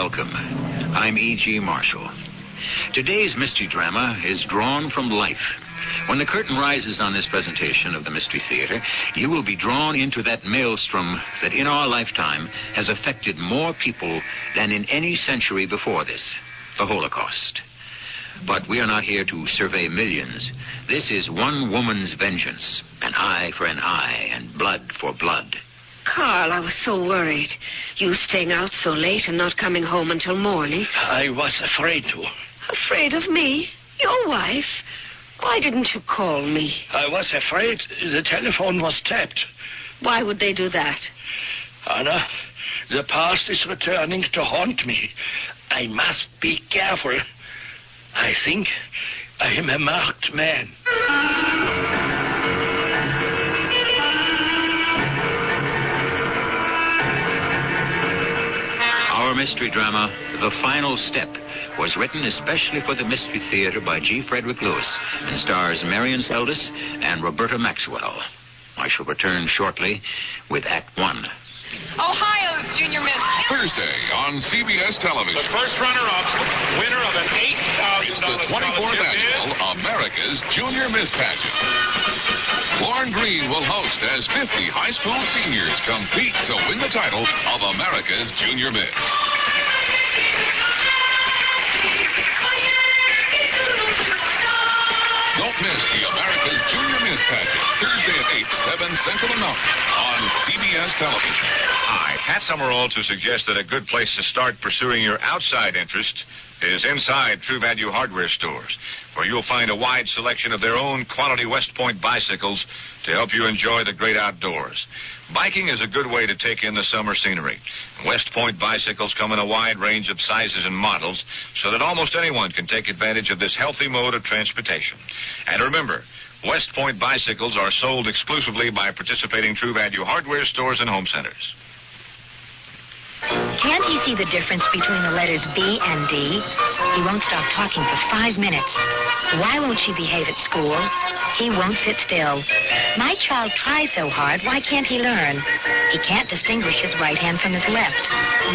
Welcome. I'm E.G. Marshall. Today's mystery drama is drawn from life. When the curtain rises on this presentation of the Mystery Theater, you will be drawn into that maelstrom that in our lifetime has affected more people than in any century before this, the Holocaust. But we are not here to survey millions. This is one woman's vengeance, an eye for an eye and blood for blood. Carl, I was so worried. You staying out so late and not coming home until morning. I was afraid to. Afraid of me? Your wife? Why didn't you call me? I was afraid the telephone was tapped. Why would they do that? Anna, the past is returning to haunt me. I must be careful. I think I am a marked man. Our mystery drama, The Final Step, was written especially for the Mystery Theater by G. Frederick Lewis and stars Marion Seldes and Roberta Maxwell. I shall return shortly with Act One. Ohio's Junior Miss. Thursday on CBS Television. The first runner-up, winner of an $8,000 It's the 24th annual America's Junior Miss Pageant. Lauren Green will host as 50 high school seniors compete to win the title of America's Junior Miss. Don't miss the America's Junior Miss Pageant, Thursday at 8, 7 Central and Mountain on CBS Television. Hi, Pat Summerall to suggest that a good place to start pursuing your outside interest is inside True Value hardware stores, where you'll find a wide selection of their own quality West Point bicycles to help you enjoy the great outdoors. Biking is a good way to take in the summer scenery. West Point bicycles come in a wide range of sizes and models so that almost anyone can take advantage of this healthy mode of transportation. And remember, West Point bicycles are sold exclusively by participating True Value hardware stores and home centers. Can't he see the difference between the letters B and D? He won't stop talking for 5 minutes. Why won't she behave at school? He won't sit still. My child tries so hard, why can't he learn? He can't distinguish his right hand from his left.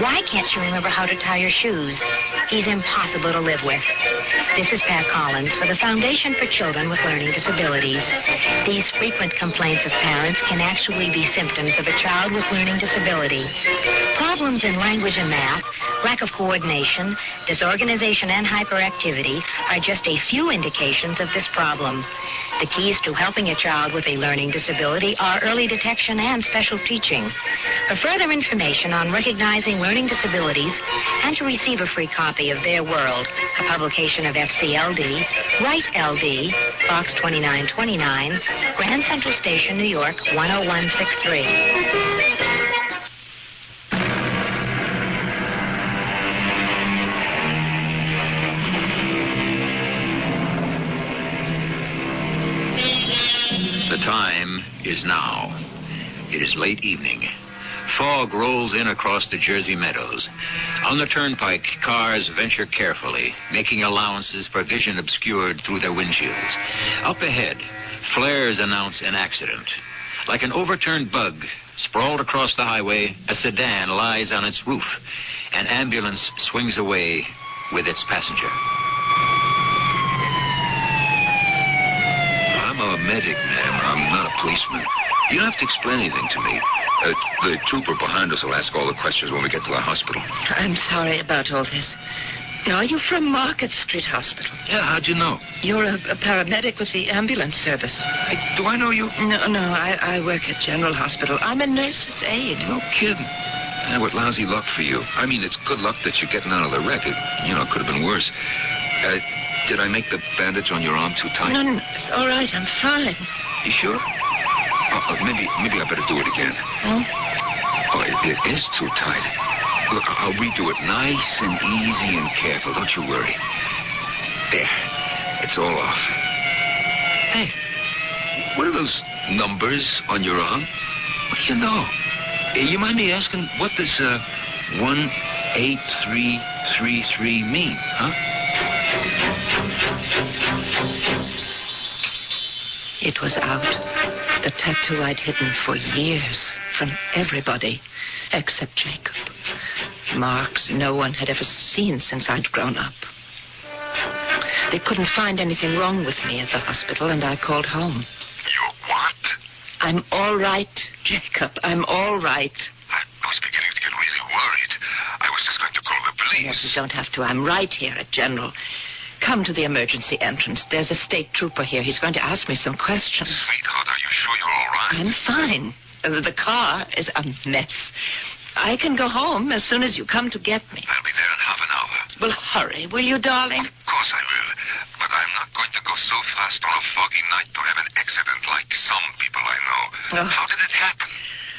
Why can't she remember how to tie her shoes? He's impossible to live with. This is Pat Collins for the Foundation for Children with Learning Disabilities. These frequent complaints of parents can actually be symptoms of a child with learning disability. Problems in language and math, lack of coordination, disorganization, and hyperactivity are just a few indications of this problem. The keys to helping a child with a learning disability are early detection and special teaching. For further information on recognizing learning disabilities and to receive a free copy of Their World, a publication of FCLD, write LD, Box 2929, Grand Central Station, New York, 10163. The time is now. It is late evening. Fog rolls in across the Jersey meadows. On the turnpike, cars venture carefully, making allowances for vision obscured through their windshields. Up ahead, flares announce an accident. Like an overturned bug, sprawled across the highway, a sedan lies on its roof. An ambulance swings away with its passenger. I'm a medic, ma'am. I'm not a policeman. You don't have to explain anything to me. The trooper behind us will ask all the questions when we get to the hospital. I'm sorry about all this. Are you from Market Street Hospital? Yeah, how'd you know? You're a paramedic with the ambulance service. Do I know you? No, I work at General Hospital. I'm a nurse's aide. No kidding. What lousy luck for you. I mean, it's good luck that you're getting out of the wreck. It could have been worse. Did I make the bandage on your arm too tight? No, it's all right. I'm fine. You sure? Maybe I better do it again. Oh? Oh, it is too tight. Look, I'll redo it nice and easy and careful. Don't you worry. There. It's all off. Hey, what are those numbers on your arm? What do you know? You mind me asking, what does 18333 mean, huh? It was out. The tattoo I'd hidden for years from everybody except Jacob. Marks no one had ever seen since I'd grown up. They couldn't find anything wrong with me at the hospital, and I called home. You what? I'm all right, Jacob. I'm all right. I was beginning to get really worried. I was just going to call the police. Yes, you don't have to. I'm right here at General. Come to the emergency entrance. There's a state trooper here. He's going to ask me some questions. Sweetheart, are you sure you're all right? I'm fine. The car is a mess. I can go home as soon as you come to get me. I'll be there in half an hour. Well, hurry, will you, darling? Of course I will. But I'm not going to go so fast on a foggy night to have an accident like some people I know. Oh. How did it happen?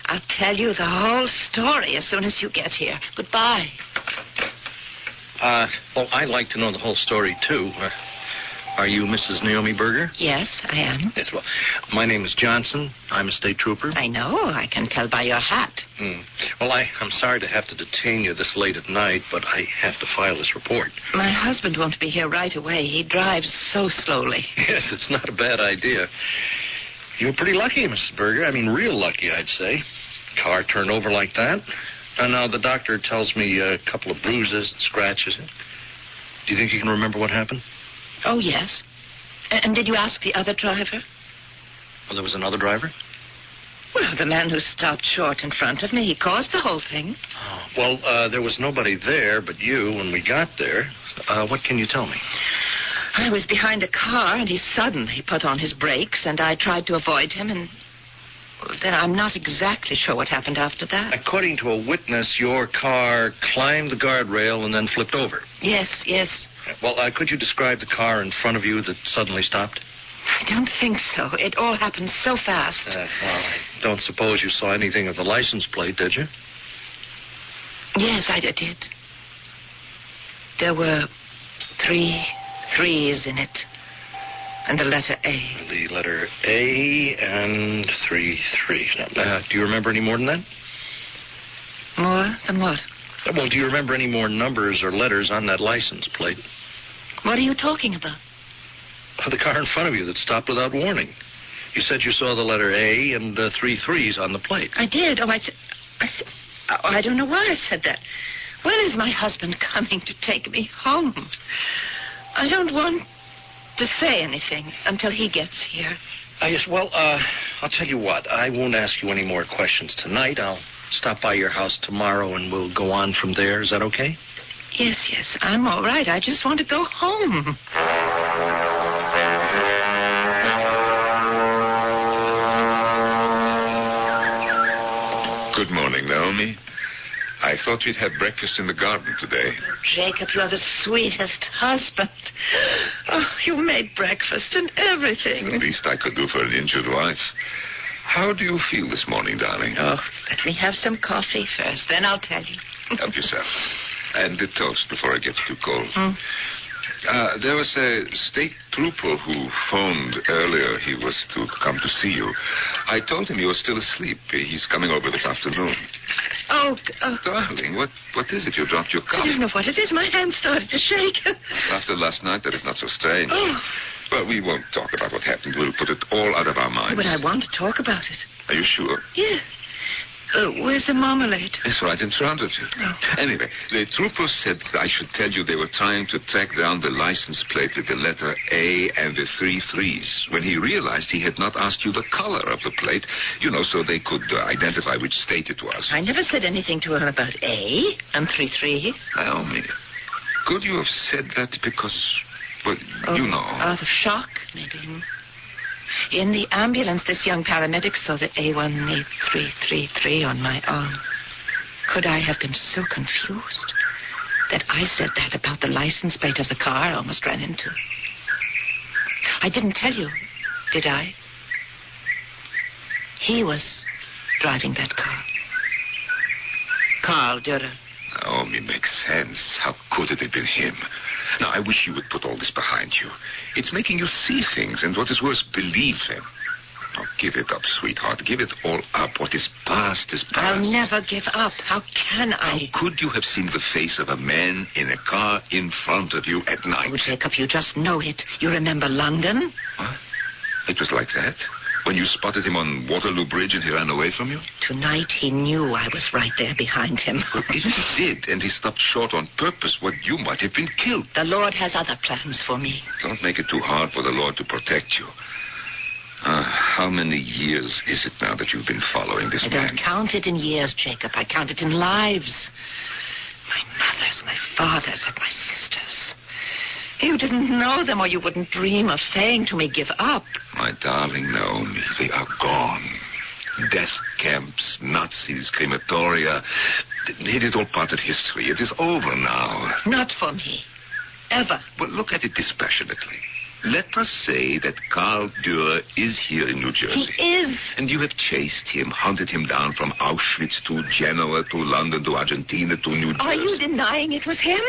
I'll tell you the whole story as soon as you get here. Goodbye. Well, I'd like to know the whole story, too. Are you Mrs. Naomi Berger? Yes, I am. Yes, well, my name is Johnson. I'm a state trooper. I know. I can tell by your hat. Well, I'm sorry to have to detain you this late at night, but I have to file this report. My husband won't be here right away. He drives so slowly. Yes, it's not a bad idea. You were pretty lucky, Mrs. Berger. I mean, real lucky, I'd say. Car turned over like that. And now the doctor tells me a couple of bruises and scratches. Do you think you can remember what happened? Oh, yes. And did you ask the other driver? Well, there was another driver? Well, the man who stopped short in front of me. He caused the whole thing. Oh, well, there was nobody there but you when we got there. What can you tell me? I was behind a car, and he suddenly put on his brakes, and I tried to avoid him, and then I'm not exactly sure what happened after that. According to a witness, your car climbed the guardrail and then flipped over. Yes, yes. Well, could you describe the car in front of you that suddenly stopped? I don't think so. It all happened so fast. Well, I don't suppose you saw anything of the license plate, did you? Yes, I did. There were 3 3s in it. And the letter A. The letter A and 3 3s. Now, do you remember any more than that? More than what? Well, do you remember any more numbers or letters on that license plate? What are you talking about? The car in front of you that stopped without warning. You said you saw the letter A and 3 3s on the plate. I did. I don't know why I said that. When is my husband coming to take me home? I don't want to say anything until he gets here. Yes, well, I'll tell you what. I won't ask you any more questions tonight. I'll stop by your house tomorrow and we'll go on from there. Is that okay? Yes, I'm all right. I just want to go home. Good morning, Naomi. I thought we'd have breakfast in the garden today. Jacob, you're the sweetest husband. Oh, you made breakfast and everything. The least I could do for an injured wife. How do you feel this morning, darling? Oh, let me have some coffee first, then I'll tell you. Help yourself. And the toast before it gets too cold. There was a state trooper who phoned earlier. He was to come to see you. I told him you were still asleep. He's coming over this afternoon. Oh. Darling, what is it? You dropped your cup. I don't know what it is. My hand started to shake. After last night, that is not so strange. Oh. Well, we won't talk about what happened. We'll put it all out of our minds. But I want to talk about it. Are you sure? Yeah. Where's the marmalade? It's right in front of you. Oh. Anyway, the trooper said I should tell you they were trying to track down the license plate with the letter A and the 3 3s. When he realized he had not asked you the color of the plate, so they could identify which state it was. I never said anything to him about A and 3 3s. Naomi, could you have said that because, well, Out of shock, maybe. In the ambulance, this young paramedic saw the A18333 on my arm. Could I have been so confused that I said that about the license plate of the car I almost ran into? I didn't tell you, did I? He was driving that car. Carl Dürer. Naomi, makes sense. How could it have been him? Now, I wish you would put all this behind you. It's making you see things, and what is worse, believe them. Now, give it up, sweetheart. Give it all up. What is past is past. I'll never give up. How can I? How could you have seen the face of a man in a car in front of you at night? Oh, Jacob, you just know it. You remember London? What? It was like that? When you spotted him on Waterloo Bridge and he ran away from you? Tonight he knew I was right there behind him. Well, if he did, and he stopped short on purpose, you might have been killed. The Lord has other plans for me. Don't make it too hard for the Lord to protect you. How many years is it now that you've been following this man? I don't count it in years, Jacob. I count it in lives. My mothers, my fathers, and my sisters. You didn't know them, or you wouldn't dream of saying to me, give up. My darling Naomi, they are gone. Death camps, Nazis, crematoria. It is all part of history. It is over now. Not for me. Ever. But look at it dispassionately. Let us say that Karl Dürer is here in New Jersey. He is. And you have chased him, hunted him down from Auschwitz to Genoa to London to Argentina to New Jersey. Are you denying it was him?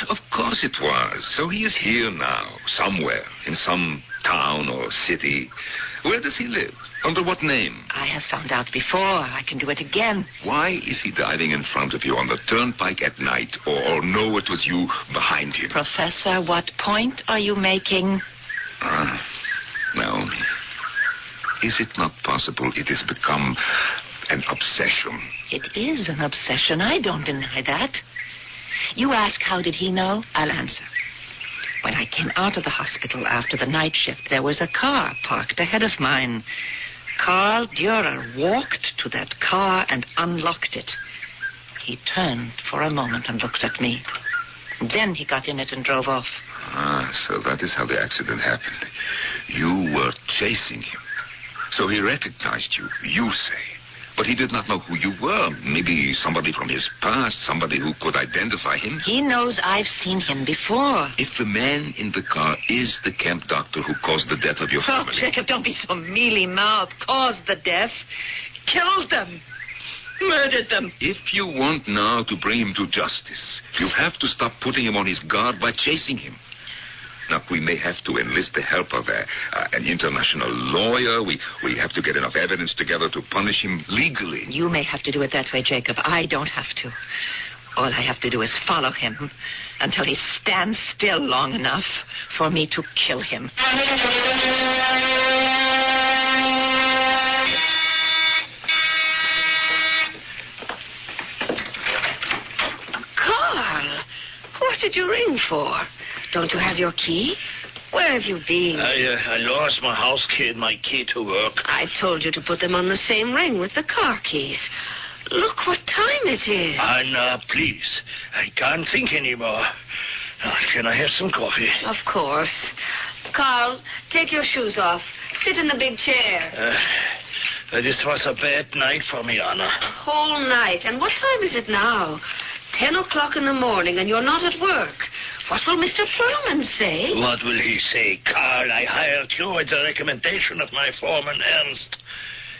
Of course it was. So he is here now, somewhere, in some town or city. Where does he live? Under what name? I have found out before. I can do it again. Why is he diving in front of you on the turnpike at night, or know it was you behind him? Professor, what point are you making? Naomi, is it not possible it has become an obsession? It is an obsession. I don't deny that. You ask, how did he know? I'll answer. When I came out of the hospital after the night shift, there was a car parked ahead of mine. Karl Dürer walked to that car and unlocked it. He turned for a moment and looked at me. Then he got in it and drove off. So that is how the accident happened. You were chasing him. So he recognized you, you say. But he did not know who you were. Maybe somebody from his past, somebody who could identify him. He knows I've seen him before. If the man in the car is the camp doctor who caused the death of your family... Oh, Jacob, don't be so mealy-mouthed. Caused the death. Killed them. Murdered them. If you want now to bring him to justice, you have to stop putting him on his guard by chasing him. Now, we may have to enlist the help of an international lawyer. We have to get enough evidence together to punish him legally. You may have to do it that way, Jacob. I don't have to. All I have to do is follow him until he stands still long enough for me to kill him. Carl, what did you ring for? Don't you have your key? Where have you been? I lost my house key and my key to work. I told you to put them on the same ring with the car keys. Look what time it is. Anna, please. I can't think anymore. Can I have some coffee? Of course. Carl, take your shoes off. Sit in the big chair. This was a bad night for me, Anna. A whole night. And what time is it now? 10 o'clock in the morning, and you're not at work. What will Mr. Perlman say? What will he say? Carl, I hired you at the recommendation of my foreman, Ernst.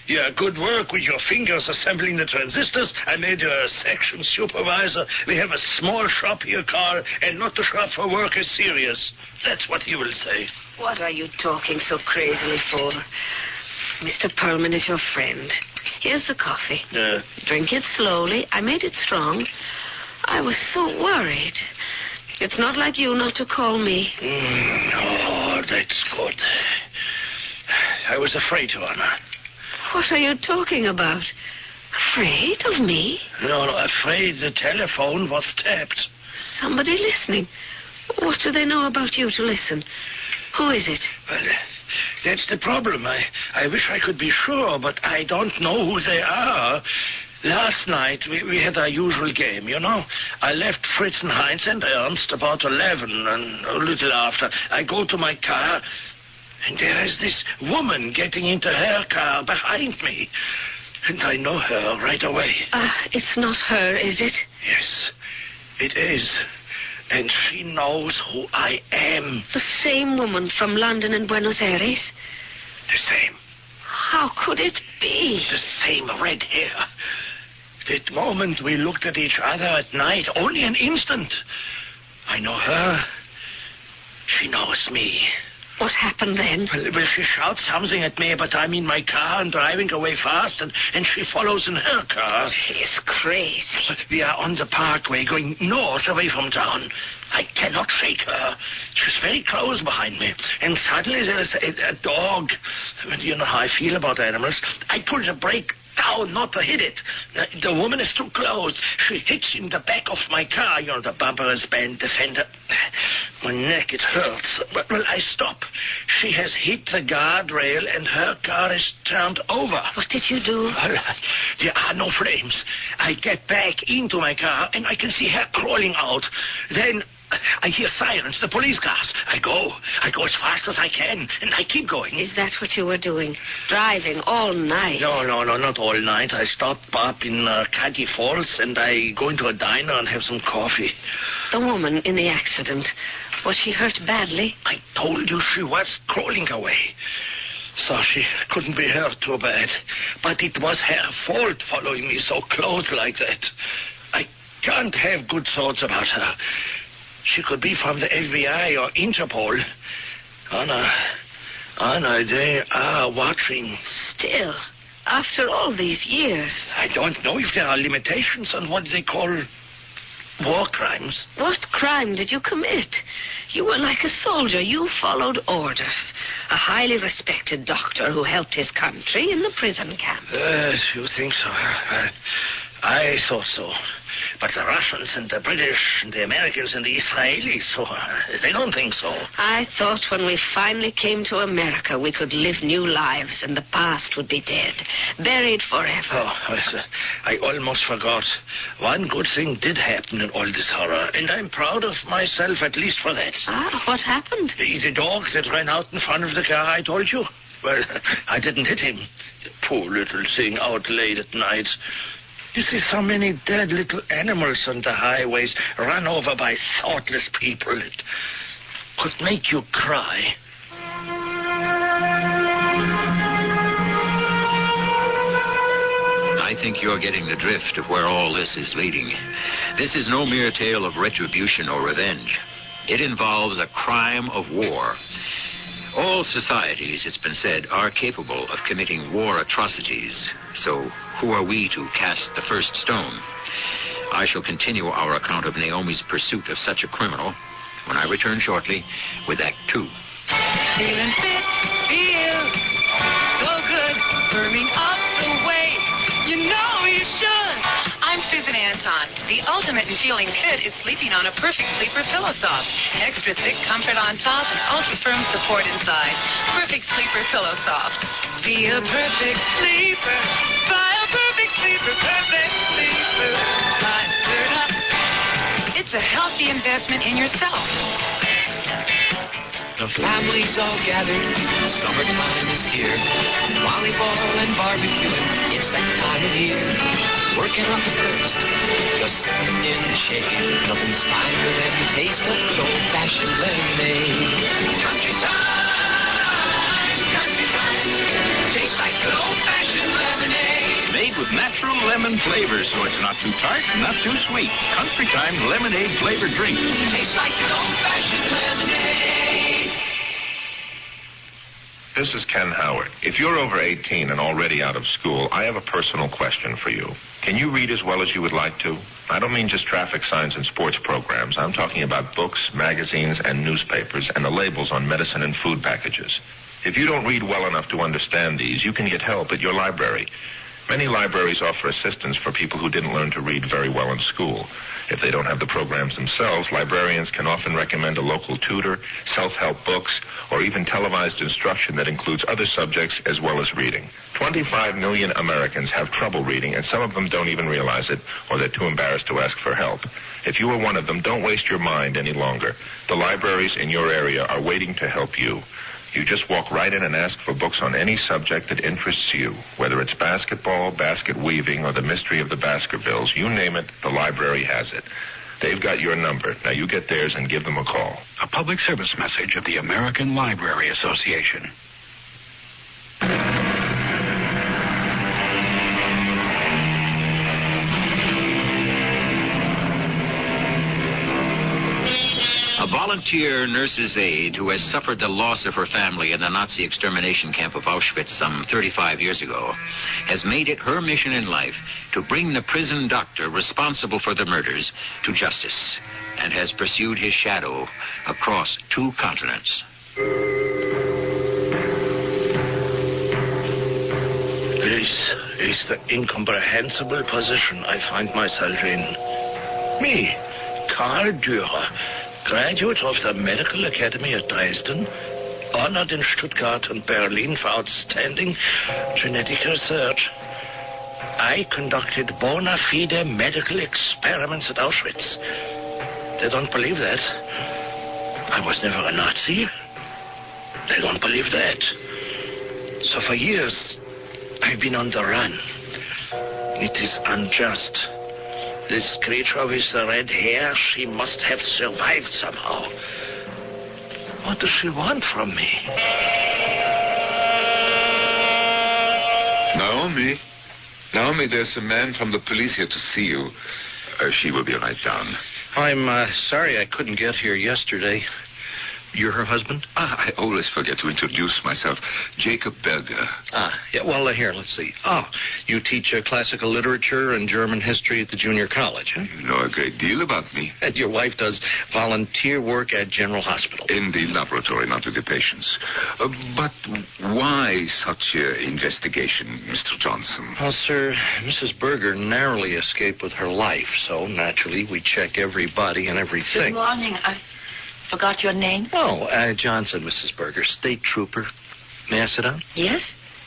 Your good work with your fingers assembling the transistors. I made you a section supervisor. We have a small shop here, Carl, and not the shop for work is serious. That's what he will say. What are you talking so crazily for? Mr. Perlman is your friend. Here's the coffee. Drink it slowly. I made it strong. I was so worried. It's not like you not to call me. Oh, that's good. I was afraid to, Anna. What are you talking about? Afraid of me? No, afraid the telephone was tapped. Somebody listening. What do they know about you to listen? Who is it? Well, that's the problem. I wish I could be sure, but I don't know who they are. Last night, we had our usual game, you know. I left Fritz and Heinz and Ernst about 11, and a little after. I go to my car, and there is this woman getting into her car behind me. And I know her right away. It's not her, is it? Yes, it is. And she knows who I am. The same woman from London and Buenos Aires? The same. How could it be? The same red hair. That moment we looked at each other at night, only an instant. I know her. She knows me. What happened then? Well, she shouts something at me, but I'm in my car and driving away fast, and she follows in her car. She's crazy. We are on the parkway going north away from town. I cannot shake her. She's very close behind me. And suddenly there's a dog. You know how I feel about animals. I pull the brake down not to hit it. The woman is too close. She hits in the back of my car. You know, the bumper is bent, the fender. My neck, it hurts. But, well, I stop. She has hit the guardrail and her car is turned over. What did you do? Well, there are no flames. I get back into my car and I can see her crawling out. Then I hear sirens, the police cars. I go as fast as I can, and I keep going. Is that what you were doing? Driving all night? No, not all night. I stop up in Cuddy Falls, and I go into a diner and have some coffee. The woman in the accident, was she hurt badly? I told you she was crawling away. So she couldn't be hurt too bad. But it was her fault following me so close like that. I can't have good thoughts about her. She could be from the FBI or Interpol. Anna, they are watching. Still, after all these years. I don't know if there are limitations on what they call war crimes. What crime did you commit? You were like a soldier. You followed orders. A highly respected doctor who helped his country in the prison camp. You think so? I thought so. But the Russians and the British and the Americans and the Israelis, they don't think so. I thought when we finally came to America, we could live new lives and the past would be dead, buried forever. Oh, I almost forgot. One good thing did happen in all this horror, and I'm proud of myself at least for that. What happened? The dog that ran out in front of the car, I told you. Well, I didn't hit him. Poor little thing out late at night. You see so many dead little animals on the highways run over by thoughtless people. It could make you cry. I think you're getting the drift of where all this is leading. This is no mere tale of retribution or revenge. It involves a crime of war. All societies, it's been said, are capable of committing war atrocities. So who are we to cast the first stone? I shall continue our account of Naomi's pursuit of such a criminal when I return shortly with Act 2. Feeling fit, feel so good, burning up the way you know you should. I'm Susan Anton. The ultimate in feeling fit is sleeping on a Perfect Sleeper Pillow Soft. Extra thick comfort on top and ultra firm support inside. Perfect Sleeper Pillow Soft. Be a perfect sleeper. Buy a Perfect Sleeper. Perfect Sleeper. Turn up. It's a healthy investment in yourself. The family's all gathered, summertime is here. Volleyball and barbecuing, it's that time of year. Working up first, just sitting in the shade. Nothing's finer than the taste of good old-fashioned lemonade. Country time, tastes like good old-fashioned lemonade. Made with natural lemon flavors, so it's not too tart, not too sweet. Country Time lemonade flavored drink. Tastes like good old-fashioned lemonade. This is Ken Howard. If you're over 18 and already out of school, I have a personal question for you. Can you read as well as you would like to? I don't mean just traffic signs and sports programs. I'm talking about books, magazines, and newspapers, and the labels on medicine and food packages. If you don't read well enough to understand these, you can get help at your library. Many libraries offer assistance for people who didn't learn to read very well in school. If they don't have the programs themselves, librarians can often recommend a local tutor, self-help books, or even televised instruction that includes other subjects as well as reading. 25 million Americans have trouble reading, and some of them don't even realize it, or they're too embarrassed to ask for help. If you are one of them, don't waste your mind any longer. The libraries in your area are waiting to help you. You just walk right in and ask for books on any subject that interests you, whether it's basketball, basket weaving, or the mystery of the Baskervilles. You name it, the library has it. They've got your number. Now you get theirs and give them a call. A public service message of the American Library Association. A volunteer nurse's aide who has suffered the loss of her family in the Nazi extermination camp of Auschwitz some 35 years ago has made it her mission in life to bring the prison doctor responsible for the murders to justice, and has pursued his shadow across 2 continents. This is the incomprehensible position I find myself in. Me, Karl Dürer, graduate of the Medical Academy at Dresden, honored in Stuttgart and Berlin for outstanding genetic research. I conducted bona fide medical experiments at Auschwitz. They don't believe that. I was never a Nazi. They don't believe that. So for years, I've been on the run. It is unjust. This creature with the red hair, she must have survived somehow. What does she want from me? Naomi, there's a man from the police here to see you. She will be right down. I'm sorry I couldn't get here yesterday. You're her husband? I always forget to introduce myself. Jacob Berger. Yeah, well, here, let's see. Oh, you teach classical literature and German history at the junior college, huh? You know a great deal about me. And your wife does volunteer work at General Hospital. In the laboratory, not with the patients. But why such investigation, Mr. Johnson? Well, sir, Mrs. Berger narrowly escaped with her life, so naturally we check every body and everything. Good morning. I forgot your name? Oh, Johnson, Mrs. Berger, state trooper. May I sit down? Yes,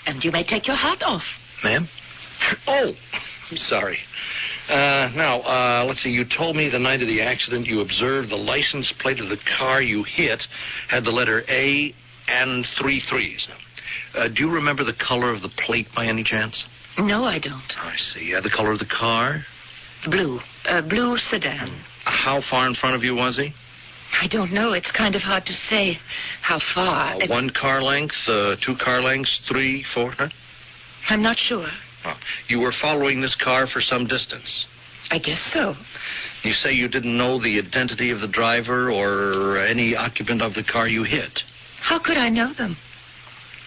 and you may take your hat off. Ma'am? Oh, I'm sorry. Now, let's see. You told me the night of the accident you observed the license plate of the car you hit had the letter A and 3 3s. Do you remember the color of the plate by any chance? No, I don't. I see. The color of the car? Blue. Blue sedan. How far in front of you was he? I don't know. It's kind of hard to say how far. 1 car length, 2 car lengths, 3, 4, huh? I'm not sure. Oh. You were following this car for some distance? I guess so. You say you didn't know the identity of the driver or any occupant of the car you hit? How could I know them?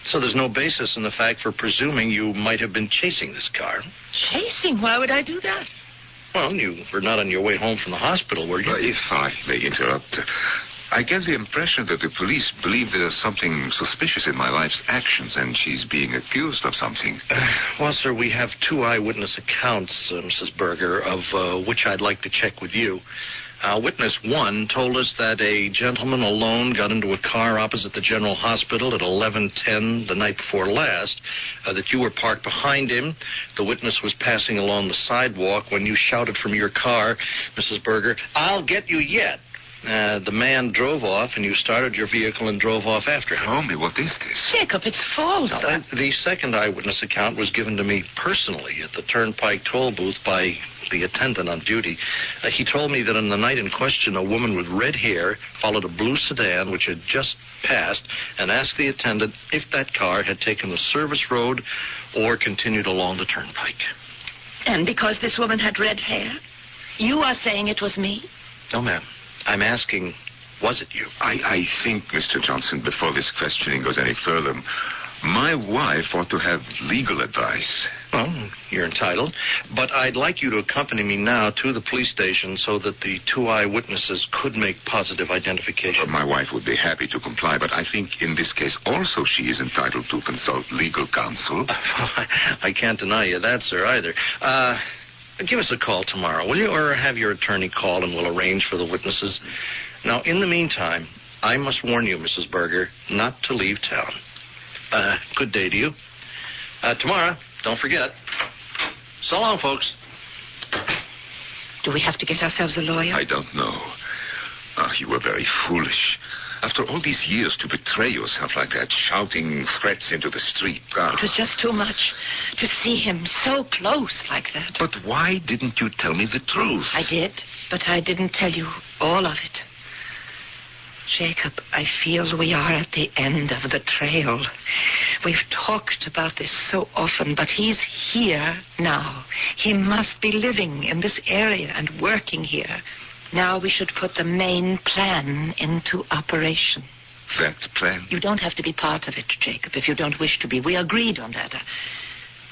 So there's no basis in the fact for presuming you might have been chasing this car. Chasing? Why would I do that? Well, you were not on your way home from the hospital, were you? If I may interrupt, I get the impression that the police believe there's something suspicious in my wife's actions and she's being accused of something. Well, sir, we have 2 eyewitness accounts, Mrs. Berger, of which I'd like to check with you. Witness 1 told us that a gentleman alone got into a car opposite the General Hospital at 11:10 the night before last, that you were parked behind him. The witness was passing along the sidewalk when you shouted from your car, Mrs. Berger, "I'll get you yet." The man drove off, and you started your vehicle and drove off after him. Tell me, what is this? Jacob, it's false. Now, the second eyewitness account was given to me personally at the Turnpike toll booth by the attendant on duty. He told me that on the night in question, a woman with red hair followed a blue sedan which had just passed and asked the attendant if that car had taken the service road or continued along the Turnpike. And because this woman had red hair, you are saying it was me? No, ma'am. I'm asking, was it you? I think, Mr. Johnson, before this questioning goes any further, my wife ought to have legal advice. Well, you're entitled. But I'd like you to accompany me now to the police station so that the 2 eyewitnesses could make positive identification. My wife would be happy to comply, but I think in this case also she is entitled to consult legal counsel. I can't deny you that, sir, either. Give us a call tomorrow, will you? Or have your attorney call and we'll arrange for the witnesses. Now, in the meantime, I must warn you, Mrs. Berger, not to leave town. Good day to you. Tomorrow, don't forget. So long, folks. Do we have to get ourselves a lawyer? I don't know. You were very foolish. After all these years to betray yourself like that, shouting threats into the street. It was just too much to see him so close like that. But why didn't you tell me the truth? I did, but I didn't tell you all of it. Jacob, I feel we are at the end of the trail. We've talked about this so often, but he's here now. He must be living in this area and working here. Now we should put the main plan into operation. That plan? You don't have to be part of it, Jacob, if you don't wish to be. We agreed on that. I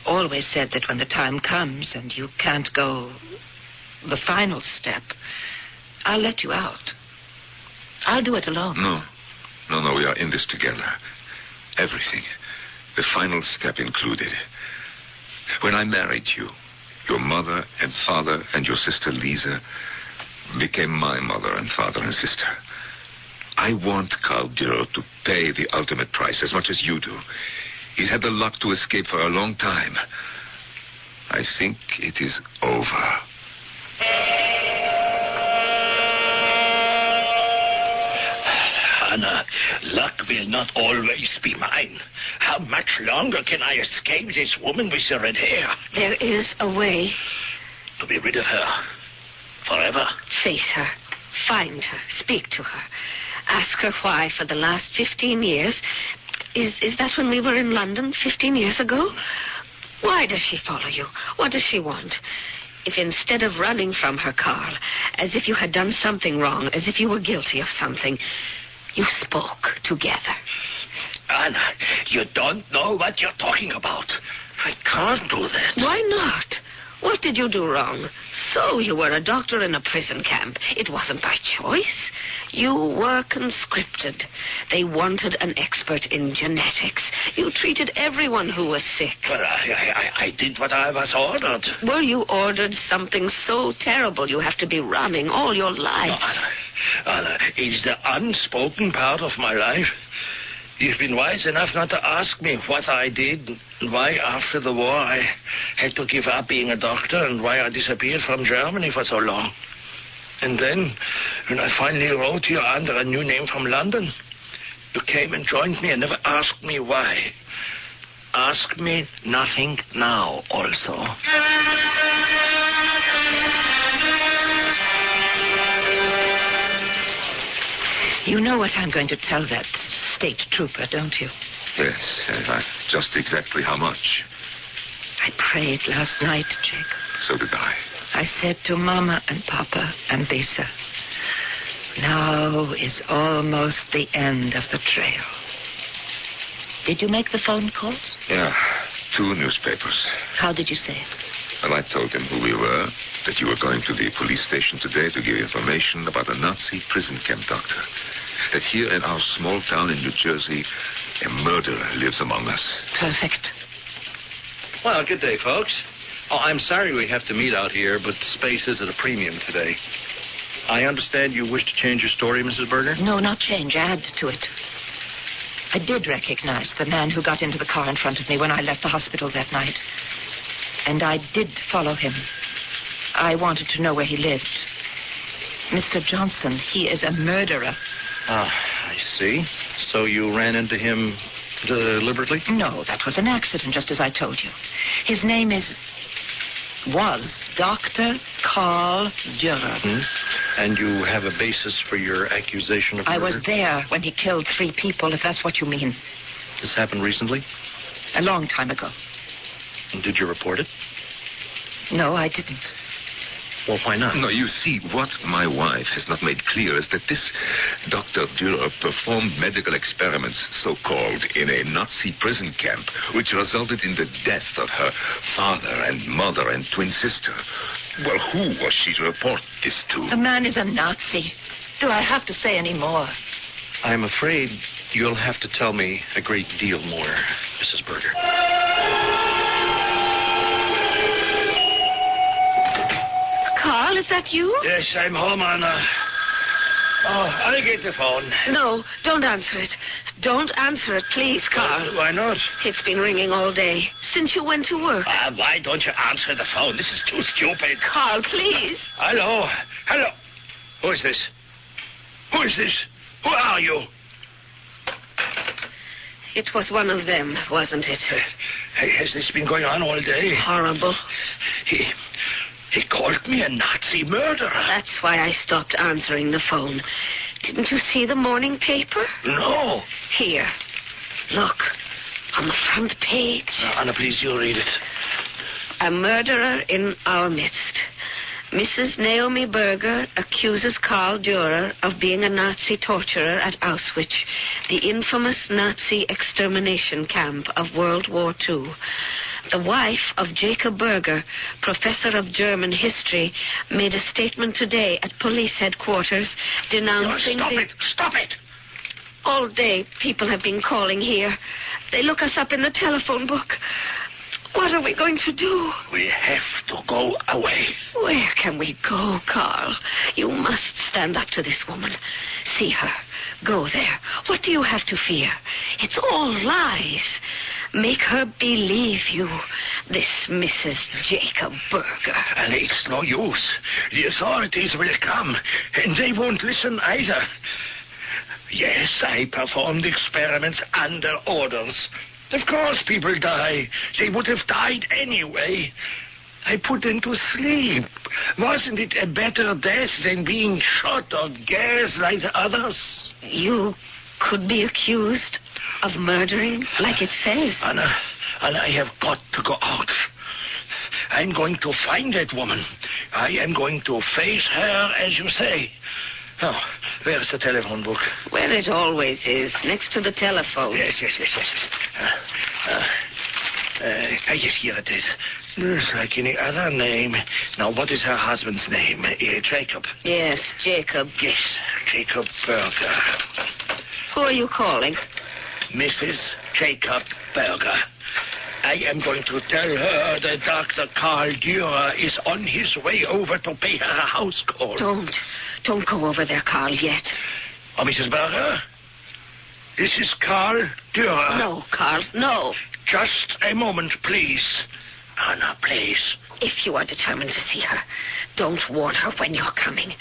always said that when the time comes and you can't go the final step, I'll let you out. I'll do it alone. No, we are in this together. Everything. The final step included. When I married you, your mother and father and your sister Lisa became my mother and father and sister. I want Carl Dürer to pay the ultimate price as much as you do. He's had the luck to escape for a long time. I think it is over. Anna, luck will not always be mine. How much longer can I escape this woman with the red hair? There is a way. To be rid of her. Forever. Face her. Find her. Speak to her. Ask her why for the last 15 years. Is that when we were in London 15 years ago? Why does she follow you? What does she want? If instead of running from her, Carl, as if you had done something wrong, as if you were guilty of something, you spoke together. Anna, you don't know what you're talking about. I can't do that. Why not? What did you do wrong? So you were a doctor in a prison camp. It wasn't by choice. You were conscripted. They wanted an expert in genetics. You treated everyone who was sick. Well, I did what I was ordered. Were you ordered something so terrible you have to be running all your life? No, Anna, it's the unspoken part of my life. You've been wise enough not to ask me what I did, and why after the war I had to give up being a doctor, and why I disappeared from Germany for so long. And then, when I finally wrote you under a new name from London, you came and joined me and never asked me why. Ask me nothing now, also. You know what I'm going to tell that state trooper, don't you? Yes, just exactly how much? I prayed last night, Jacob. So did I. I said to Mama and Papa and Lisa, now is almost the end of the trail. Did you make the phone calls? Yeah, 2 newspapers. How did you say it? Well, I told them who we were, that you were going to the police station today to give information about a Nazi prison camp doctor. That here in our small town in New Jersey, a murderer lives among us. Perfect. Well, good day, folks. Oh, I'm sorry we have to meet out here, but space is at a premium today. I understand you wish to change your story, Mrs. Berger? No, not change. Add to it. I did recognize the man who got into the car in front of me when I left the hospital that night. And I did follow him. I wanted to know where he lived. Mr. Johnson, he is a murderer. Ah, I see. So you ran into him deliberately? No, that was an accident, just as I told you. His name was Dr. Carl Dürer. Hmm? And you have a basis for your accusation of murder? I was there when he killed 3 people, if that's what you mean. This happened recently? A long time ago. And did you report it? No, I didn't. Well, why not? No, you see, what my wife has not made clear is that this Dr. Dürer performed medical experiments, so-called, in a Nazi prison camp, which resulted in the death of her father and mother and twin sister. Well, who was she to report this to? The man is a Nazi. Do I have to say any more? I'm afraid you'll have to tell me a great deal more, Mrs. Berger. Carl, is that you? Yes, I'm home, Anna. Oh, I'll get the phone. No, don't answer it. Don't answer it, please, Carl. Why not? It's been ringing all day, since you went to work. Why don't you answer the phone? This is too stupid. Carl, please. Hello? Hello? Who is this? Who is this? Who are you? It was one of them, wasn't it? Has this been going on all day? Horrible. He called me a Nazi murderer. That's why I stopped answering the phone. Didn't you see the morning paper? No. Here. Look. On the front page. Anna, please, you read it. A murderer in our midst. Mrs. Naomi Berger accuses Karl Dürer of being a Nazi torturer at Auschwitz, the infamous Nazi extermination camp of World War II. The wife of Jacob Berger, professor of German history, made a statement today at police headquarters denouncing Stop it! All day, people have been calling here. They look us up in the telephone book. What are we going to do? We have to go away. Where can we go, Carl? You must stand up to this woman. See her. Go there. What do you have to fear? It's all lies. Make her believe you. This Mrs. Jacob Berger. And it's no use. The authorities will come, and they won't listen either. Yes, I performed experiments under orders. Of course people die. They would have died anyway. I put them to sleep. Wasn't it a better death than being shot or gassed like the others? You could be accused of murdering, like it says. Anna, I have got to go out. I'm going to find that woman. I am going to face her, as you say. Oh, where's the telephone book? Where it always is, next to the telephone. Yes. Yes, here it is. Just like any other name. Now, what is her husband's name? Jacob. Yes, Jacob. Yes, Jacob Berger. Who are you calling? Mrs. Jacob Berger. I am going to tell her that Dr. Karl Dürer is on his way over to pay her a house call. Don't go over there, Karl, yet. Oh, Mrs. Berger? This is Karl Dürer. No, Karl, no. Just a moment, please. Anna, please. If you are determined to see her, don't warn her when you're coming.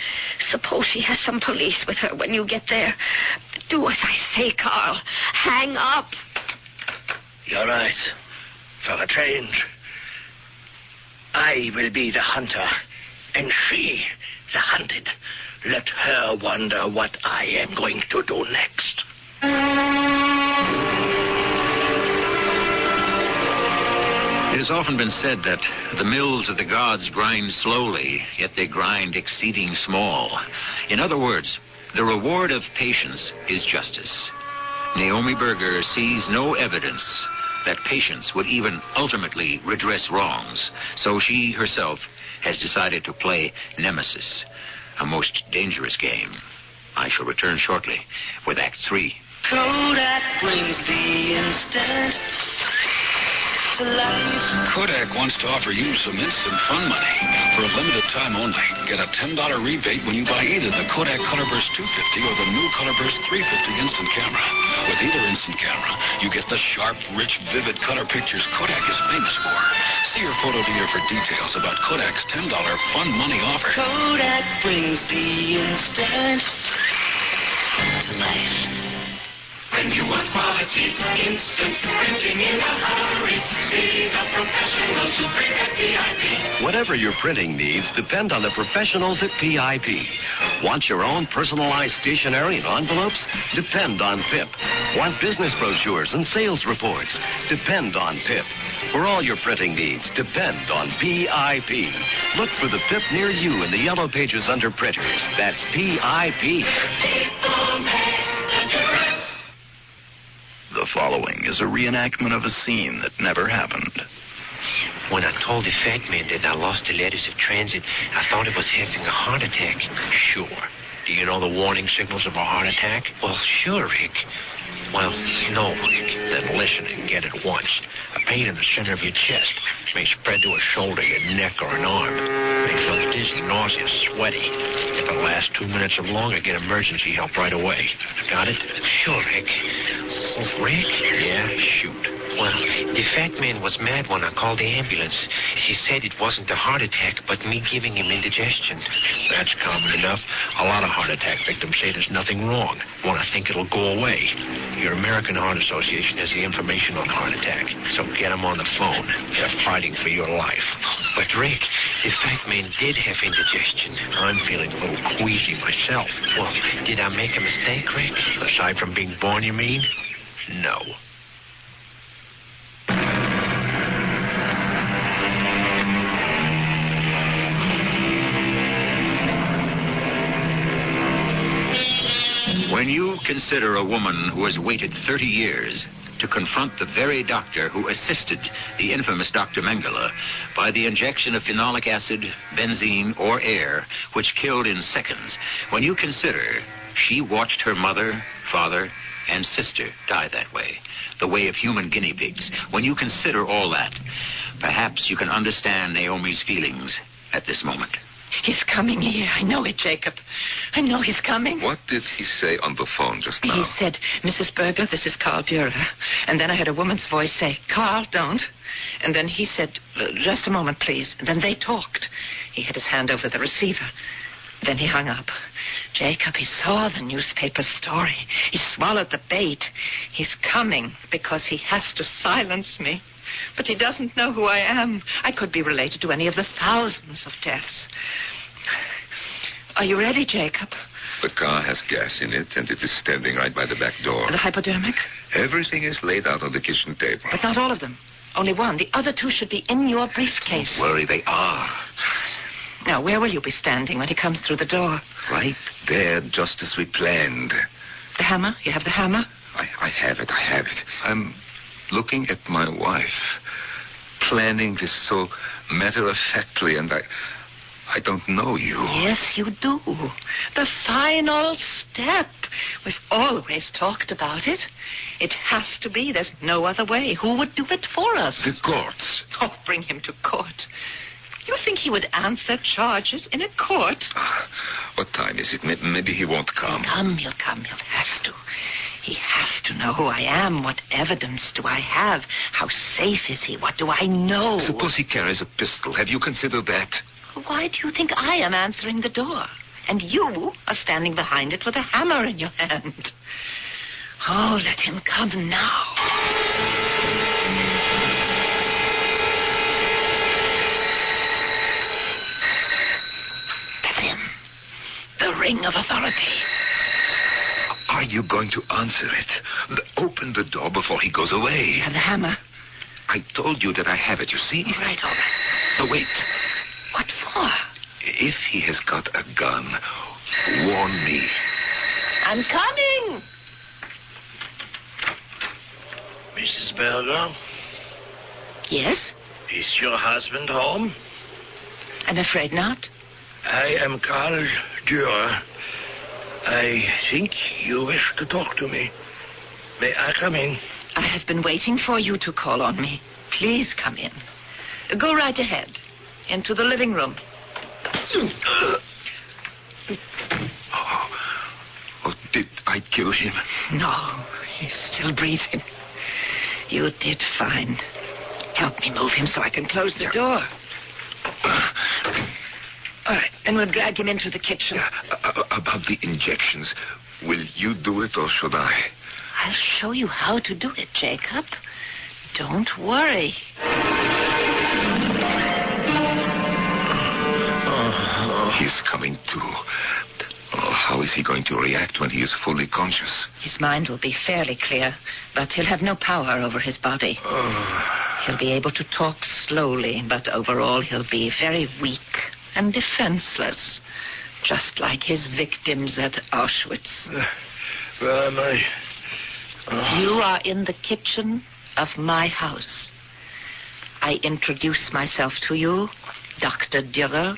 Suppose she has some police with her when you get there. Do as I say, Karl. Hang up. You're right. For a change. I will be the hunter, and she the hunted. Let her wonder what I am going to do next. It has often been said that the mills of the gods grind slowly, yet they grind exceeding small. In other words, the reward of patience is justice. Naomi Berger sees no evidence that patience would even ultimately redress wrongs, so she herself has decided to play Nemesis, a most dangerous game. I shall return shortly with Act 3. Kodak brings the instant to life. Kodak wants to offer you some instant fun money for a limited time only. Get a $10 rebate when you buy either the Kodak Colorburst 250 or the new Colorburst 350 instant camera. With either instant camera, you get the sharp, rich, vivid color pictures Kodak is famous for. See your photo dealer for details about Kodak's $10 fun money offer. Kodak brings the instant to life. When you want quality, instant printing in a hurry, see the professionals who print at PIP. Whatever your printing needs, depend on the professionals at PIP. Want your own personalized stationery and envelopes? Depend on PIP. Want business brochures and sales reports? Depend on PIP. For all your printing needs, depend on PIP. Look for the PIP near you in the yellow pages under printers. That's PIP. The following is a reenactment of a scene that never happened. When I told the fat man that I lost the letters of transit, I thought he was having a heart attack. Sure. Do you know the warning signals of a heart attack? Well, sure, Rick. Well, no, Rick. Then listen and get it once. A pain in the center of your chest may spread to a shoulder, your neck, or an arm. May feel dizzy, nauseous, sweaty. If it lasts 2 minutes or longer, get emergency help right away. Got it? Sure, Rick. Oh, Rick? Yeah, shoot. Well, the fat man was mad when I called the ambulance. She said it wasn't a heart attack, but me giving him indigestion. That's common enough. A lot of heart attack victims say there's nothing wrong. Want to think it'll go away. Your American Heart Association has the information on heart attack, so get them on the phone. They're fighting for your life. But, Rick, the fat man did have indigestion. I'm feeling a little queasy myself. Well, did I make a mistake, Rick? Aside from being born, you mean? No. When you consider a woman who has waited 30 years to confront the very doctor who assisted the infamous Dr. Mengele by the injection of phenolic acid, benzene, or air, which killed in seconds, when you consider she watched her mother, father, and sister die that way of human guinea pigs, when you consider all that, perhaps you can understand Naomi's feelings at this moment. He's coming here. I know it, Jacob. I know he's coming. What did he say on the phone just now? He said, Mrs. Berger, this is Carl Dürer. And then I heard a woman's voice say, Carl, don't. And then he said, just a moment, please. And then they talked. He had his hand over the receiver. Then he hung up. Jacob, he saw the newspaper story. He swallowed the bait. He's coming because he has to silence me. But he doesn't know who I am. I could be related to any of the thousands of deaths. Are you ready, Jacob? The car has gas in it, and it is standing right by the back door. The hypodermic? Everything is laid out on the kitchen table. But not all of them. Only one. The other two should be in your briefcase. Don't worry, they are. Now, where will you be standing when he comes through the door? Right there, just as we planned. The hammer? You have the hammer? I have it. I'm looking at my wife, planning this so matter-of-factly, and I don't know you. Yes, you do. The final step. We've always talked about it. It has to be. There's no other way. Who would do it for us? The courts. Oh, bring him to court. You think he would answer charges in a court? What time is it? Maybe he won't come. He'll come. He has to. He has to know who I am. What evidence do I have? How safe is he? What do I know? Suppose he carries a pistol. Have you considered that? Why do you think I am answering the door? And you are standing behind it with a hammer in your hand. Oh, let him come now. That's him. The ring of authority. Are you going to answer it? Open the door before he goes away. You have the hammer. I told you that I have it, you see? All right. No, wait. What for? If he has got a gun, warn me. I'm coming. Mrs. Berger? Yes? Is your husband home? I'm afraid not. I am Carl Dürer. I think you wish to talk to me. May I come in? I have been waiting for you to call on me. Please come in. Go right ahead. Into the living room. Oh, did I kill him? No, he's still breathing. You did fine. Help me move him so I can close the door. All right, then we'll drag him into the kitchen. About the injections, will you do it or should I? I'll show you how to do it, Jacob. Don't worry. He's coming to. Oh, how is he going to react when he is fully conscious? His mind will be fairly clear, but he'll have no power over his body. He'll be able to talk slowly, but overall he'll be very weak and defenseless, just like his victims at Auschwitz. Where am I? You are in the kitchen of my house. I introduce myself to you, Dr. Dürer.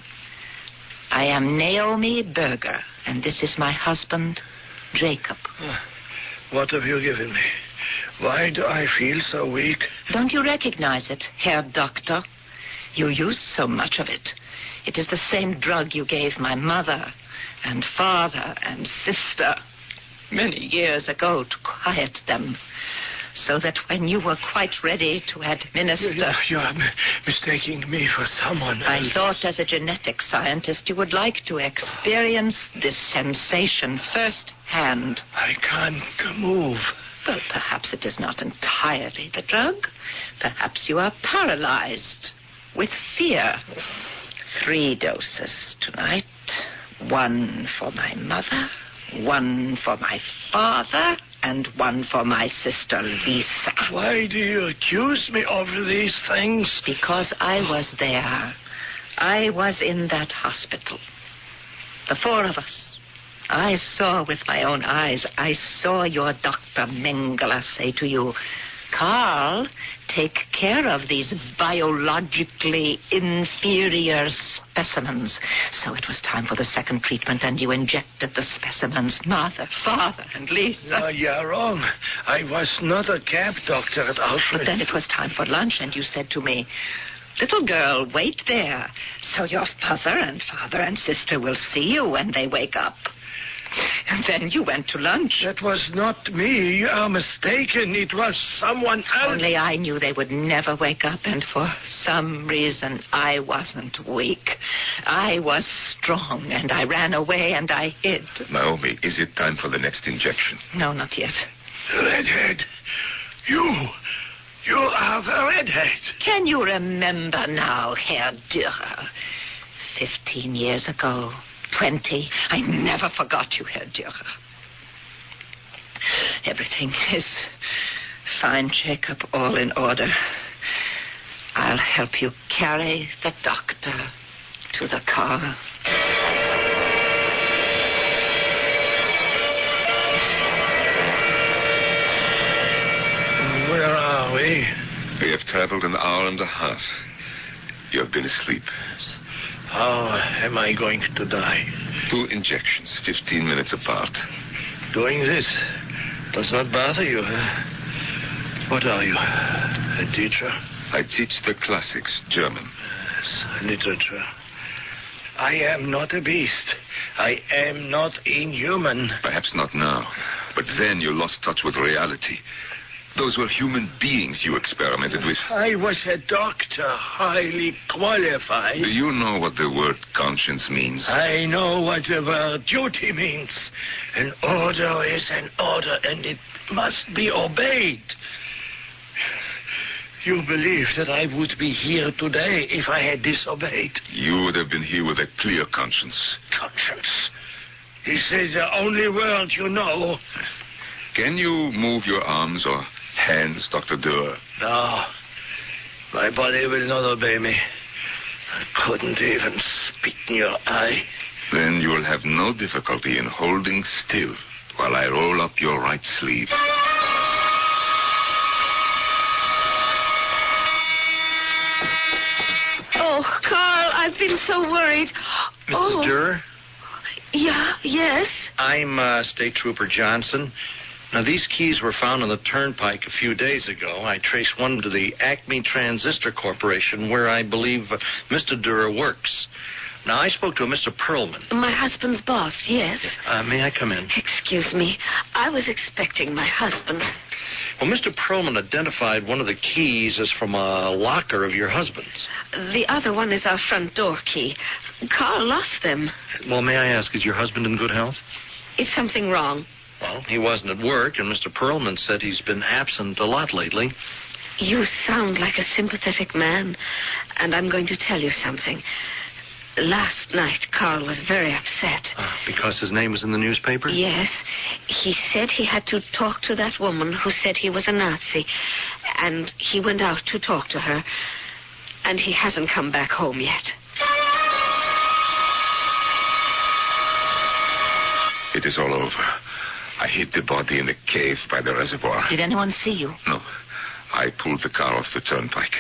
I am Naomi Berger, and this is my husband, Jacob. What have you given me? Why do I feel so weak? Don't you recognize it, Herr Doctor? You use so much of it. It is the same drug you gave my mother and father and sister many years ago to quiet them, so that when you were quite ready to administer... You are mistaking me for someone else. I thought as a genetic scientist you would like to experience this sensation firsthand. I can't move. Well, perhaps it is not entirely the drug. Perhaps you are paralyzed with fear. 3 doses tonight. 1 for my mother, 1 for my father, and 1 for my sister, Lisa. Why do you accuse me of these things? Because I was there. I was in that hospital. The 4 of us. I saw with my own eyes. I saw your Dr. Mengele say to you, Carl, take care of these biologically inferior specimens. So it was time for the second treatment, and you injected the specimens. Mother, father, and Lisa. No, you're wrong. I was not a camp doctor at Auschwitz. But then it was time for lunch, and you said to me, little girl, wait there, so your mother and father and sister will see you when they wake up. And then you went to lunch. That was not me. You are mistaken. It was someone else. Only I knew they would never wake up, and for some reason I wasn't weak. I was strong, and I ran away, and I hid. Naomi, is it time for the next injection? No, not yet. Redhead. You are the redhead. Can you remember now, Herr Dürer? 15 years ago, 20. I never forgot you, Herr Dürer. Everything is fine, Jacob, all in order. I'll help you carry the doctor to the car. Where are we? We have traveled an hour and a half. You have been asleep. How am I going to die? 2 injections, 15 minutes apart. Doing this does not bother you, huh? What are you, a teacher? I teach the classics, German. Yes, literature. I am not a beast. I am not inhuman. Perhaps not now, but then you lost touch with reality. Those were human beings you experimented with. I was a doctor, highly qualified. Do you know what the word conscience means? I know what the word duty means. An order is an order, and it must be obeyed. You believe that I would be here today if I had disobeyed? You would have been here with a clear conscience. Conscience? This is the only word you know. Can you move your arms or hands, Dr. Dürer? No. My body will not obey me. I couldn't even spit in your eye. Then you will have no difficulty in holding still while I roll up your right sleeve. Oh, Carl, I've been so worried. Mrs. Dürer? Yeah, yes? I'm State Trooper Johnson. Now, these keys were found on the turnpike a few days ago. I traced one to the Acme Transistor Corporation, where I believe Mr. Dürer works. Now, I spoke to a Mr. Perlman. My husband's boss, yes. May I come in? Excuse me. I was expecting my husband. Well, Mr. Perlman identified one of the keys as from a locker of your husband's. The other one is our front door key. Carl lost them. Well, may I ask, is your husband in good health? Is something wrong? Well, he wasn't at work, and Mr. Perlman said he's been absent a lot lately. You sound like a sympathetic man, and I'm going to tell you something. Last night, Carl was very upset. Because his name was in the newspaper? Yes. He said he had to talk to that woman who said he was a Nazi, and he went out to talk to her, and he hasn't come back home yet. It is all over. I hid the body in a cave by the reservoir. Did anyone see you? No. I pulled the car off the turnpike.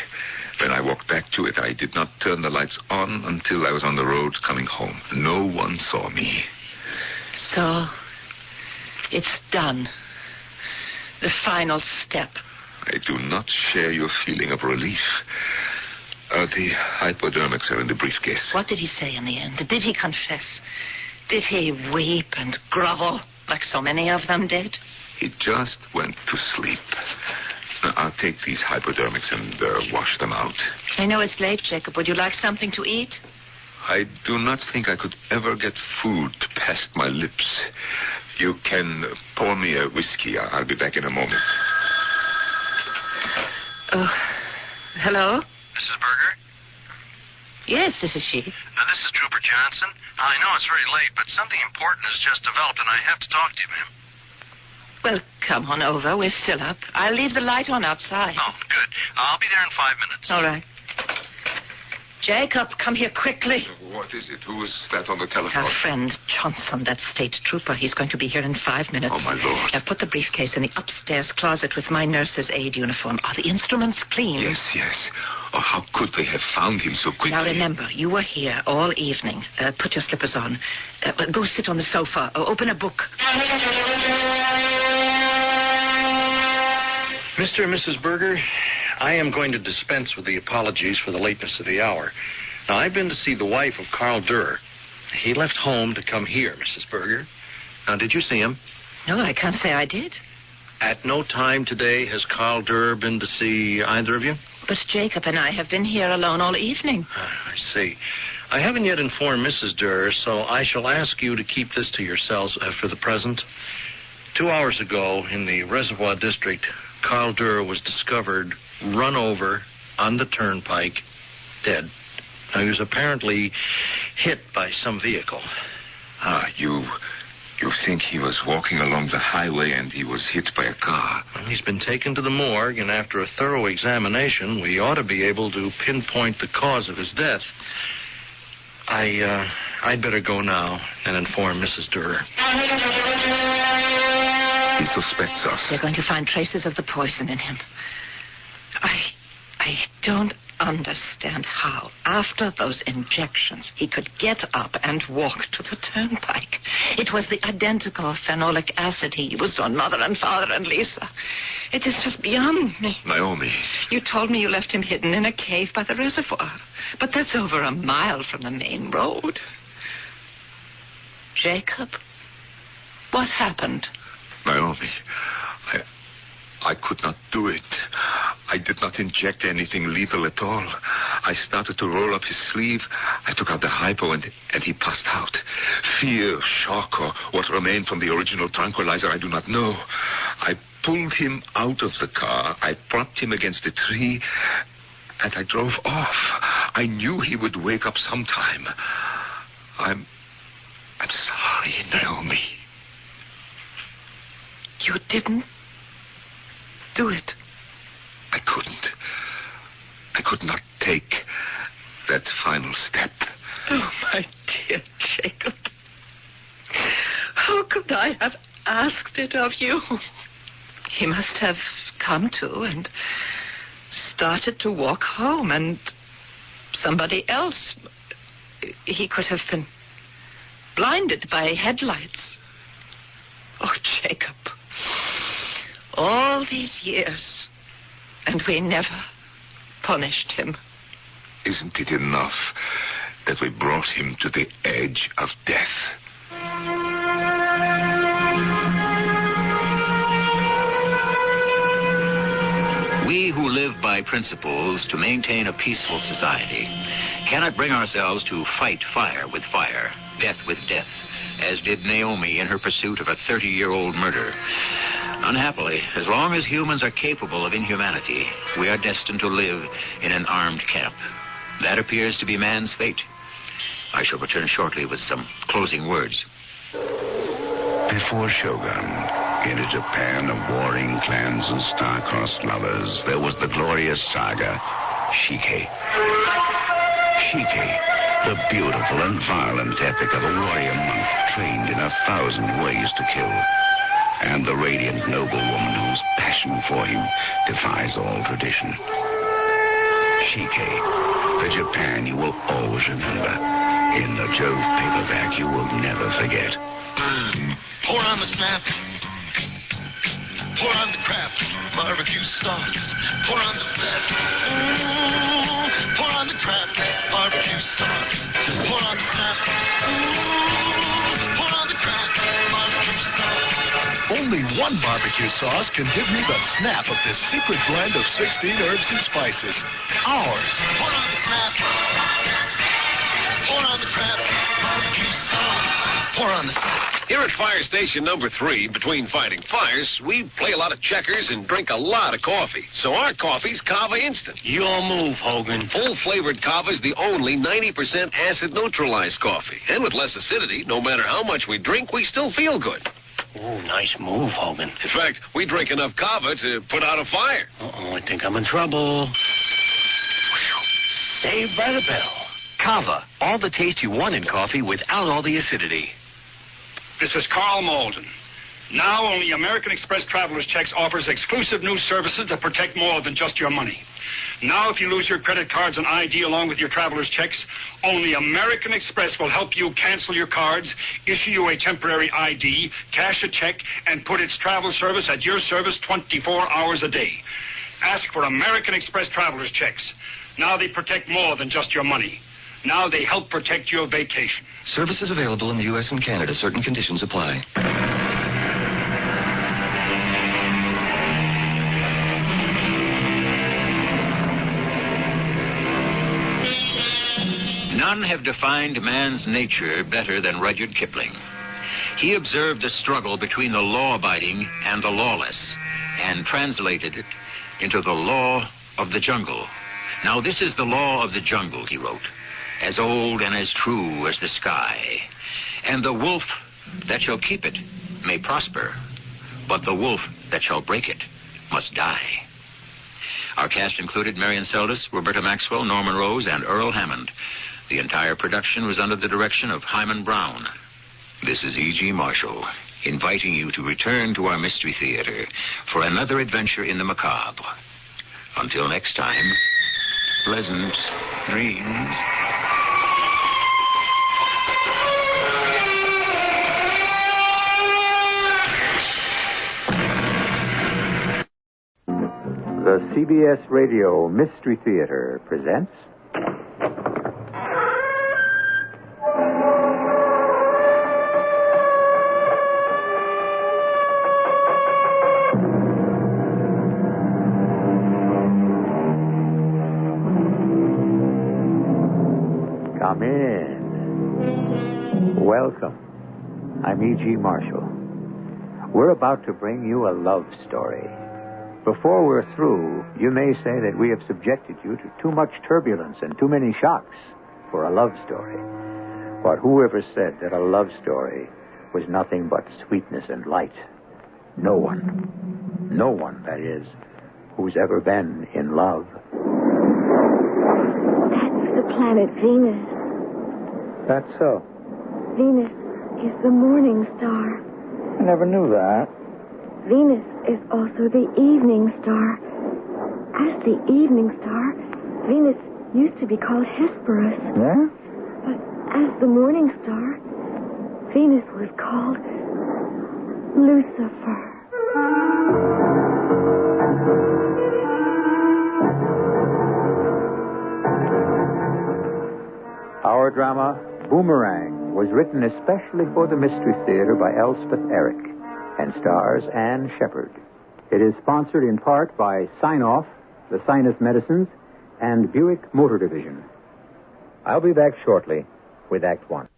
When I walked back to it, I did not turn the lights on until I was on the road coming home. No one saw me. So, it's done. The final step. I do not share your feeling of relief. The hypodermics are in the briefcase. What did he say in the end? Did he confess? Did he weep and grovel like so many of them did? He just went to sleep. Now, I'll take these hypodermics and wash them out. I know it's late, Jacob. Would you like something to eat? I do not think I could ever get food past my lips. You can pour me a whiskey. I'll be back in a moment. Oh, hello? Mrs. Berger? Yes, this is she. This is Trooper Johnson. I know it's very late, but something important has just developed, and I have to talk to you, ma'am. Well, come on over. We're still up. I'll leave the light on outside. Oh, good. I'll be there in 5 minutes. All right. Jacob, come here quickly. What is it? Who is that on the telephone? Our friend Johnson, that state trooper. He's going to be here in 5 minutes. Oh, my Lord. Now, put the briefcase in the upstairs closet with my nurse's aid uniform. Are the instruments clean? Yes. Oh, how could they have found him so quickly? Now, remember, you were here all evening. Put your slippers on. Go sit on the sofa. Open a book. Mr. and Mrs. Berger, I am going to dispense with the apologies for the lateness of the hour. Now, I've been to see the wife of Carl Durr. He left home to come here, Mrs. Berger. Now, did you see him? No, I can't say I did. At no time today has Carl Durr been to see either of you? But Jacob and I have been here alone all evening. I see. I haven't yet informed Mrs. Durr, so I shall ask you to keep this to yourselves for the present. 2 hours ago, in the Reservoir District, Carl Durr was discovered run over on the turnpike, dead. Now, he was apparently hit by some vehicle. You think he was walking along the highway and he was hit by a car? Well, he's been taken to the morgue, and after a thorough examination, we ought to be able to pinpoint the cause of his death. I'd better go now and inform Mrs. Durr. He suspects us. They're going to find traces of the poison in him. I don't understand how, after those injections, he could get up and walk to the turnpike. It was the identical phenolic acid he used on Mother and Father and Lisa. It is just beyond me. Naomi. You told me you left him hidden in a cave by the reservoir. But that's over a mile from the main road. Jacob, what happened? Naomi, I could not do it. I did not inject anything lethal at all. I started to roll up his sleeve. I took out the hypo and he passed out. Fear, shock, or what remained from the original tranquilizer, I do not know. I pulled him out of the car. I propped him against a tree, and I drove off. I knew he would wake up sometime. I'm sorry, Naomi. You didn't do it. I couldn't. I could not take that final step. Oh, my dear Jacob. How could I have asked it of you? He must have come to and started to walk home, and somebody else. He could have been blinded by headlights. Oh, Jacob. All these years, and we never punished him. Isn't it enough that we brought him to the edge of death? We who live by principles to maintain a peaceful society cannot bring ourselves to fight fire with fire, death with death, as did Naomi in her pursuit of a 30-year-old murder. Unhappily, as long as humans are capable of inhumanity, we are destined to live in an armed camp. That appears to be man's fate. I shall return shortly with some closing words. Before Shogun, in a Japan of warring clans and star-crossed lovers, there was the glorious saga, Shike. Shike, the beautiful and violent epic of a warrior monk trained in 1,000 ways to kill. And the radiant noblewoman whose passion for him defies all tradition. Shike, the Japan you will always remember. In the Jove paperback you will never forget. Pour on the snap. Pour on the crap. Barbecue sauce. Pour on the fat. Pour on the crap. Barbecue sauce. Pour on the snap. Pour on the crap. Barbecue sauce. Only one barbecue sauce can give you the snap of this secret blend of 16 herbs and spices. Ours. Pour on the snap. Pour on the crap. Barbecue sauce. Pour on the snap. Here at Fire Station number 3, between fighting fires, we play a lot of checkers and drink a lot of coffee. So our coffee's Kava Instant. Your move, Hogan. Full-flavored Kava is the only 90% acid-neutralized coffee. And with less acidity, no matter how much we drink, we still feel good. Oh, nice move, Hogan. In fact, we drink enough Kava to put out a fire. Uh-oh, I think I'm in trouble. Saved by the Bell. Kava, all the taste you want in coffee without all the acidity. This is Carl Malden. Now only American Express Traveler's Checks offers exclusive new services that protect more than just your money. Now, if you lose your credit cards and ID along with your traveler's checks, only American Express will help you cancel your cards, issue you a temporary ID, cash a check, and put its travel service at your service 24 hours a day. Ask for American Express Traveler's Checks. Now they protect more than just your money. Now they help protect your vacation. Services available in the U.S. and Canada. Certain conditions apply. None have defined man's nature better than Rudyard Kipling. He observed the struggle between the law-abiding and the lawless and translated it into the law of the jungle. Now, this is the law of the jungle, he wrote, as old and as true as the sky. And the wolf that shall keep it may prosper, but the wolf that shall break it must die. Our cast included Marion Seldes, Roberta Maxwell, Norman Rose, and Earl Hammond. The entire production was under the direction of Hyman Brown. This is E.G. Marshall, inviting you to return to our Mystery Theater for another adventure in the macabre. Until next time, pleasant dreams. The CBS Radio Mystery Theater presents... Come in. Welcome. I'm E.G. Marshall. We're about to bring you a love story. Before we're through, you may say that we have subjected you to too much turbulence and too many shocks for a love story. But whoever said that a love story was nothing but sweetness and light? No one, that is, who's ever been in love. That's the planet Venus. That's so. Venus is the morning star. I never knew that. Venus is also the evening star. As the evening star, Venus used to be called Hesperus. Yeah? But as the morning star, Venus was called Lucifer. Our drama, Boomerang, was written especially for the Mystery Theater by Elspeth Eric and stars Ann Shepard. It is sponsored in part by Sign-Off, the Sinus Medicines, and Buick Motor Division. I'll be back shortly with Act One.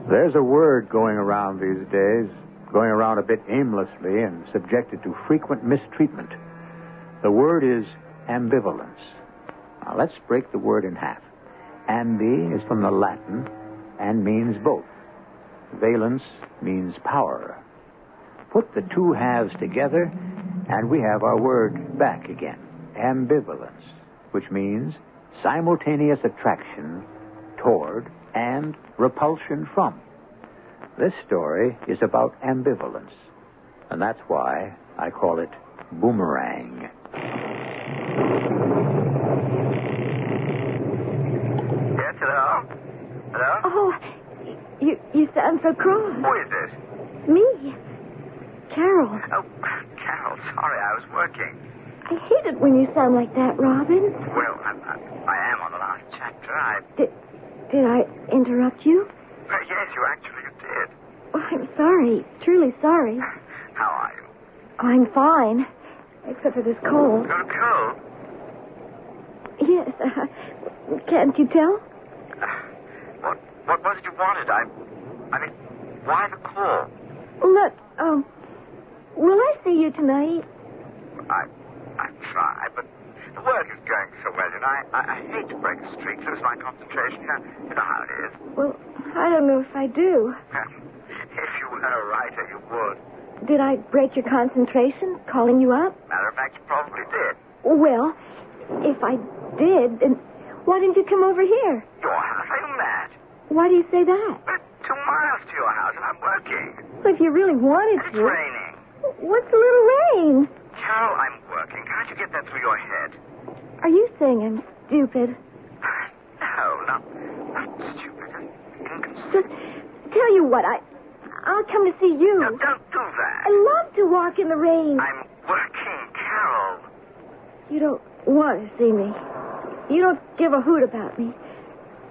There's a word going around these days, going around a bit aimlessly and subjected to frequent mistreatment. The word is ambivalence. Now, let's break the word in half. Ambi is from the Latin and means both. Valence means power. Put the two halves together, and we have our word back again. Ambivalence, which means simultaneous attraction toward and repulsion from. This story is about ambivalence, and that's why I call it Boomerang. Yes, hello? Hello? Oh, you sound so cross. Who is this? Me. Carol. Oh, Carol, sorry, I was working. I hate it when you sound like that, Robin. Well, I am on the last chapter. Did I interrupt you? Yes, you actually did. Oh, I'm sorry. Truly sorry. How are you? I'm fine. Except for this cold. Got a cold? Yes. Can't you tell? What was it you wanted? I mean, why the call? Look, will I see you tonight? I try, but the work is going so well, and I hate to break a streak, lose my concentration. You know how it is. Well, I don't know if I do. had a writer, you would. Did I break your concentration, calling you up? Matter of fact, you probably did. Well, if I did, then why didn't you come over here? Your house? Are you mad? Why do you say that? But 2 miles to your house, and I'm working. Well, if you really wanted It's to. raining. What's a little rain? Carol, I'm working. Can't you get that through your head? Are you saying I'm stupid? No, not stupid. Just tell you what, I'll come to see you. No, don't do that. I love to walk in the rain. I'm working, Carol. You don't want to see me. You don't give a hoot about me.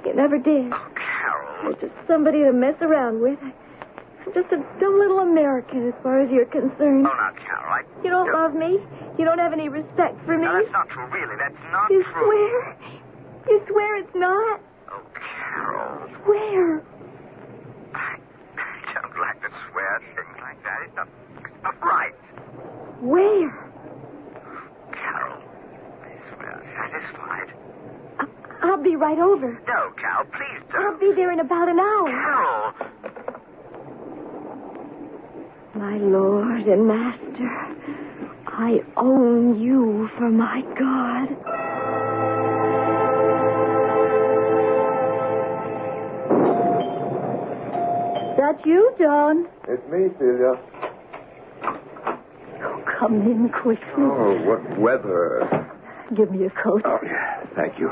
You never did. Oh, Carol. You're just somebody to mess around with. I'm just a dumb little American as far as you're concerned. Oh, now, Carol, You don't love me? You don't have any respect for me? No, that's not true, really. That's not You true. swear? You swear it's not? Oh, Carol. Swear. I don't like to swear things like that. It's not right. Where? Carol, I swear, satisfied. I'll be right over. No, Carol, please don't. I'll be there in about an hour. Carol. My Lord and Master, I own you for my God. That you, John? It's me, Celia. Oh, come in quickly. Oh, what weather. Give me your coat. Oh, yeah. Thank you.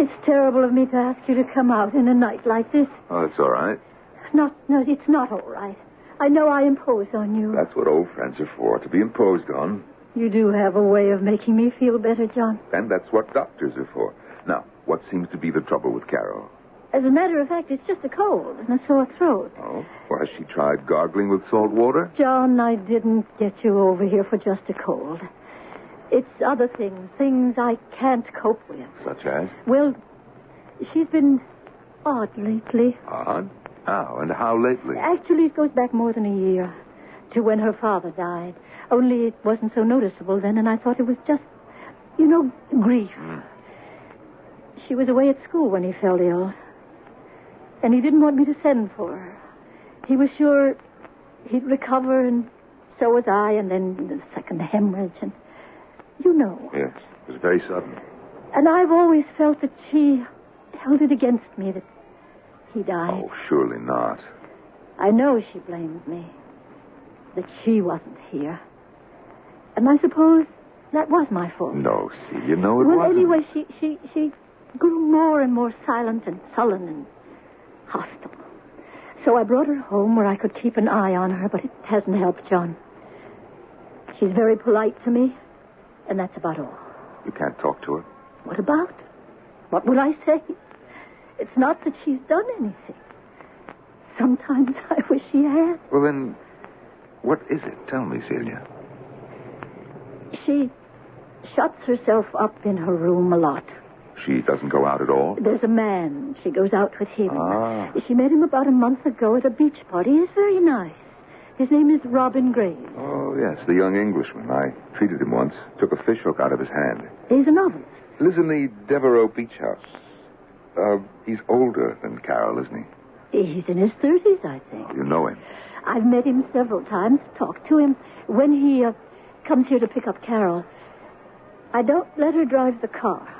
It's terrible of me to ask you to come out in a night like this. Oh, it's all right. No, it's not all right. I know I impose on you. That's what old friends are for, to be imposed on. You do have a way of making me feel better, John. And that's what doctors are for. Now, what seems to be the trouble with Carol? As a matter of fact, it's just a cold and a sore throat. Oh? Well, has she tried gargling with salt water? John, I didn't get you over here for just a cold. It's other things I can't cope with. Such as? Well, she's been odd lately. Odd? How? And how lately? Actually, it goes back more than a year to when her father died. Only it wasn't so noticeable then, and I thought it was just, grief. She was away at school when he fell ill. And he didn't want me to send for her. He was sure he'd recover, and so was I, and then the second hemorrhage, and Yes, it was very sudden. And I've always felt that she held it against me that he died. Oh, surely not. I know she blamed me, that she wasn't here. And I suppose that was my fault. No, Celia, no, it well, wasn't. Anyway, she grew more and more silent and sullen and hostile. So I brought her home where I could keep an eye on her, but it hasn't helped, John. She's very polite to me, and that's about all. You can't talk to her? What about? What would I say? It's not that she's done anything. Sometimes I wish she had. Well, then, what is it? Tell me, Celia. She shuts herself up in her room a lot. She doesn't go out at all? There's a man. She goes out with him. Ah. She met him about a month ago at a beach party. He's very nice. His name is Robin Graves. Oh, yes, the young Englishman. I treated him once. Took a fishhook out of his hand. He's a novelist. Lives in the Devereux Beach House. He's older than Carol, isn't he? He's in his 30s, I think. You know him? I've met him several times, talked to him. When he comes here to pick up Carol, I don't let her drive the car.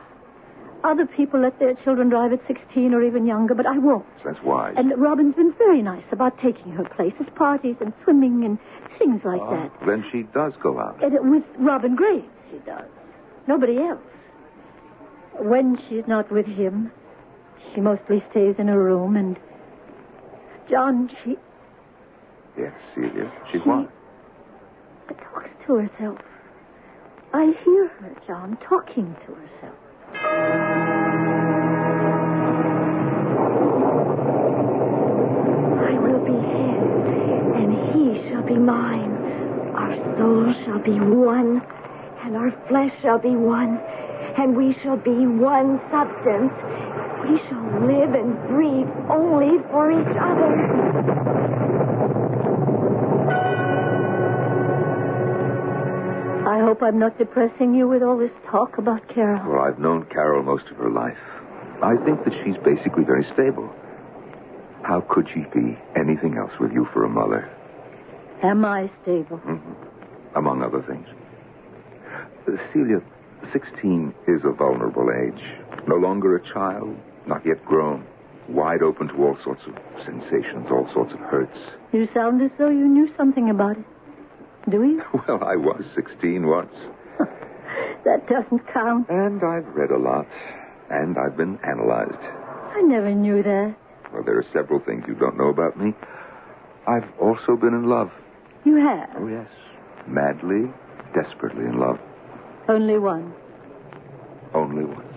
Other people let their children drive at 16 or even younger, but I won't. That's wise. And Robin's been very nice about taking her places, parties and swimming and things like that. Then she does go out. And with Robin Graves, she does. Nobody else. When she's not with him, she mostly stays in her room, and John, she... Yes, Celia. She's what? She talks to herself. I hear her, John, talking to herself. I will be his, and he shall be mine. Our souls shall be one, and our flesh shall be one, and we shall be one substance. We shall live and breathe only for each other. I hope I'm not depressing you with all this talk about Carol. Well, I've known Carol most of her life. I think that she's basically very stable. How could she be anything else with you for a mother? Am I stable? Mm-hmm. Among other things. Celia, 16 is a vulnerable age. No longer a child, not yet grown. Wide open to all sorts of sensations, all sorts of hurts. You sound as though you knew something about it. Do you? Well, I was 16 once. That doesn't count. And I've read a lot. And I've been analyzed. I never knew that. Well, there are several things you don't know about me. I've also been in love. You have? Oh, yes. Madly, desperately in love. Only one? Only once.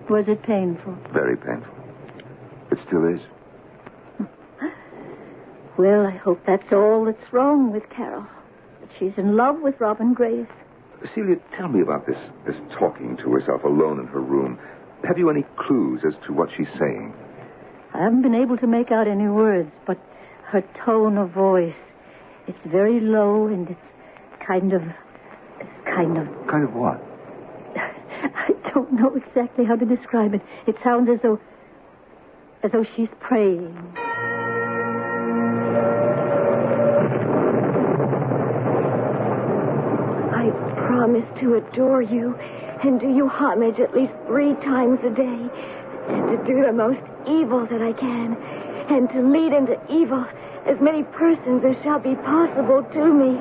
Was it painful? Very painful. It still is. Well, I hope that's all that's wrong with Carol. That she's in love with Robin Grace. Celia, tell me about this talking to herself alone in her room. Have you any clues as to what she's saying? I haven't been able to make out any words, but her tone of voice, it's very low and it's kind of... Kind of what? I don't know exactly how to describe it. It sounds as though she's praying. I promise to adore you and do you homage at least 3 times a day, and to do the most evil that I can, and to lead into evil as many persons as shall be possible to me.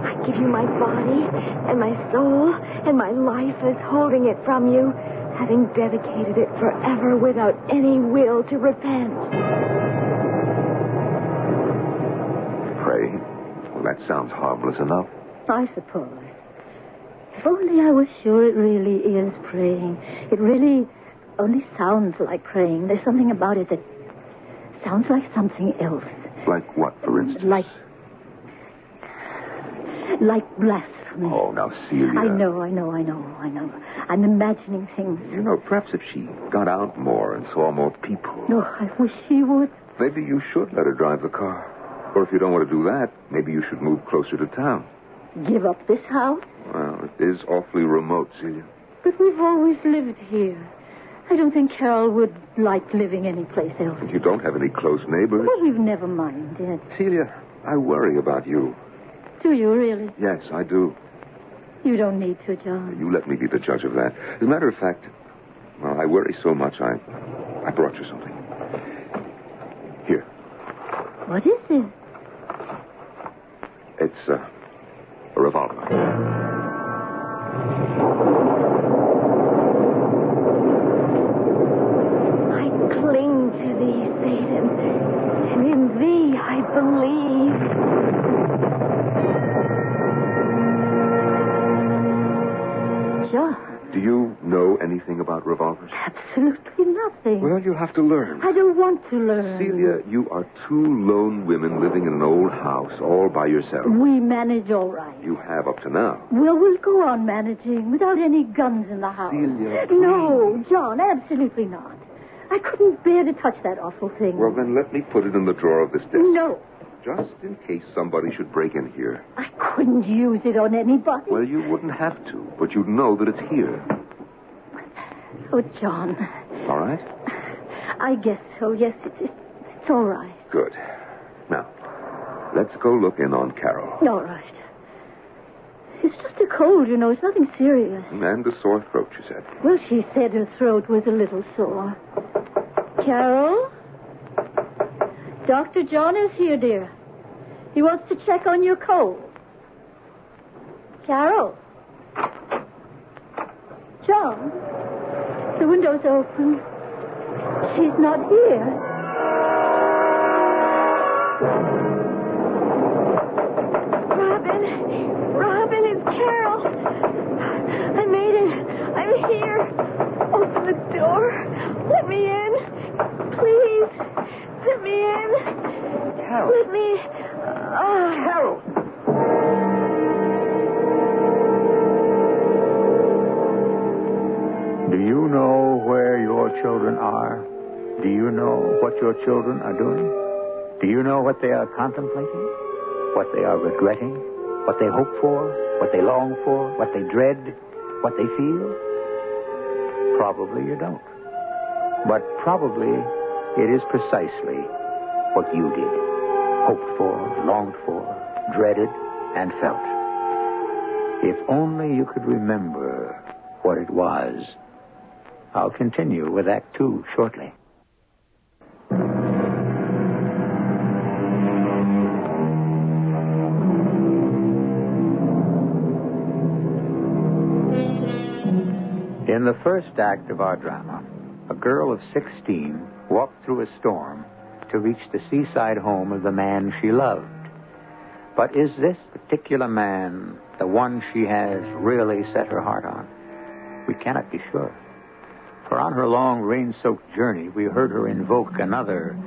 I give you my body and my soul and my life as holding it from you, having dedicated it forever without any will to repent. Pray? Well, that sounds harmless enough. I suppose. If only I was sure it really is praying. It really only sounds like praying. There's something about it that sounds like something else. Like what, for instance? Like blasphemy. Oh, now, Celia. I know. I'm imagining things. You know, perhaps if she got out more and saw more people. No, I wish she would. Maybe you should let her drive the car. Or if you don't want to do that, maybe you should move closer to town. Give up this house? Well, it is awfully remote, Celia. But we've always lived here. I don't think Carol would like living anyplace else. And you don't have any close neighbors? Well, we've never minded. Celia, I worry about you. Do you really? Yes, I do. You don't need to, John. You let me be the judge of that. As a matter of fact, well, I worry so much, I brought you something. Here. What is it? It's a revolver. I cling to thee, Satan, and in thee I believe. John. Do you know anything about revolvers? Absolutely nothing. Well, you'll have to learn. I don't want to learn. Celia, you are 2 lone women living in an old house all by yourself. We manage all right. You have up to now. Well, we'll go on managing without any guns in the house. Celia, no, John, absolutely not. I couldn't bear to touch that awful thing. Well, then let me put it in the drawer of this desk. No. Just in case somebody should break in here. I couldn't use it on anybody. Well, you wouldn't have to, but you'd know that it's here. Oh, John. All right? I guess so. Yes, it's all right. Good. Now, let's go look in on Carol. All right. It's just a cold, you know. It's nothing serious. And a sore throat, she said. Well, she said her throat was a little sore. Carol? Dr. John is here, dear. He wants to check on your cold. Carol? John? The window's open. She's not here. Robin, it's Carol. I made it. I'm here. Open the door. Let me in. Please. Let me in. Carol. Let me... Carol. Do you know where your children are? Do you know what your children are doing? Do you know what they are contemplating? What they are regretting? What they hope for? What they long for? What they dread? What they feel? Probably you don't. But probably it is precisely what you did. hoped for, longed for, dreaded, and felt. If only you could remember what it was. I'll continue with Act 2 shortly. In the first act of our drama, a girl of 16 walked through a storm to reach the seaside home of the man she loved. But is this particular man the one she has really set her heart on? We cannot be sure. For on her long, rain-soaked journey, we heard her invoke another,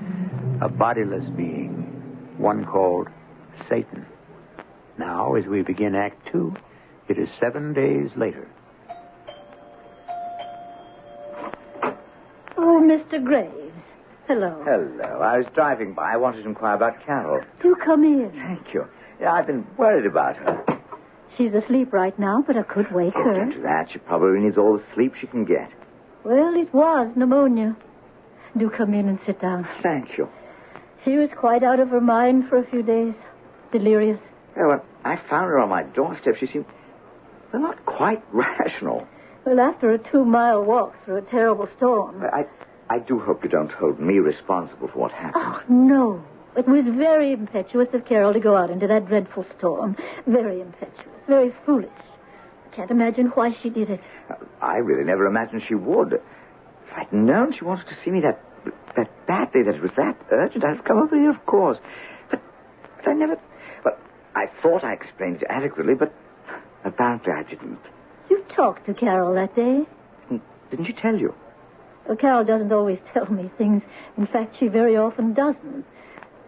a bodiless being, one called Satan. Now, as we begin Act 2, it is 7 days later. Oh, Mr. Graves. Hello. Hello. I was driving by. I wanted to inquire about Carol. Do come in. Thank you. Yeah, I've been worried about her. She's asleep right now, but I could wake her. Don't do that. She probably needs all the sleep she can get. Well, it was pneumonia. Do come in and sit down. Thank you. She was quite out of her mind for a few days. Delirious. Yeah, well, I found her on my doorstep. She seemed... Well, not quite rational. Well, after a 2-mile walk through a terrible storm. I do hope you don't hold me responsible for what happened. Oh, no. It was very impetuous of Carol to go out into that dreadful storm. Very impetuous. Very foolish. I can't imagine why she did it. I really never imagined she would. If I'd known she wanted to see me that badly, that it was that urgent, I'd have come over here, of course. But I never... Well, I thought I explained it adequately, but apparently I didn't. You talked to Carol that day. Didn't she tell you? Well, Carol doesn't always tell me things. In fact, she very often doesn't.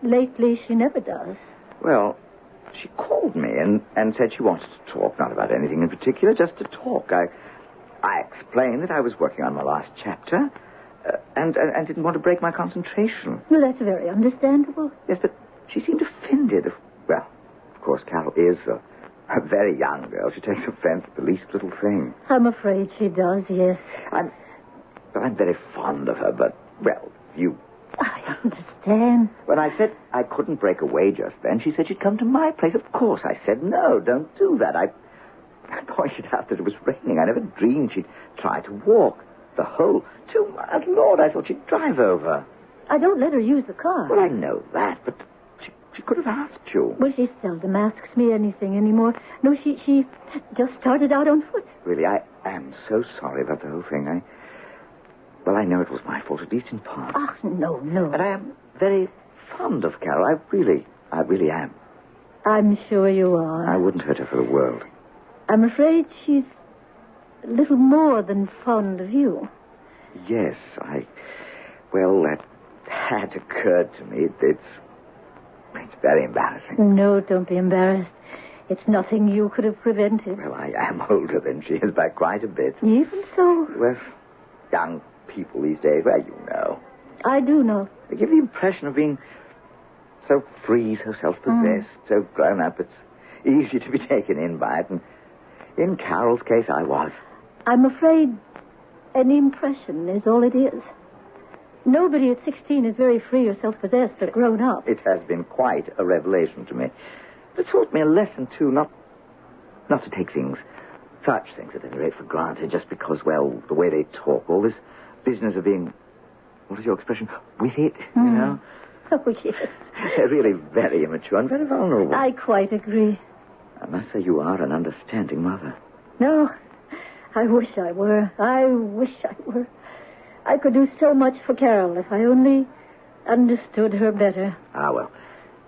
Lately, she never does. Well, she called me and said she wanted to talk, not about anything in particular, just to talk. I explained that I was working on my last chapter and didn't want to break my concentration. Well, that's very understandable. Yes, but she seemed offended. Well, of course, Carol is a very young girl. She takes offense at the least little thing. I'm afraid she does, yes. I'm very fond of her, but, well, you... I understand. When I said I couldn't break away just then, she said she'd come to my place. Of course, I said, no, don't do that. I pointed out that it was raining. I never dreamed she'd try to walk the whole 2 miles. Lord, I thought she'd drive over. I don't let her use the car. Well, I know that, but she could have asked you. Well, she seldom asks me anything anymore. No, she just started out on foot. Really, I am so sorry about the whole thing. Well, I know it was my fault, at least in part. Oh, no. And I am very fond of Carol. I really am. I'm sure you are. I wouldn't hurt her for the world. I'm afraid she's a little more than fond of you. Yes, well, that had occurred to me. It's very embarrassing. No, don't be embarrassed. It's nothing you could have prevented. Well, I am older than she is by quite a bit. Even so? Well, young people these days, well, you know. I do know. They give the impression of being so free, so self-possessed, so grown-up. It's easy to be taken in by it. And in Carol's case, I was. I'm afraid an impression is all it is. Nobody at 16 is very free or self-possessed or grown up. It has been quite a revelation to me. It taught me a lesson, too, not to take such things at any rate for granted, just because, well, the way they talk, all this business of being, what is your expression, with it, you know? Oh, yes. They're really very immature and very vulnerable. I quite agree. I must say you are an understanding mother. No, I wish I were. I could do so much for Carol if I only understood her better. Ah, well,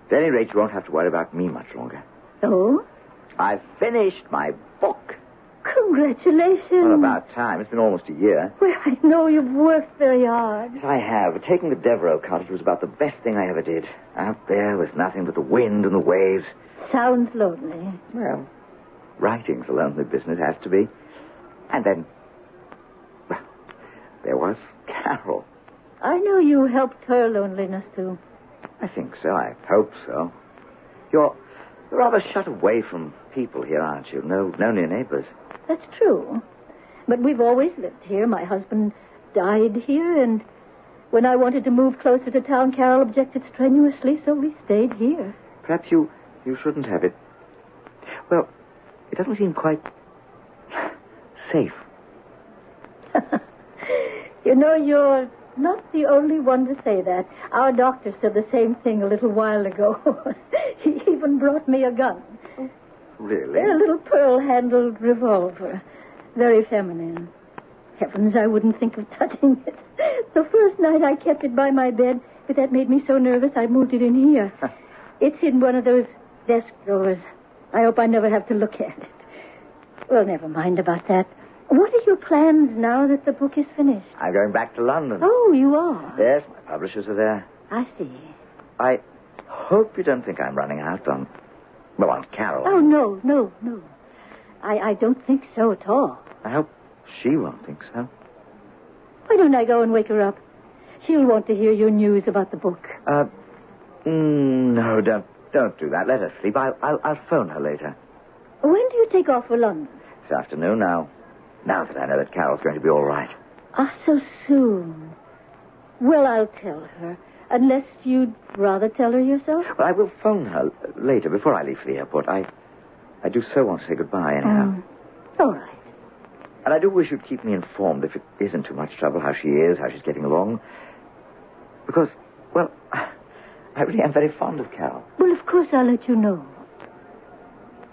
at any rate, you won't have to worry about me much longer. Oh? I've finished my book. Congratulations. Well, about time. It's been almost a year. Well, I know you've worked very hard. I have. Taking the Devereaux cottage was about the best thing I ever did. Out there with nothing but the wind and the waves. Sounds lonely. Well, writing's a lonely business, has to be. And then, well, there was Carol. I know you helped her loneliness, too. I think so. I hope so. You're rather shut away from people here, aren't you? No near neighbors. That's true. But we've always lived here. My husband died here, and When I wanted to move closer to town, Carol objected strenuously, so we stayed here. Perhaps you shouldn't have it. Well, it doesn't seem quite safe. You know, you're not the only one to say that. Our doctor said the same thing a little while ago. He even brought me a gun. Really? A little pearl-handled revolver. Very feminine. Heavens, I wouldn't think of touching it. The first night I kept it by my bed, but that made me so nervous I moved it in here. It's in one of those desk drawers. I hope I never have to look at it. Well, never mind about that. What are your plans now that the book is finished? I'm going back to London. Oh, you are? Yes, my publishers are there. I see. I hope you don't think I'm running out on Carol. Oh, no. I don't think so at all. I hope she won't think so. Why don't I go and wake her up? She'll want to hear your news about the book. No, don't do that. Let her sleep. I'll phone her later. When do you take off for London? This afternoon now. Now that I know that Carol's going to be all right. So soon. Well, I'll tell her. Unless you'd rather tell her yourself? Well, I will phone her later before I leave for the airport. I do so want to say goodbye anyhow. All right. And I do wish you'd keep me informed if it isn't too much trouble, how she is, how she's getting along. Because, well, I really am very fond of Carol. Well, of course I'll let you know.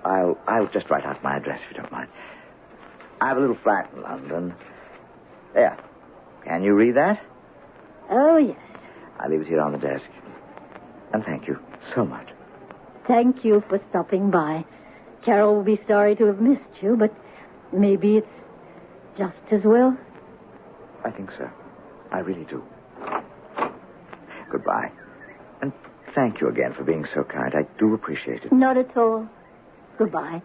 I'll just write out my address if you don't mind. I have a little flat in London. There. Can you read that? Oh, yes. I'll leave it here on the desk. And thank you so much. Thank you for stopping by. Carol will be sorry to have missed you, but maybe it's just as well. I think so. I really do. Goodbye. And thank you again for being so kind. I do appreciate it. Not at all. Goodbye.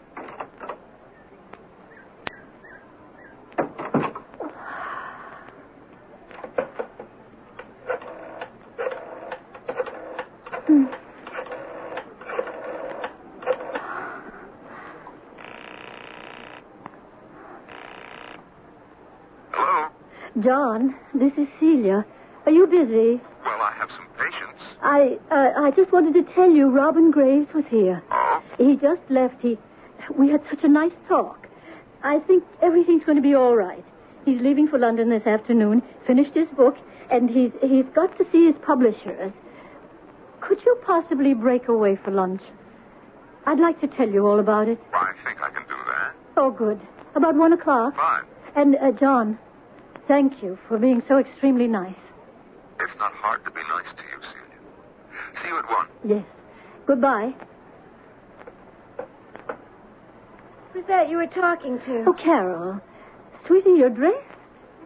John, this is Celia. Are you busy? Well, I have some patience. I just wanted to tell you Robin Graves was here. Oh? He just left. We had such a nice talk. I think everything's going to be all right. He's leaving for London this afternoon, finished his book, and he's got to see his publishers. Could you possibly break away for lunch? I'd like to tell you all about it. I think I can do that. Oh, good. About 1 o'clock. Fine. And, John, thank you for being so extremely nice. It's not hard to be nice to you, Celia. See you at 1. Yes. Goodbye. Who's that you were talking to? Oh, Carol. Sweetie, you're dressed?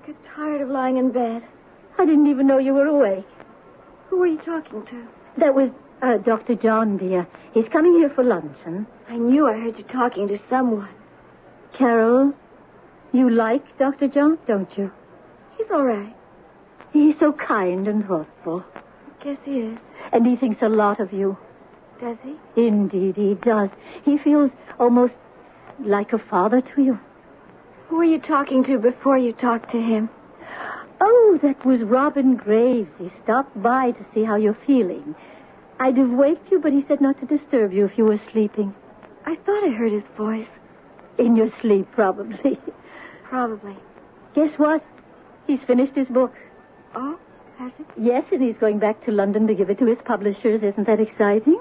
I get tired of lying in bed. I didn't even know you were awake. Who were you talking to? That was Dr. John, dear. He's coming here for luncheon. I knew I heard you talking to someone. Carol, you like Dr. John, don't you? He's all right. He's so kind and thoughtful. I guess he is. And he thinks a lot of you. Does he? Indeed, he does. He feels almost like a father to you. Who were you talking to before you talked to him? Oh, that was Robin Graves. He stopped by to see how you're feeling. I'd have waked you, but he said not to disturb you if you were sleeping. I thought I heard his voice. In your sleep, probably. Probably. Guess what? He's finished his book. Oh, has he? Yes, and he's going back to London to give it to his publishers. Isn't that exciting?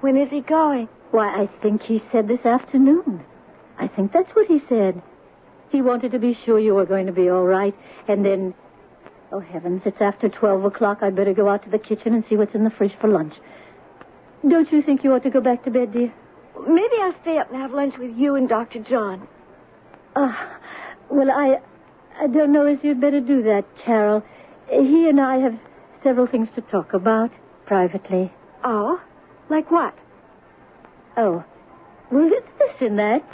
When is he going? Why, I think he said this afternoon. I think that's what he said. He wanted to be sure you were going to be all right. And then, oh, heavens, it's after 12 o'clock. I'd better go out to the kitchen and see what's in the fridge for lunch. Don't you think you ought to go back to bed, dear? Maybe I'll stay up and have lunch with you and Dr. John. Well, I don't know as you'd better do that, Carol. He and I have several things to talk about privately. Oh? Like what? Oh. Well, it's this and that.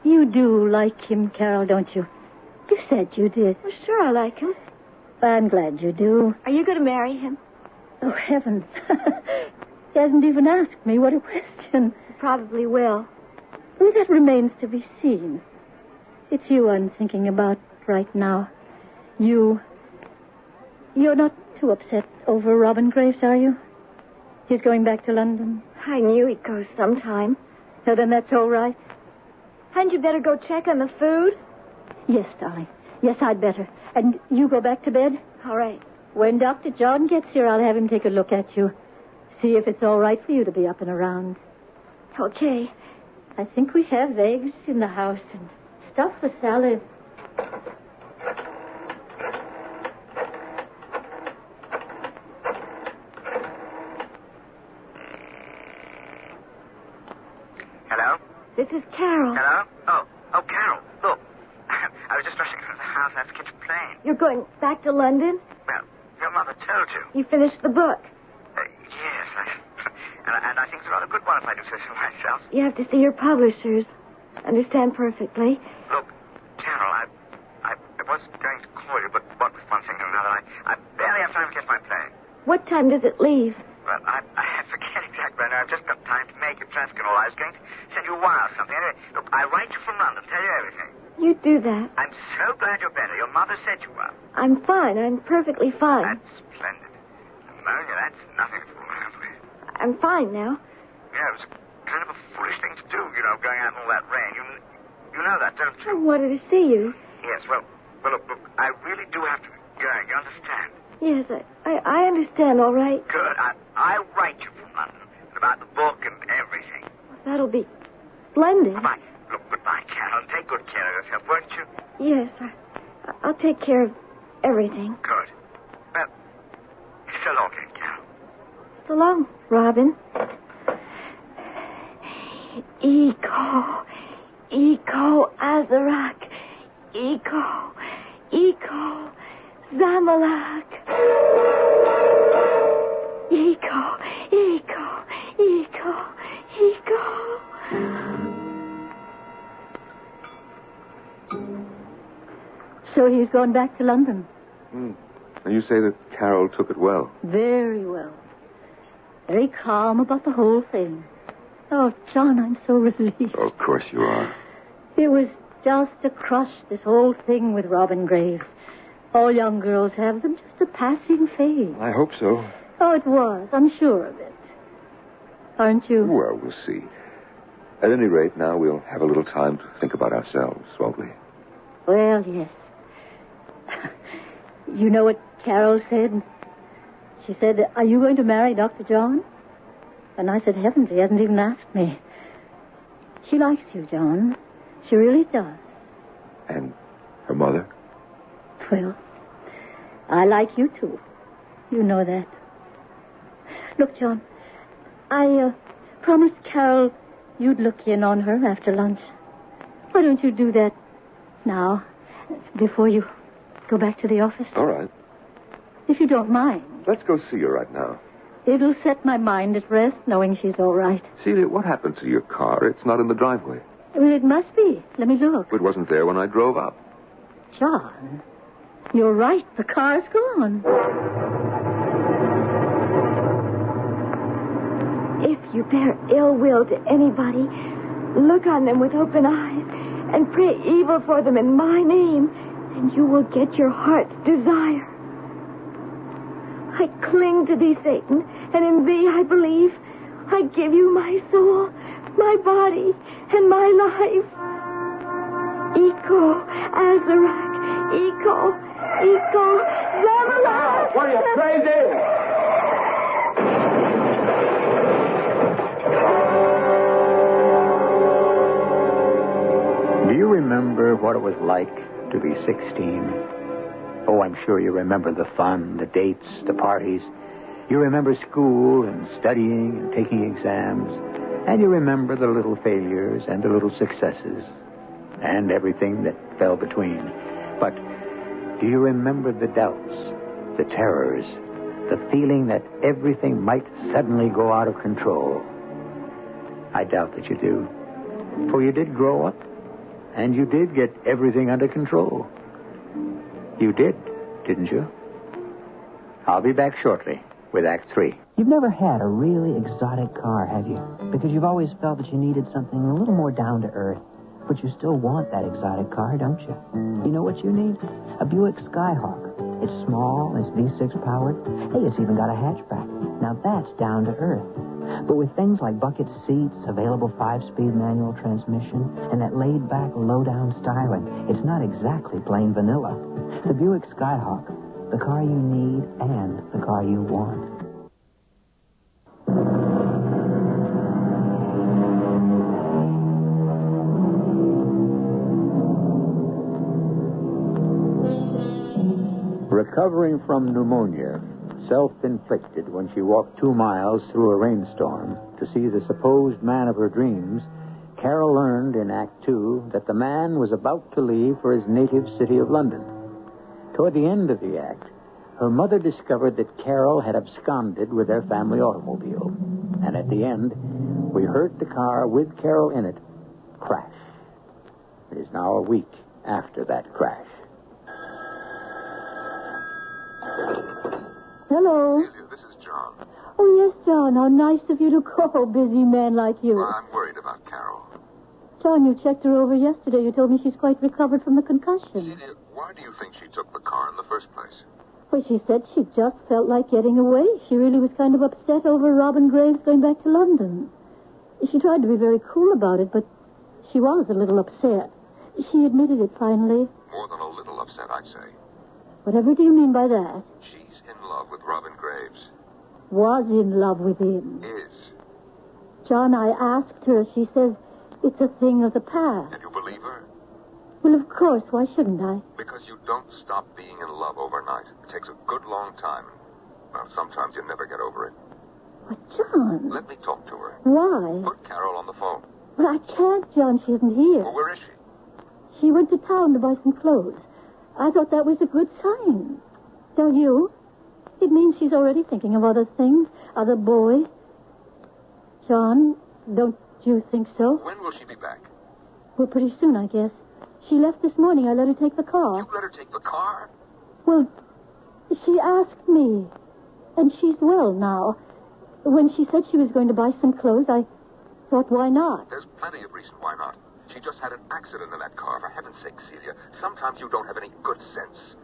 You do like him, Carol, don't you? You said you did. Well, sure, I like him. I'm glad you do. Are you going to marry him? Oh, heavens. He hasn't even asked me. What a question. Probably will. Well, that remains to be seen. It's you I'm thinking about right now. You You're not too upset over Robin Graves, are you? He's going back to London. I knew he'd go sometime. So then that's all right. Hadn't you better go check on the food? Yes, darling. Yes, I'd better. And you go back to bed? All right. When Dr. John gets here, I'll have him take a look at you. See if it's all right for you to be up and around. Okay. I think we have eggs in the house and stuff for salad. Hello? This is Carol. Hello? Oh, Carol. Look, I was just rushing through the house. I have to catch a plane. You're going back to London? Well, your mother told you. You finished the book. Yes, and I think it's a rather good one if I do say so myself. You have to see your publishers. Understand perfectly. Look, Carol, I was going to call you, but what with one thing and another, I barely have time to catch my plane. What time does it leave? Well, I forget exactly right now. I've just got time to make it, traffic and all. I was going to send you a wire or something. Anyway, look, I write you from London, tell you everything. You do that. I'm so glad you're better. Your mother said you were. I'm fine. I'm perfectly fine. That's splendid. Pneumonia, that's nothing to fool around with. I'm fine now. Yeah, it was kind of a foolish thing to do, going out in all that rain. You know that, don't you? I wanted to see you. Yes, well, look, I really do have to go. You understand? Yes, I understand, all right. Good. I write you from London about the book and everything. That'll be splendid. Goodbye. Look, goodbye, Carol. Take good care of yourself, won't you? Yes, I'll take care of everything. Good. Well, so long, Carol. So long, Robin. Eco, Azarak. Eco, Zamalak. Eco. So he's gone back to London. And you say that Carol took it well? Very well. Very calm about the whole thing. Oh, John, I'm so relieved. Oh, of course you are. It was just a crush, this whole thing with Robin Graves. All young girls have them, just a passing phase. I hope so. Oh, it was. I'm sure of it. Aren't you? Well, we'll see. At any rate, now we'll have a little time to think about ourselves, won't we? Well, yes. You know what Carol said? She said, "Are you going to marry Dr. John?" And I said, "Heavens, he hasn't even asked me." She likes you, John. She really does. And her mother? Well, I like you, too. You know that. Look, John, I promised Carol you'd look in on her after lunch. Why don't you do that now, before you go back to the office? All right. If you don't mind. Let's go see her right now. It'll set my mind at rest, knowing she's all right. Celia, what happened to your car? It's not in the driveway. Well, it must be. Let me look. It wasn't there when I drove up. John, you're right. The car's gone. If you bear ill will to anybody, look on them with open eyes and pray evil for them in my name, and you will get your heart's desire. I cling to thee, Satan, and in thee I believe. I give you my soul, my body, and my life. Eco, Azarak, Eco, Zamalak. What are you, crazy? Do you remember what it was like to be 16? Oh, I'm sure you remember the fun, the dates, the parties. You remember school and studying and taking exams. And you remember the little failures and the little successes and everything that fell between. But do you remember the doubts, the terrors, the feeling that everything might suddenly go out of control? I doubt that you do. For you did grow up, and you did get everything under control. You did, didn't you? I'll be back shortly with Act 3. You've never had a really exotic car, have you? Because you've always felt that you needed something a little more down to earth. But you still want that exotic car, don't you? You know what you need? A Buick Skyhawk. It's small, it's V6 powered. Hey, it's even got a hatchback. Now that's down to earth. But with things like bucket seats, available 5-speed manual transmission, and that laid-back, low-down styling, it's not exactly plain vanilla. The Buick Skyhawk, the car you need and the car you want. Recovering from pneumonia, self-inflicted when she walked 2 miles through a rainstorm to see the supposed man of her dreams, Carol learned in Act 2 that the man was about to leave for his native city of London. Toward the end of the act, her mother discovered that Carol had absconded with their family automobile. And at the end, we heard the car with Carol in it crash. It is now a week after that crash. Hello. Celia, this is John. Oh, yes, John. How nice of you to call, busy man like you. Well, I'm worried about Carol. John, you checked her over yesterday. You told me she's quite recovered from the concussion. Celia, why do you think she took the car in the first place? Well, she said she just felt like getting away. She really was kind of upset over Robin Graves going back to London. She tried to be very cool about it, but she was a little upset. She admitted it finally. More than a little upset, I'd say. Whatever do you mean by that? She's in love with Robin Graves. Was in love with him. Is. John, I asked her. She says it's a thing of the past. And you believe her? Well, of course. Why shouldn't I? Because you don't stop being in love overnight. It takes a good long time. Well, sometimes you never get over it. But, John... Let me talk to her. Why? Put Carol on the phone. But I can't, John. She isn't here. Well, where is she? She went to town to buy some clothes. I thought that was a good sign. Don't you? It means she's already thinking of other things, other boys. John, don't you think so? When will she be back? Well, pretty soon, I guess. She left this morning. I let her take the car. You let her take the car? Well, she asked me. And she's well now. When she said she was going to buy some clothes, I thought, why not? There's plenty of reason why not. She just had an accident in that car. For heaven's sake, Celia. Sometimes you don't have any good sense.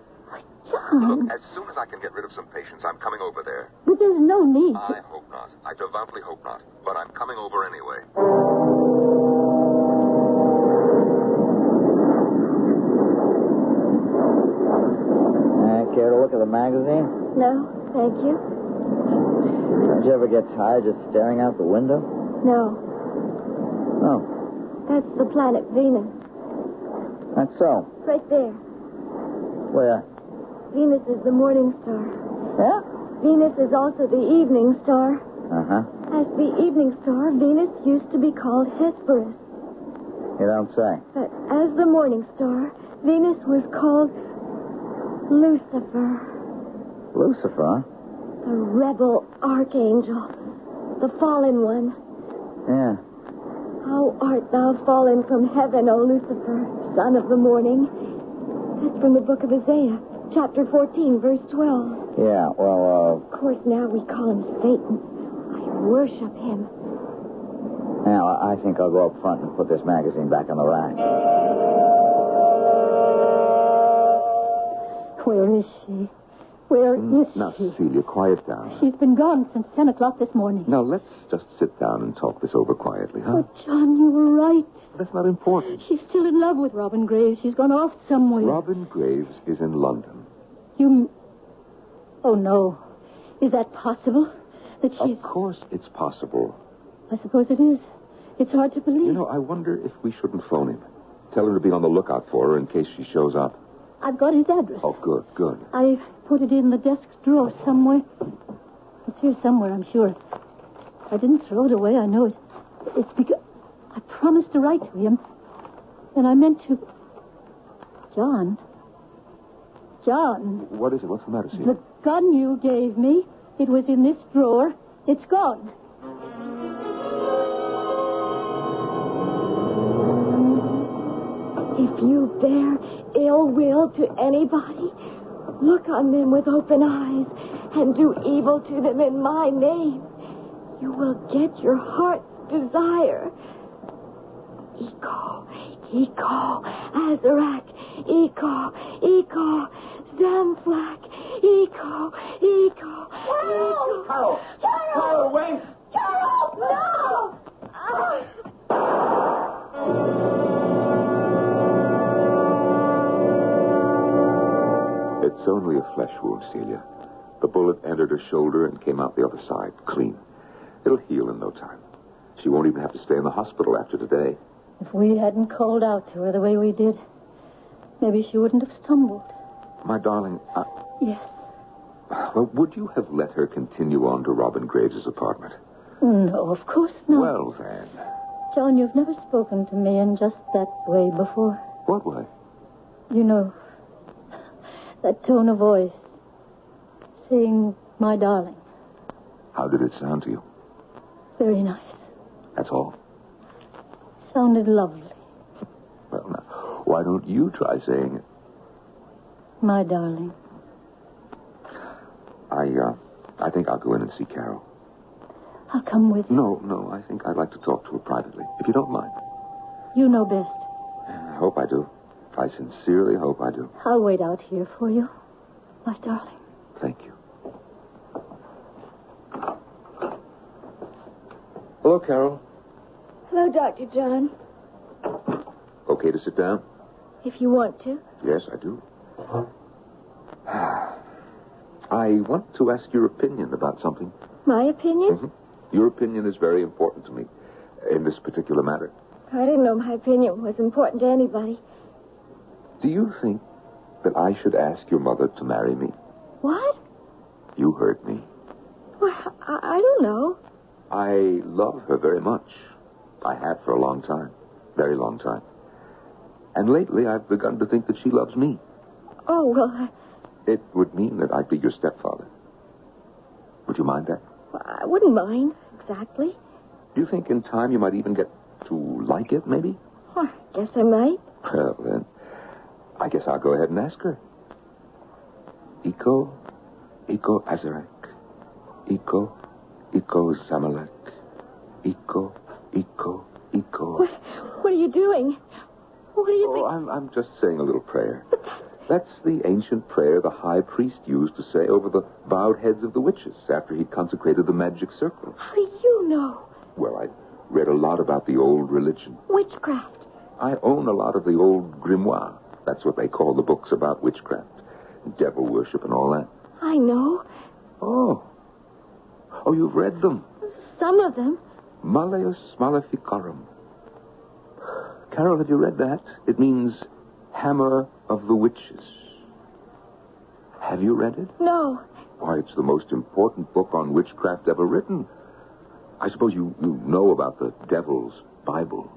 John. Look, as soon as I can get rid of some patients, I'm coming over there. But there's no need to... I hope not. I devoutly hope not. But I'm coming over anyway. Care to look at the magazine? No, thank you. Don't you ever get tired just staring out the window? No. No. That's the planet Venus. That's so. Right there. Where? Venus is the morning star. Yeah? Venus is also the evening star. Uh-huh. As the evening star, Venus used to be called Hesperus. You don't say. But as the morning star, Venus was called Lucifer. Lucifer? The rebel archangel. The fallen one. Yeah. How art thou fallen from heaven, O Lucifer, son of the morning? That's from the book of Isaiah, chapter 14, verse 12. Yeah, well, Of course, now we call him Satan. I worship him. Now, I think I'll go up front and put this magazine back on the rack. Where is she? Where is Now, she? Celia, quiet down. She's been gone since 10 o'clock this morning. Now, let's just sit down and talk this over quietly, huh? Oh, John, you were right. That's not important. She's still in love with Robin Graves. She's gone off somewhere. Robin Graves is in London. You... Oh, no. Is that possible? That she's... Of course it's possible. I suppose it is. It's hard to believe. You know, I wonder if we shouldn't phone him. Tell her to be on the lookout for her in case she shows up. I've got his address. Oh, good, good. I put it in the desk drawer somewhere. It's here somewhere, I'm sure. I didn't throw it away, I know it. It's because I promised to write to him. And I meant to... John. What is it? What's the matter, Celia? The gun you gave me, it was in this drawer. It's gone. If you bear ill will to anybody, look on them with open eyes and do evil to them in my name, you will get your heart's desire. Iko, Azarak, Iko, Zamflak, Eco. Carol! Carol, wait! Carol, no! It's only a flesh wound, Celia. The bullet entered her shoulder and came out the other side, clean. It'll heal in no time. She won't even have to stay in the hospital after today. If we hadn't called out to her the way we did, maybe she wouldn't have stumbled. My darling, Yes. Well, would you have let her continue on to Robin Graves' apartment? No, of course not. Well, then. John, you've never spoken to me in just that way before. What way? You know, that tone of voice, saying, my darling. How did it sound to you? Very nice. That's all? Sounded lovely. Well, now, why don't you try saying it? My darling. I think I'll go in and see Carol. I'll come with you. No, I think I'd like to talk to her privately, if you don't mind. You know best. I hope I do. I sincerely hope I do. I'll wait out here for you, my darling. Thank you. Hello, Carol. Hello, Dr. John. Okay to sit down? If you want to. Yes, I do. I want to ask your opinion about something. My opinion? Mm-hmm. Your opinion is very important to me in this particular matter. I didn't know my opinion was important to anybody. Do you think that I should ask your mother to marry me? What? You heard me. Well, I don't know. I love her very much. I have for a long time. Very long time. And lately I've begun to think that she loves me. Oh, well, It would mean that I'd be your stepfather. Would you mind that? I wouldn't mind, exactly. Do you think in time you might even get to like it, maybe? Well, I guess I might. Well, then, I guess I'll go ahead and ask her. Iko Azarek. Iko Zamalek. Iko. What are you doing? What do you think? I'm just saying a little prayer. That's the ancient prayer the high priest used to say over the bowed heads of the witches after he'd consecrated the magic circle. How do you know? Well, I read a lot about the old religion. Witchcraft. I own a lot of the old grimoire. That's what they call the books about witchcraft. Devil worship and all that. I know. Oh, you've read them? Some of them. Malleus Maleficarum. Carol, have you read that? It means Hammer of the Witches. Have you read it? No. Why, it's the most important book on witchcraft ever written. I suppose you know about the Devil's Bible.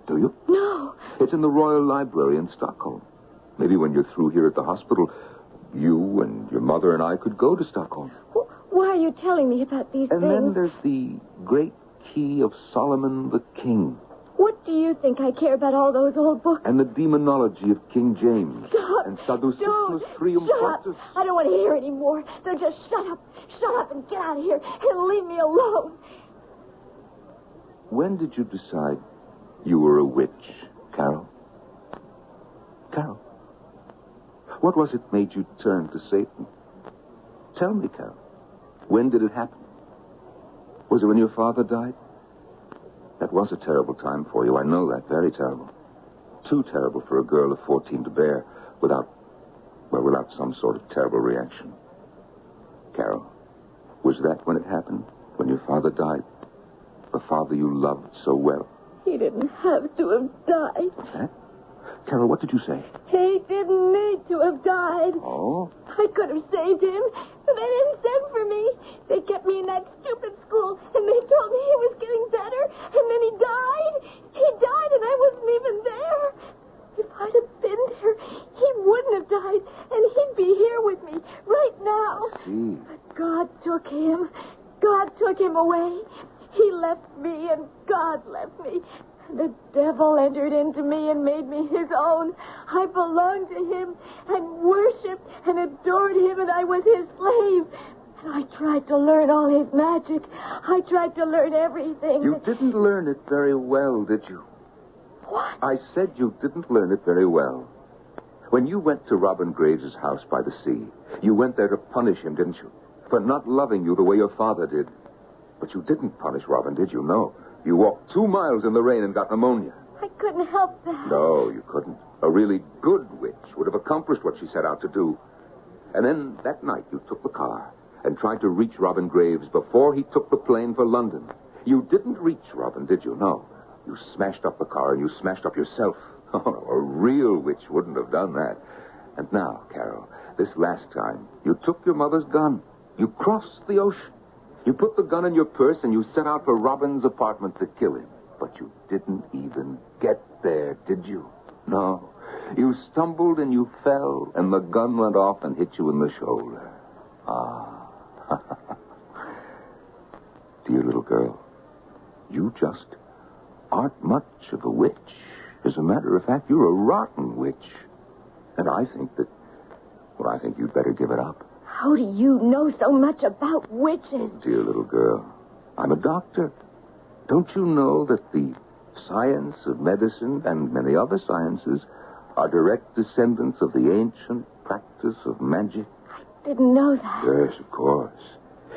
Do you? No. It's in the Royal Library in Stockholm. Maybe when you're through here at the hospital, you and your mother and I could go to Stockholm. Why are you telling me about these things? And then there's the Great Key of Solomon the King. What do you think I care about all those old books? And the demonology of King James. Stop. And Sadducismus Trium Shut Quartus. up. I don't want to hear any more. So just shut up. Shut up and get out of here and leave me alone. When did you decide you were a witch, Carol? Carol? What was it made you turn to Satan? Tell me, Carol. When did it happen? Was it when your father died? That was a terrible time for you. I know that. Very terrible. Too terrible for a girl of 14 to bear without some sort of terrible reaction. Carol, was that when it happened? When your father died? The father you loved so well? He didn't have to have died. What's that? Carol, what did you say? He didn't need to have died. Oh? I could have saved him, but they didn't send for me. They kept me in that stupid school, and they told me he was getting better, and then he died. He died, and I wasn't even there. If I'd have been there, he wouldn't have died, and he'd be here with me right now. See. But God took him. God took him away. He left me, and God left me. The devil entered into me and made me his own. I belonged to him and worshipped and adored him, and I was his slave. And I tried to learn all his magic. I tried to learn everything. You didn't learn it very well, did you? What? I said you didn't learn it very well. When you went to Robin Graves' house by the sea, you went there to punish him, didn't you? For not loving you the way your father did. But you didn't punish Robin, did you? No. You walked 2 miles in the rain and got pneumonia. I couldn't help that. No, you couldn't. A really good witch would have accomplished what she set out to do. And then that night you took the car and tried to reach Robin Graves before he took the plane for London. You didn't reach Robin, did you? No. You smashed up the car and you smashed up yourself. Oh, no, a real witch wouldn't have done that. And now, Carol, this last time, you took your mother's gun. You crossed the ocean. You put the gun in your purse and you set out for Robin's apartment to kill him. But you didn't even get there, did you? No. You stumbled and you fell, and the gun went off and hit you in the shoulder. Ah. Dear little girl, you just aren't much of a witch. As a matter of fact, you're a rotten witch. And I think you'd better give it up. How do you know so much about witches? Dear little girl, I'm a doctor. Don't you know that the science of medicine and many other sciences are direct descendants of the ancient practice of magic? I didn't know that. Yes, of course.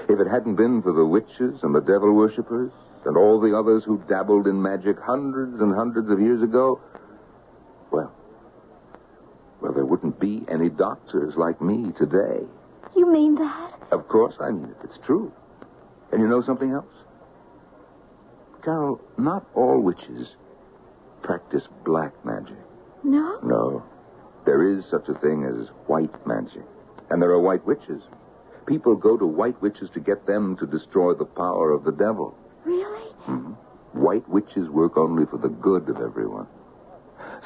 If it hadn't been for the witches and the devil worshippers and all the others who dabbled in magic hundreds and hundreds of years ago, well, there wouldn't be any doctors like me today. You mean that? Of course I mean it. It's true. And you know something else? Carol, not all witches practice black magic. No? No. There is such a thing as white magic. And there are white witches. People go to white witches to get them to destroy the power of the devil. Really? Mm-hmm. White witches work only for the good of everyone.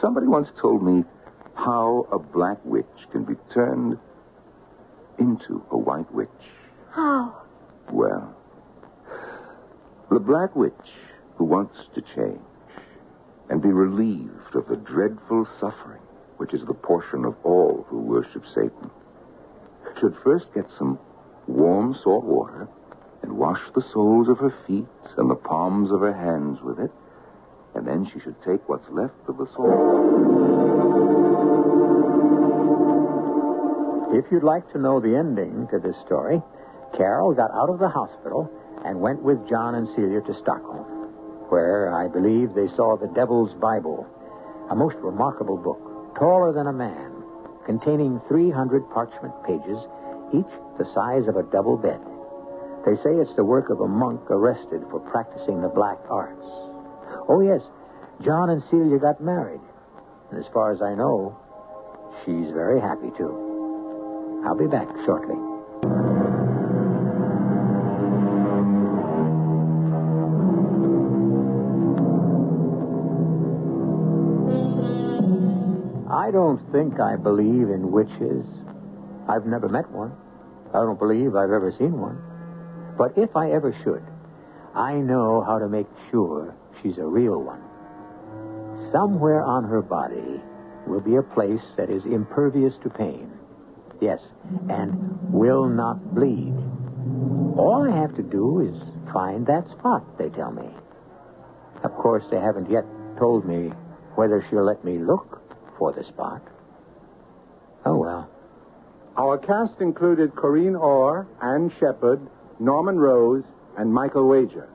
Somebody once told me how a black witch can be turned into a white witch. How? Well, the black witch who wants to change and be relieved of the dreadful suffering which is the portion of all who worship Satan should first get some warm salt water and wash the soles of her feet and the palms of her hands with it, and then she should take what's left of the salt. If you'd like to know the ending to this story, Carol got out of the hospital and went with John and Celia to Stockholm, where I believe they saw the Devil's Bible, a most remarkable book, taller than a man, containing 300 parchment pages, each the size of a double bed. They say it's the work of a monk arrested for practicing the black arts. Oh, yes, John and Celia got married. And as far as I know, she's very happy, too. I'll be back shortly. I don't think I believe in witches. I've never met one. I don't believe I've ever seen one. But if I ever should, I know how to make sure she's a real one. Somewhere on her body will be a place that is impervious to pain. Yes, and will not bleed. All I have to do is find that spot, they tell me. Of course, they haven't yet told me whether she'll let me look for the spot. Oh, well. Our cast included Corinne Orr, Ann Shepard, Norman Rose, and Michael Wager.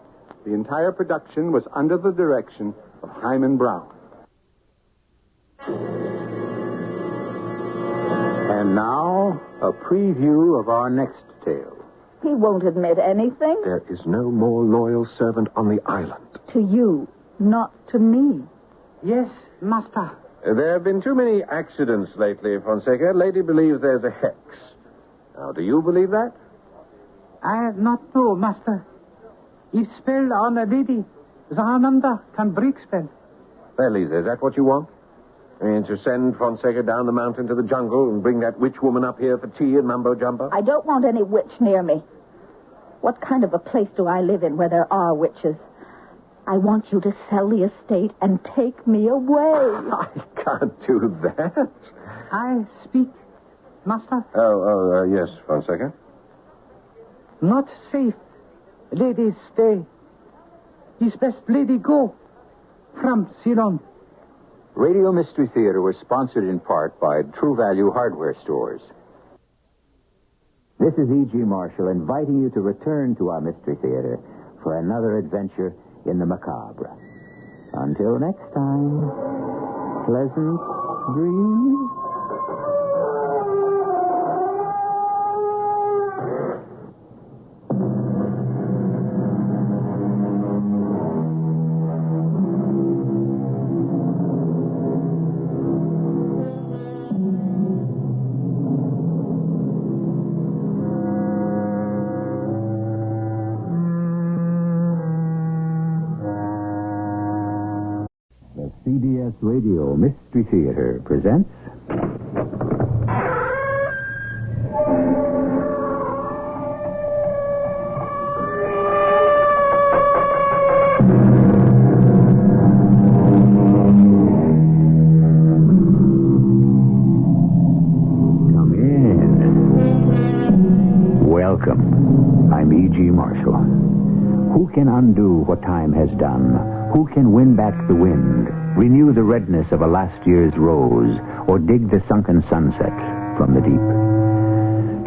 The entire production was under the direction of Hyman Brown. And now, a preview of our next tale. He won't admit anything. There is no more loyal servant on the island. To you, not to me. Yes, master. There have been too many accidents lately, Fonseca. Lady believes there's a hex. Now, do you believe that? I not know, master. If spell on a lady, Zananda can break spell. Well, Lisa, is that what you want? I mean, to send Fonseca down the mountain to the jungle and bring that witch woman up here for tea and mumbo-jumbo? I don't want any witch near me. What kind of a place do I live in where there are witches? I want you to sell the estate and take me away. I can't do that. I speak, master. Yes, Fonseca. Not safe. Lady, stay. His best lady go from Ceylon. Radio Mystery Theater was sponsored in part by True Value Hardware Stores. This is E.G. Marshall inviting you to return to our Mystery Theater for another adventure in the macabre. Until next time, pleasant dreams. CBS Radio Mystery Theater presents... Come in. Welcome. I'm E.G. Marshall. Who can undo what time has done? Who can win back the wind? Renew the redness of a last year's rose, or dig the sunken sunset from the deep.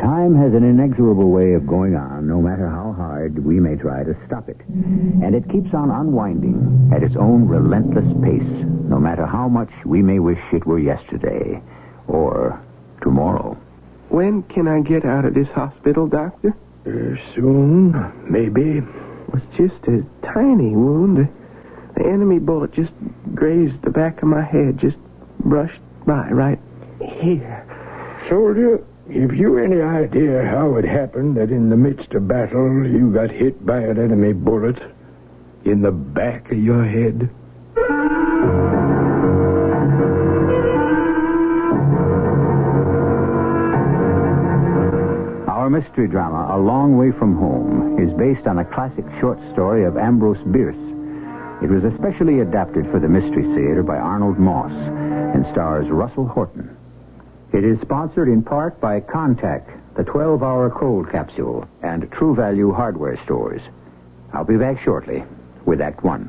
Time has an inexorable way of going on, no matter how hard we may try to stop it. And it keeps on unwinding at its own relentless pace, no matter how much we may wish it were yesterday, or tomorrow. When can I get out of this hospital, Doctor? Soon, maybe. It's just a tiny wound. The enemy bullet just grazed the back of my head, just brushed by right here. Soldier, have you any idea how it happened that in the midst of battle you got hit by an enemy bullet in the back of your head? Our mystery drama, A Long Way From Home, is based on a classic short story of Ambrose Bierce. It was especially adapted for the Mystery Theater by Arnold Moss and stars Russell Horton. It is sponsored in part by Contact, the 12-hour cold capsule, and True Value Hardware Stores. I'll be back shortly with Act One.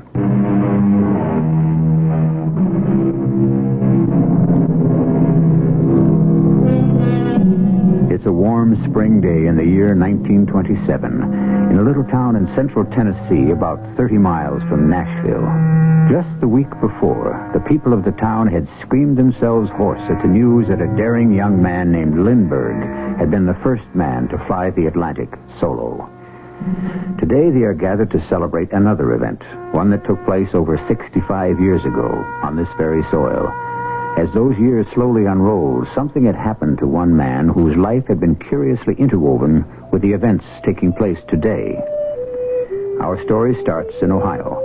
It's a warm spring day in the year 1927 in a little town in central Tennessee about 30 miles from Nashville. Just the week before, the people of the town had screamed themselves hoarse at the news that a daring young man named Lindbergh had been the first man to fly the Atlantic solo. Today they are gathered to celebrate another event, one that took place over 65 years ago on this very soil. As those years slowly unrolled, something had happened to one man whose life had been curiously interwoven with the events taking place today. Our story starts in Ohio,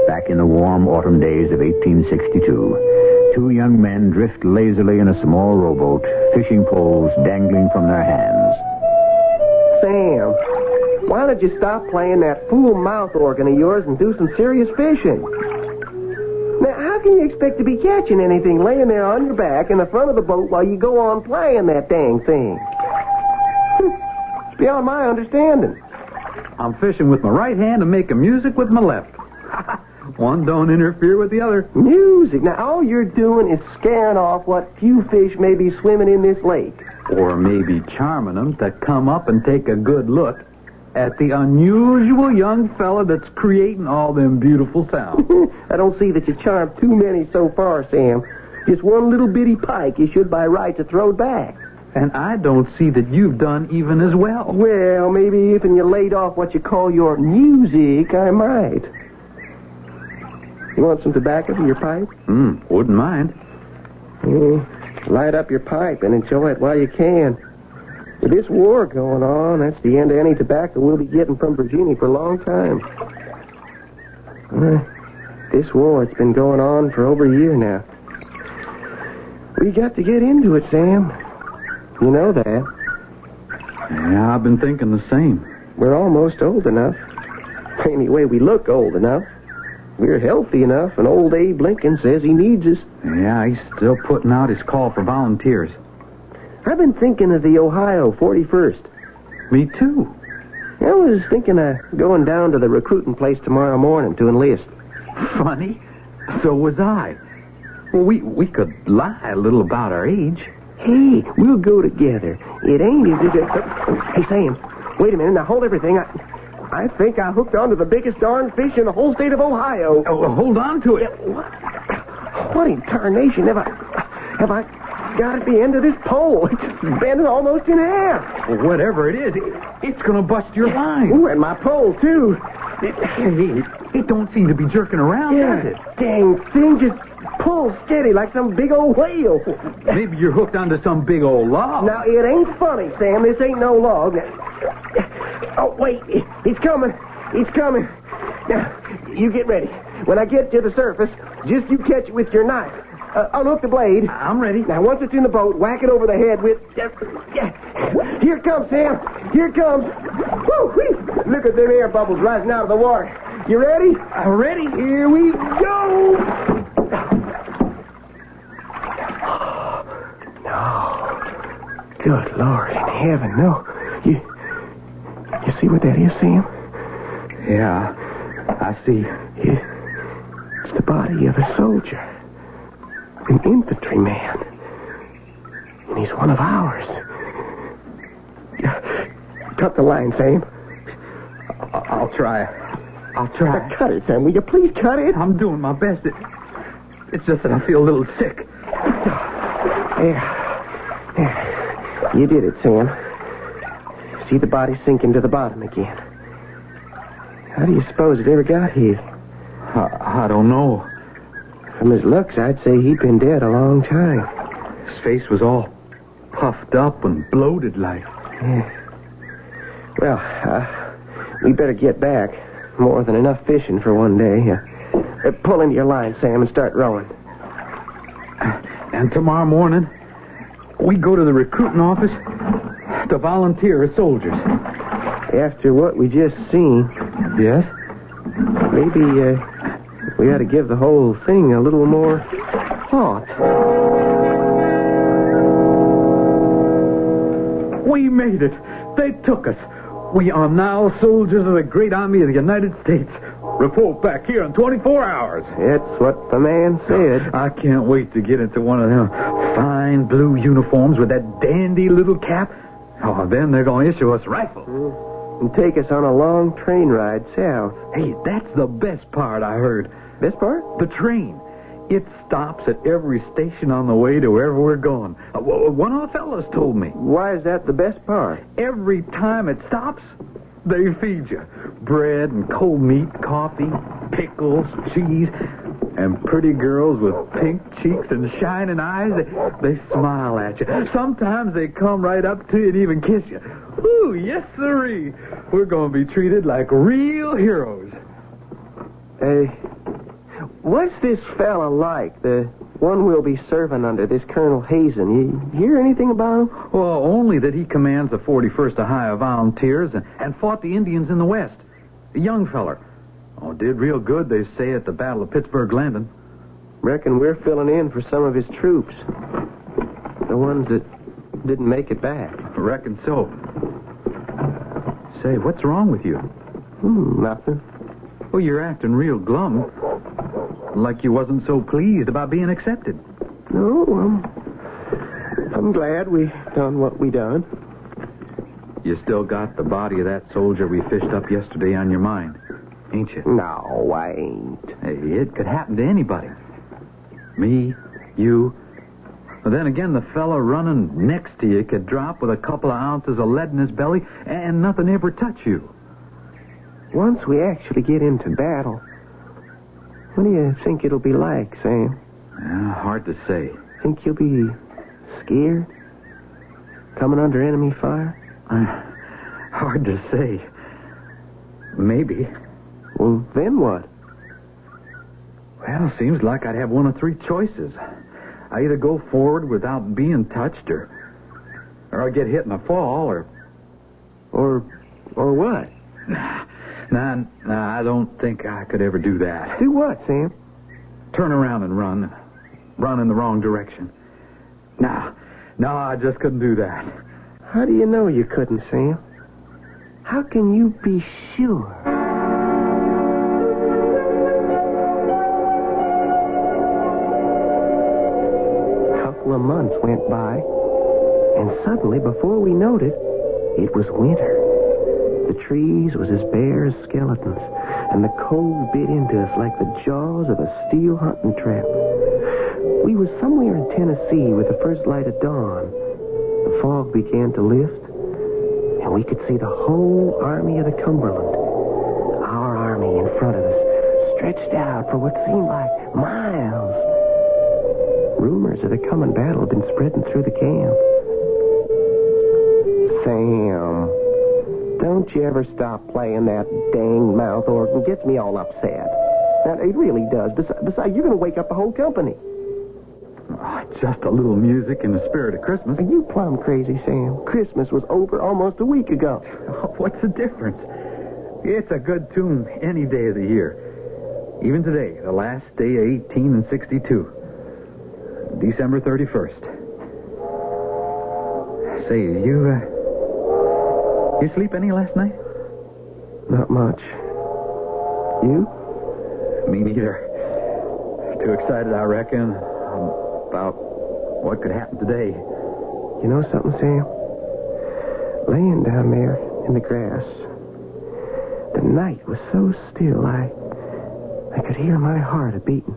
back in the warm autumn days of 1862. Two young men drift lazily in a small rowboat, fishing poles dangling from their hands. Sam, why don't you stop playing that fool mouth organ of yours and do some serious fishing? Now, how can you expect to be catching anything laying there on your back in the front of the boat while you go on playing that dang thing? It's beyond my understanding. I'm fishing with my right hand and making music with my left. One don't interfere with the other. Music? Now, all you're doing is scaring off what few fish may be swimming in this lake. Or maybe charming them to come up and take a good look at the unusual young fella that's creating all them beautiful sounds. I don't see that you charmed too many so far, Sam. Just one little bitty pike you should by right to throw back. And I don't see that you've done even as well. Well, maybe if you laid off what you call your music, I might. You want some tobacco for your pipe? Wouldn't mind. Light up your pipe and enjoy it while you can. With this war going on, that's the end of any tobacco we'll be getting from Virginia for a long time. This war, it's been going on for over a year now. We got to get into it, Sam. You know that. Yeah, I've been thinking the same. We're almost old enough. Anyway, we look old enough. We're healthy enough, and old Abe Lincoln says he needs us. Yeah, he's still putting out his call for volunteers. I've been thinking of the Ohio 41st. Me too. I was thinking of going down to the recruiting place tomorrow morning to enlist. Funny. So was I. Well, we could lie a little about our age. Hey, we'll go together. It ain't as if it's... Hey, Sam, wait a minute. Now, hold everything. I think I hooked onto the biggest darn fish in the whole state of Ohio. Oh, well, hold on to it. What in tarnation have I got at the end of this pole? It's bent almost in half. Well, whatever it is, it's going to bust your line. Ooh, and my pole, too. It don't seem to be jerking around, does it? Dang thing just pulls steady like some big old whale. Maybe you're hooked onto some big old log. Now, it ain't funny, Sam. This ain't no log. Oh, wait. It's coming. It's coming. Now, you get ready. When I get to the surface, just you catch it with your knife. Unhook the blade. I'm ready. Now, once it's in the boat, whack it over the head with... Here it comes, Sam. Here it comes. Woo-wee. Look at them air bubbles rising out of the water. You ready? I'm ready. Here we go. No. Good Lord in heaven, no. You see what that is, Sam? Yeah, I see. It's the body of a soldier. An infantryman. And he's one of ours. Cut the line, Sam. I'll try. I'll try. Now, cut it, Sam. Will you please cut it? I'm doing my best. It's just that I feel a little sick. There. You did it, Sam. See the body sink into the bottom again. How do you suppose it ever got here? I don't know. From his looks, I'd say he'd been dead a long time. His face was all puffed up and bloated like. Yeah. Well, we better get back. More than enough fishing for one day. Pull into your line, Sam, and start rowing. And tomorrow morning, we go to the recruiting office to volunteer as soldiers. After what we just seen... Yes? Maybe, we ought to give the whole thing a little more thought. We made it. They took us. We are now soldiers of the great army of the United States. Report back here in 24 hours. That's what the man said. I can't wait to get into one of them fine blue uniforms with that dandy little cap. Oh, then they're going to issue us rifles. And take us on a long train ride south. Hey, that's the best part, I heard. Best part? The train. It stops at every station on the way to wherever we're going. One of the fellas told me. Why is that the best part? Every time it stops, they feed you. Bread and cold meat, coffee, pickles, cheese, and pretty girls with pink cheeks and shining eyes. They smile at you. Sometimes they come right up to you and even kiss you. Ooh, yes, sirree. We're going to be treated like real heroes. What's this fella like? The one we'll be serving under, this Colonel Hazen. You hear anything about him? Well, only that he commands the 41st Ohio Volunteers and fought the Indians in the West. A young feller. Oh, did real good, they say, at the Battle of Pittsburgh Landing. Reckon we're filling in for some of his troops. The ones that didn't make it back. Reckon so. Say, what's wrong with you? Nothing. Well, you're acting real glum. Like you wasn't so pleased about being accepted. No, I'm glad we done what we done. You still got the body of that soldier we fished up yesterday on your mind, ain't you? No, I ain't. Hey, it could happen to anybody. Me, you. But then again, the fella running next to you could drop with a couple of ounces of lead in his belly and nothing ever touch you. Once we actually get into battle, what do you think it'll be like, Sam? Hard to say. Think you'll be scared? Coming under enemy fire? Hard to say. Maybe. Well, then what? Well, seems like I'd have one of three choices. I either go forward without being touched, or I get hit in a fall, or what? Nah, I don't think I could ever do that. Do what, Sam? Turn around and run in the wrong direction. No, I just couldn't do that. How do you know you couldn't, Sam? How can you be sure? couple of months went by, and suddenly, before we noticed, it was winter. The trees was as bare as skeletons, and the cold bit into us like the jaws of a steel hunting trap. We was somewhere in Tennessee with the first light of dawn. The fog began to lift, and we could see the whole army of the Cumberland. Our army in front of us, stretched out for what seemed like miles. Rumors of the coming battle had been spreading through the camp. Sam, don't you ever stop playing that dang mouth organ. It gets me all upset. Now, it really does. Besides, you're going to wake up the whole company. Oh, just a little music in the spirit of Christmas. Are you plumb crazy, Sam? Christmas was over almost a week ago. What's the difference? It's a good tune any day of the year. Even today, the last day of 1862. December 31st. Say, you sleep any last night? Not much. You? Me neither. Too excited, I reckon, about what could happen today. You know something, Sam? Laying down there in the grass, the night was so still, I could hear my heart a-beating.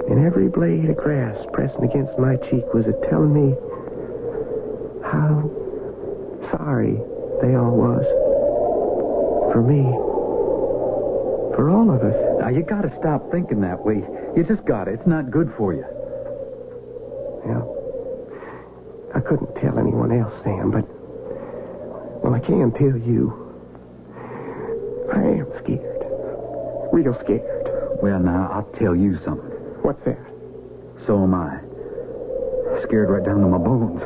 And every blade of grass pressing against my cheek was telling me how sorry they all was. For me. For all of us. Now, you gotta stop thinking that way. You just gotta. It's not good for you. Yeah. I couldn't tell anyone else, Sam, but... Well, I can tell you. I am scared. Real scared. Well, now, I'll tell you something. What's that? So am I. Scared right down to my bones.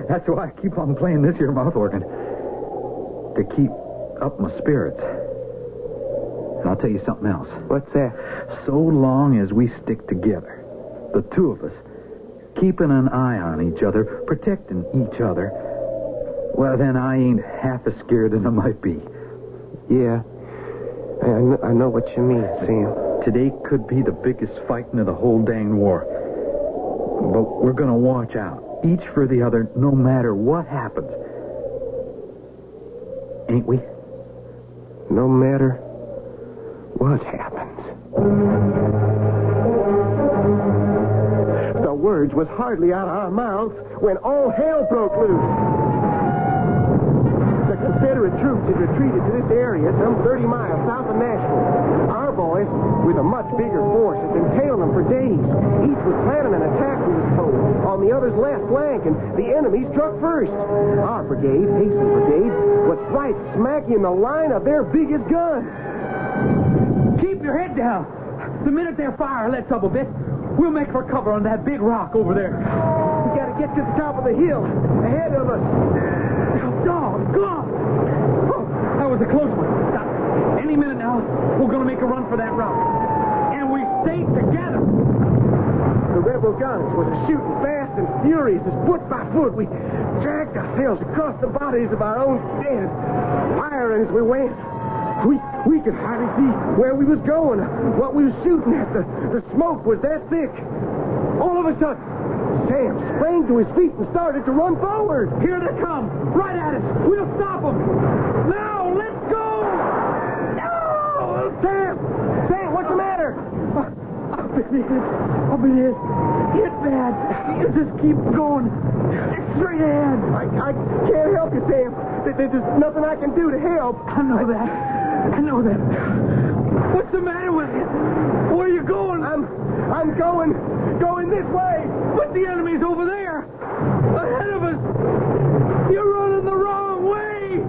That's why I keep on playing this here mouth organ. To keep up my spirits. And I'll tell you something else. What's that? So long as we stick together, the two of us, keeping an eye on each other, protecting each other, well, then I ain't half as scared as I might be. Yeah. I know what you mean, Sam. Today could be the biggest fighting of the whole dang war. But we're going to watch out, each for the other, no matter what happens. Ain't we? No matter what happens. The words was hardly out of our mouths when all hell broke loose. The Confederate troops had retreated to this area some 30 miles south of Nashville. Our boys, with a much bigger force, had been tailing them for days. Each was planning an attack, we was told, on the other's left flank, and the enemy struck first. Our brigade, Hastings Brigade, was right smack in the line of their biggest guns. Keep your head down. The minute their fire lets up a bit, we'll make for cover on that big rock over there. We gotta get to the top of the hill ahead of us. Doggone! Oh, that was a close one. Now, any minute now, we're going to make a run for that rock. And we stay together. The rebel guns was shooting fast and furious as foot by foot. We dragged ourselves across the bodies of our own dead, firing as we went. We could hardly see where we was going, what we was shooting at. The smoke was that thick. All of a sudden, Sam sprang to his feet and started to run forward. Here they come. Right at us. We'll stop them. Now, let's go! No! Sam, what's the matter? I've been hit. Hit bad. You just keep going. Straight ahead. I can't help you, Sam. There's nothing I can do to help. I know that. What's the matter with you? Where are you going? I'm going this way. But the enemy's over there. Ahead of us. You're running the wrong way.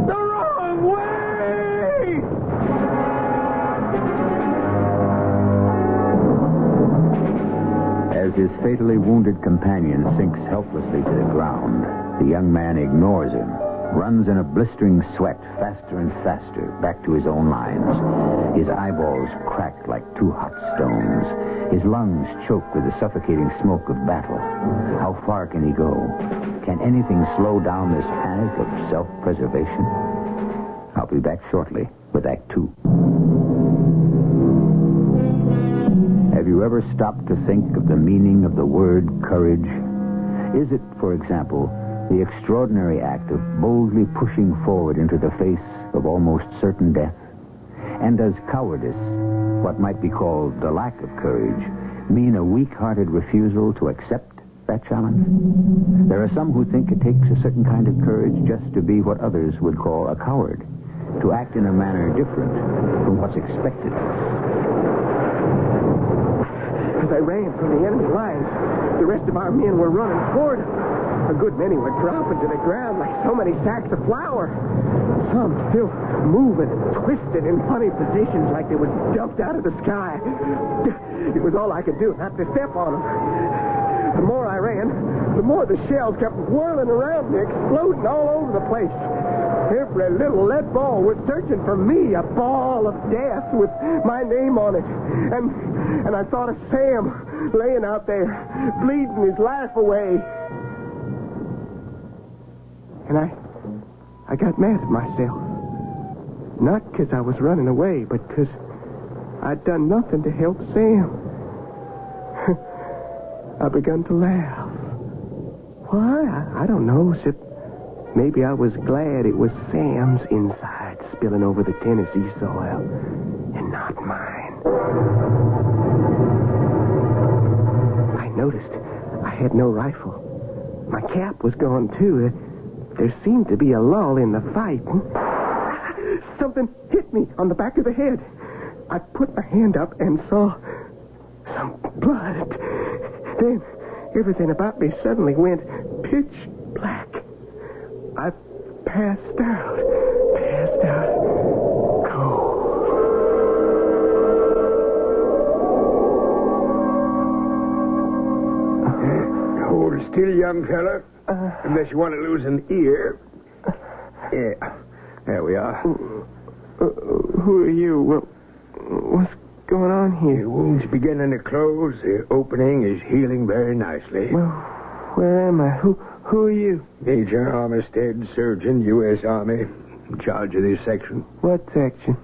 The wrong way. As his fatally wounded companion sinks helplessly to the ground, the young man ignores him, runs in a blistering sweat faster and faster back to his own lines. His eyeballs cracked like two hot stones. His lungs choked with the suffocating smoke of battle. How far can he go? Can anything slow down this panic of self-preservation? I'll be back shortly with Act 2. As Have you ever stopped to think of the meaning of the word courage? Is it, for example, the extraordinary act of boldly pushing forward into the face of almost certain death? And does cowardice, what might be called the lack of courage, mean a weak-hearted refusal to accept that challenge? There are some who think it takes a certain kind of courage just to be what others would call a coward, to act in a manner different from what's expected. As I ran from the enemy lines, the rest of our men were running toward us. A good many were dropping to the ground like so many sacks of flour. Some still moving and twisted in funny positions like they were dumped out of the sky. It was all I could do not to step on them. The more I ran, the more the shells kept whirling around me, exploding all over the place. Every little lead ball was searching for me, a ball of death with my name on it. And I thought of Sam laying out there, bleeding his life away. And I got mad at myself. Not because I was running away, but because I'd done nothing to help Sam. I begun to laugh. Why? I don't know, except maybe I was glad it was Sam's inside spilling over the Tennessee soil and not mine. I noticed I had no rifle. My cap was gone, too. There seemed to be a lull in the fight. Something hit me on the back of the head. I put my hand up and saw some blood. Then everything about me suddenly went pitch black. I passed out. Cold. Hold still, young fella. Unless you want to lose an ear. Yeah. There we are. Who are you? What's going on here? The wound's beginning to close. The opening is healing very nicely. Well, where am I? Who are you? Major Armistead, surgeon, U.S. Army, in charge of this section. What section?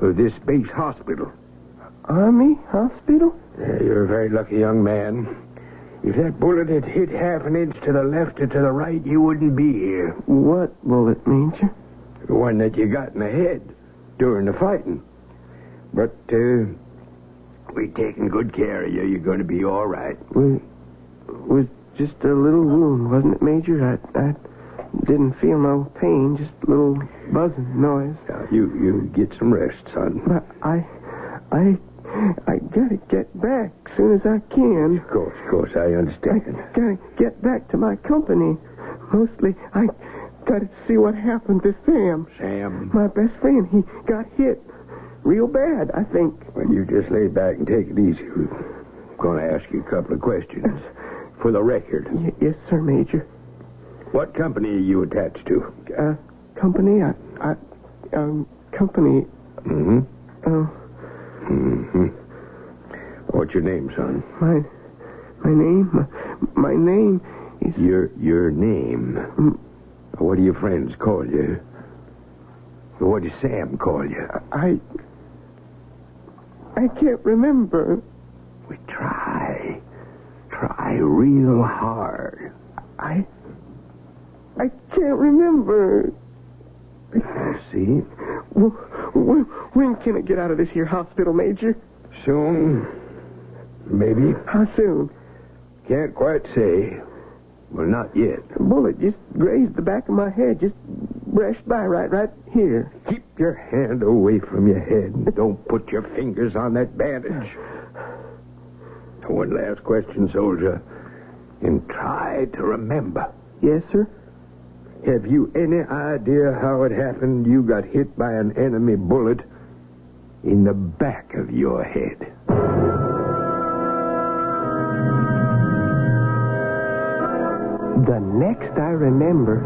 Of this base hospital. Army hospital? Yeah, you're a very lucky young man. If that bullet had hit half an inch to the left or to the right, you wouldn't be here. What bullet, Major? The one that you got in the head during the fighting. But, we're taking good care of you. You're going to be all right. Was just a little wound, wasn't it, Major? I didn't feel no pain, just a little buzzing noise. Now, you get some rest, son. But I gotta get back as soon as I can. Of course, I understand. I gotta get back to my company. Mostly, I gotta see what happened to Sam. Sam? My best friend, he got hit real bad, I think. Well, you just lay back and take it easy. I'm going to ask you a couple of questions. For the record. Yes, sir, Major. What company are you attached to? Company? Company. Mm-hmm. Mm-hmm. What's your name, son? My name is... Your name? What do your friends call you? What does Sam call you? I can't remember. We try. Try real hard. I can't remember. See? When can I get out of this here hospital, Major? Soon. Maybe. How soon? Can't quite say. Well, not yet. A bullet just grazed the back of my head. Just brushed by right here. Keep your hand away from your head. Don't put your fingers on that bandage. One last question, soldier. And try to remember. Yes, sir? Have you any idea how it happened you got hit by an enemy bullet in the back of your head? The next I remember,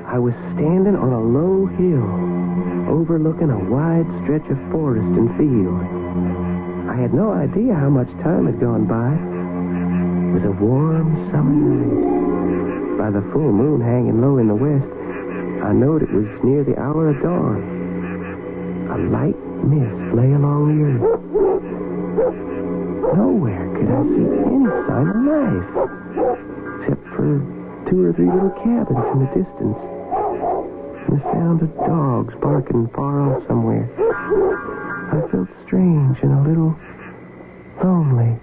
I was standing on a low hill overlooking a wide stretch of forest and field. I had no idea how much time had gone by. It was a warm summer night. By the full moon hanging low in the west, I knowed it was near the hour of dawn. A light mist lay along the earth. nowhere could I see any sign of life, except for 2 or 3 little cabins in the distance, and the sound of dogs barking far off somewhere. I felt strange and a little lonely.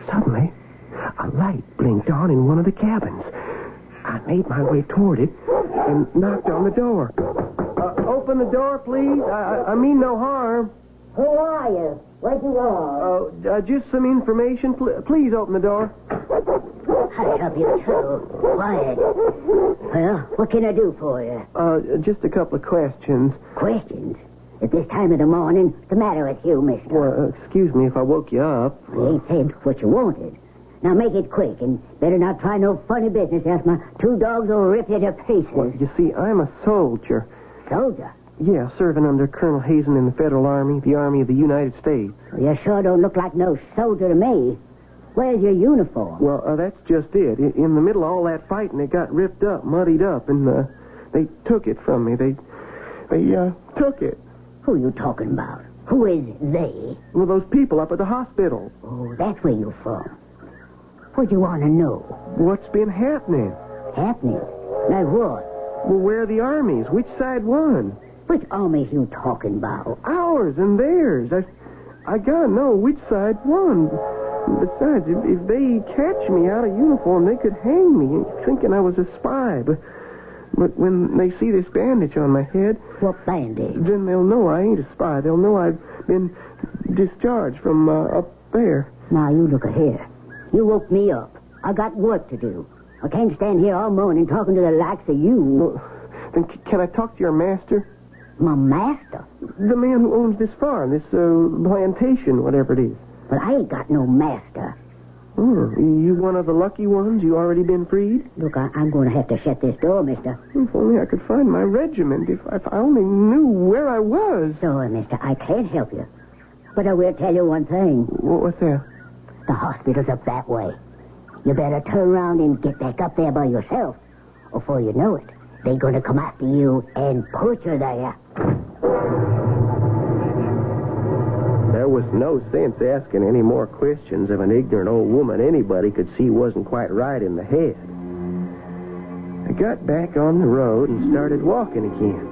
Suddenly, a light blinked on in one of the cabins. I made my way toward it and knocked on the door. Open the door, please. I mean no harm. Who are you? What do you want? Just some information. Please open the door. Hush up, you two. Quiet. Well, what can I do for you? Just a couple of questions. Questions? At this time of the morning? What's the matter with you, mister? Well, excuse me if I woke you up. You ain't said what you wanted. Now make it quick, and better not try no funny business, else my 2 dogs will rip you to pieces. Well, you see, I'm a soldier. Soldier? Yeah, serving under Colonel Hazen in the Federal Army, the Army of the United States. Well, you sure don't look like no soldier to me. Where's your uniform? Well, that's just it. In the middle of all that fighting, it got ripped up, muddied up, and they took it from me. They took it. Who are you talking about? Who is they? Well, those people up at the hospital. Oh, that's where you're from. What do you want to know? What's been happening? Happening? Like what? Well, where are the armies? Which side won? Which armies you talking about? Ours and theirs. I gotta know which side won. Besides, if they catch me out of uniform, they could hang me, thinking I was a spy. But when they see this bandage on my head... What bandage? Then they'll know I ain't a spy. They'll know I've been discharged from up there. Now, you look here. You woke me up. I got work to do. I can't stand here all morning talking to the likes of you. Well, then can I talk to your master? My master? The man who owns this farm, this plantation, whatever it is. But I ain't got no master. Oh, you one of the lucky ones? You already been freed? Look, I'm going to have to shut this door, mister. If only I could find my regiment. If I only knew where I was. Sorry, mister, I can't help you. But I will tell you one thing. What's that? The hospital's up that way. You better turn around and get back up there by yourself. Or before you know it, they're going to come after you and put you there. There was no sense asking any more questions of an ignorant old woman anybody could see wasn't quite right in the head. I got back on the road and started walking again.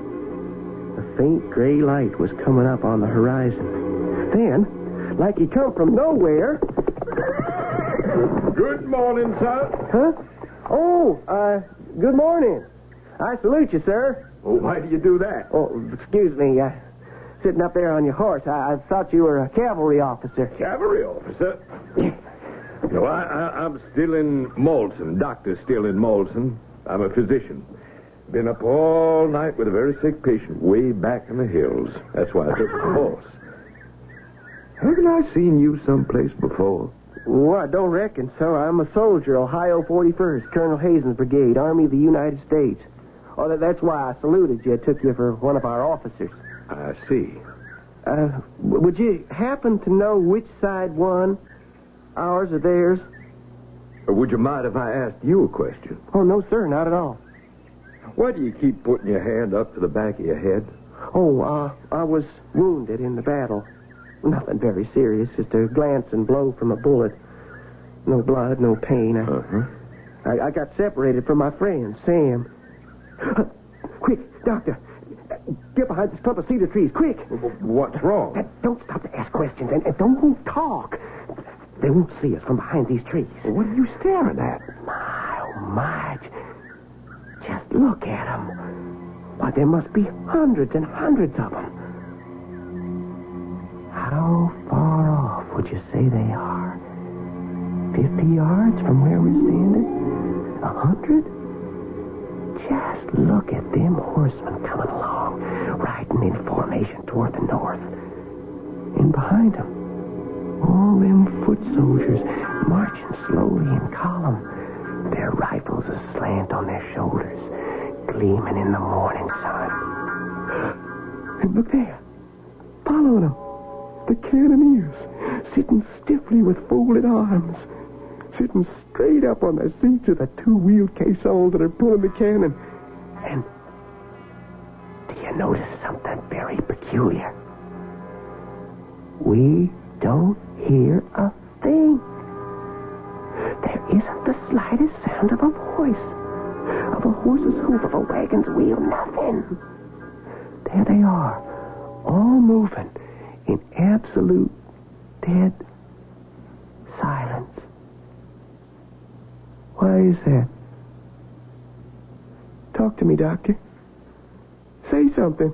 A faint gray light was coming up on the horizon. Then, like he come from nowhere... Good morning, sir. Huh? Oh, good morning. I salute you, sir. Oh, why do you do that? Oh, excuse me. Sitting up there on your horse, I thought you were a cavalry officer. Cavalry officer? No, I'm still in Malton. Doctor's still in Malton. I'm a physician. Been up all night with a very sick patient way back in the hills. That's why I took the horse. Haven't I seen you someplace before? Oh, I don't reckon so. I'm a soldier, Ohio 41st, Colonel Hazen's brigade, Army of the United States. Oh, that's why I saluted you. I took you for one of our officers. I see. Would you happen to know which side won? Ours or theirs? Or would you mind if I asked you a question? Oh, no, sir, not at all. Why do you keep putting your hand up to the back of your head? Oh, I was wounded in the battle. Nothing very serious, just a glancing blow from a bullet. No blood, no pain. I got separated from my friend, Sam. Quick, doctor. Get behind this clump of cedar trees, quick. What's wrong? Don't stop to ask questions, and don't talk. They won't see us from behind these trees. What are you staring at? My, oh, my. Just look at them. Why, there must be hundreds and hundreds of them. How far off would you say they are? 50 yards from where we're standing? 100? Just look at them horsemen coming along, riding in formation toward the north. And behind them, all them foot soldiers marching slowly in column, their rifles aslant on their shoulders, gleaming in the morning sun. And look there, follow them. The cannoneers, sitting stiffly with folded arms, sitting straight up on the seats of the two-wheeled caissons that are pulling the cannon. And do you notice something very peculiar? We don't hear a thing. There isn't the slightest sound of a voice, of a horse's hoof, of a wagon's wheel, nothing. There they are, all moving in absolute dead silence. Why is that? Talk to me, Doctor. Say something.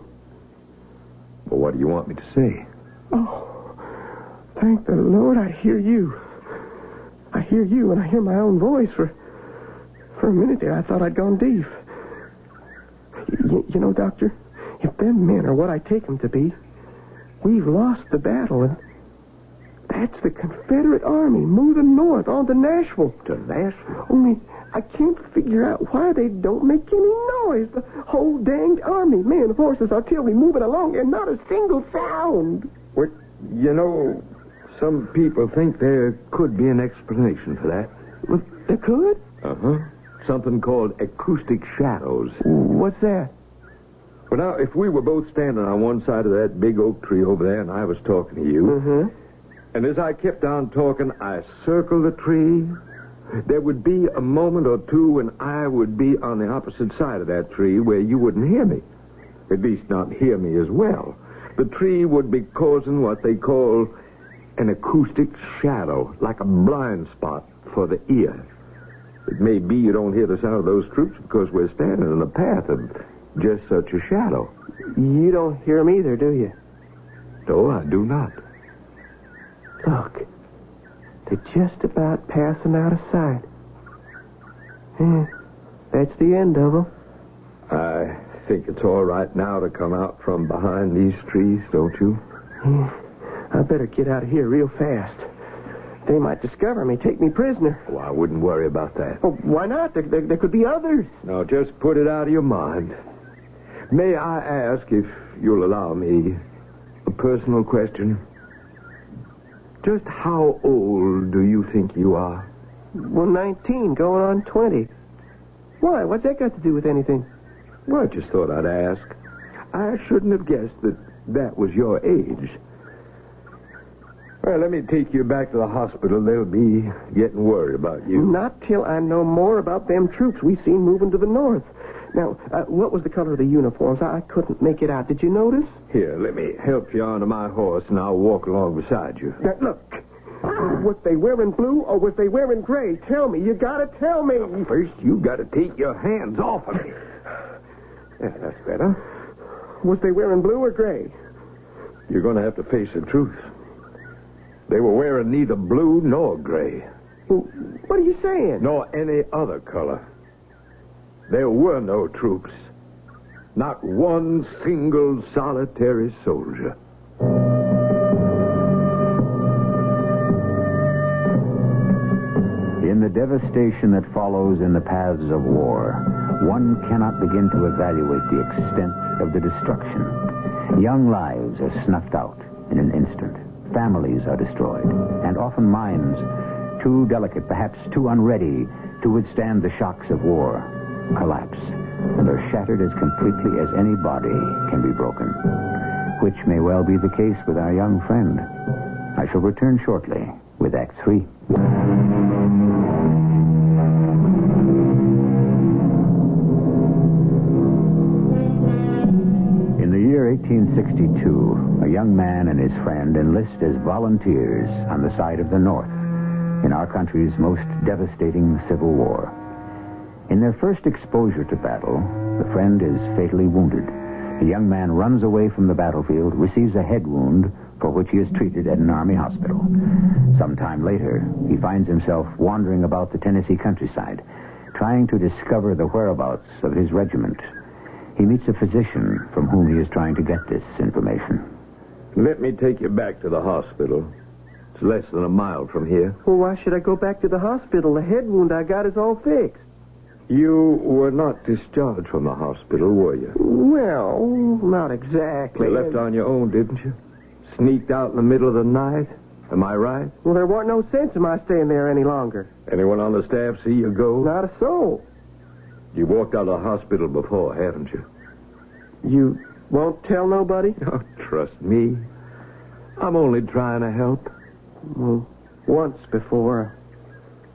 Well, what do you want me to say? Oh, thank the Lord I hear you. I hear you and I hear my own voice. For a minute there, I thought I'd gone deaf. You know, Doctor, if them men are what I take them to be, we've lost the battle, and that's the Confederate Army moving north on to Nashville. To Nashville? Only I can't figure out why they don't make any noise. The whole danged army, men, horses, artillery, moving along, and not a single sound. Well, you know, some people think there could be an explanation for that. Well, there could? Uh-huh. Something called acoustic shadows. What's that? Well, now, if we were both standing on one side of that big oak tree over there, and I was talking to you, and as I kept on talking, I circled the tree, there would be a moment or two when I would be on the opposite side of that tree where you wouldn't hear me. At least not hear me as well. The tree would be causing what they call an acoustic shadow, like a blind spot for the ear. It may be you don't hear the sound of those troops because we're standing in the path of just such a shadow. You don't hear them either, do you? No, I do not. Look, they're just about passing out of sight. That's the end of them. I think it's all right now to come out from behind these trees, don't you? I better get out of here real fast. They might discover me, take me prisoner. Oh, I wouldn't worry about that. Oh, why not? There could be others. No, just put it out of your mind. May I ask, if you'll allow me, a personal question? Just how old do you think you are? Well, 19, going on 20. Why? What's that got to do with anything? Well, I just thought I'd ask. I shouldn't have guessed that was your age. Well, let me take you back to the hospital. They'll be getting worried about you. Not till I know more about them troops we seen moving to the north. Now, what was the color of the uniforms? I couldn't make it out. Did you notice? Here, let me help you onto my horse, and I'll walk along beside you. Now, look. Was they wearing blue or was they wearing gray? Tell me. You gotta tell me. First, you gotta take your hands off of me. Yeah, that's better. Was they wearing blue or gray? You're gonna have to face the truth. They were wearing neither blue nor gray. Well, what are you saying? Nor any other color. There were no troops. Not one single solitary soldier. In the devastation that follows in the paths of war, one cannot begin to evaluate the extent of the destruction. Young lives are snuffed out in an instant. Families are destroyed, and often minds, too delicate, perhaps too unready to withstand the shocks of war, collapse and are shattered as completely as any body can be broken, which may well be the case with our young friend. I shall return shortly with Act 3. In the year 1862, a young man and his friend enlist as volunteers on the side of the North in our country's most devastating Civil War. In their first exposure to battle, the friend is fatally wounded. The young man runs away from the battlefield, receives a head wound for which he is treated at an Army hospital. Sometime later, he finds himself wandering about the Tennessee countryside, trying to discover the whereabouts of his regiment. He meets a physician from whom he is trying to get this information. Let me take you back to the hospital. It's less than a mile from here. Well, why should I go back to the hospital? The head wound I got is all fixed. You were not discharged from the hospital, were you? Well, not exactly. You left on your own, didn't you? Sneaked out in the middle of the night? Am I right? Well, there wasn't no sense in my staying there any longer. Anyone on the staff see you go? Not a soul. You walked out of the hospital before, haven't you? You won't tell nobody? Oh, trust me. I'm only trying to help. Well, once before.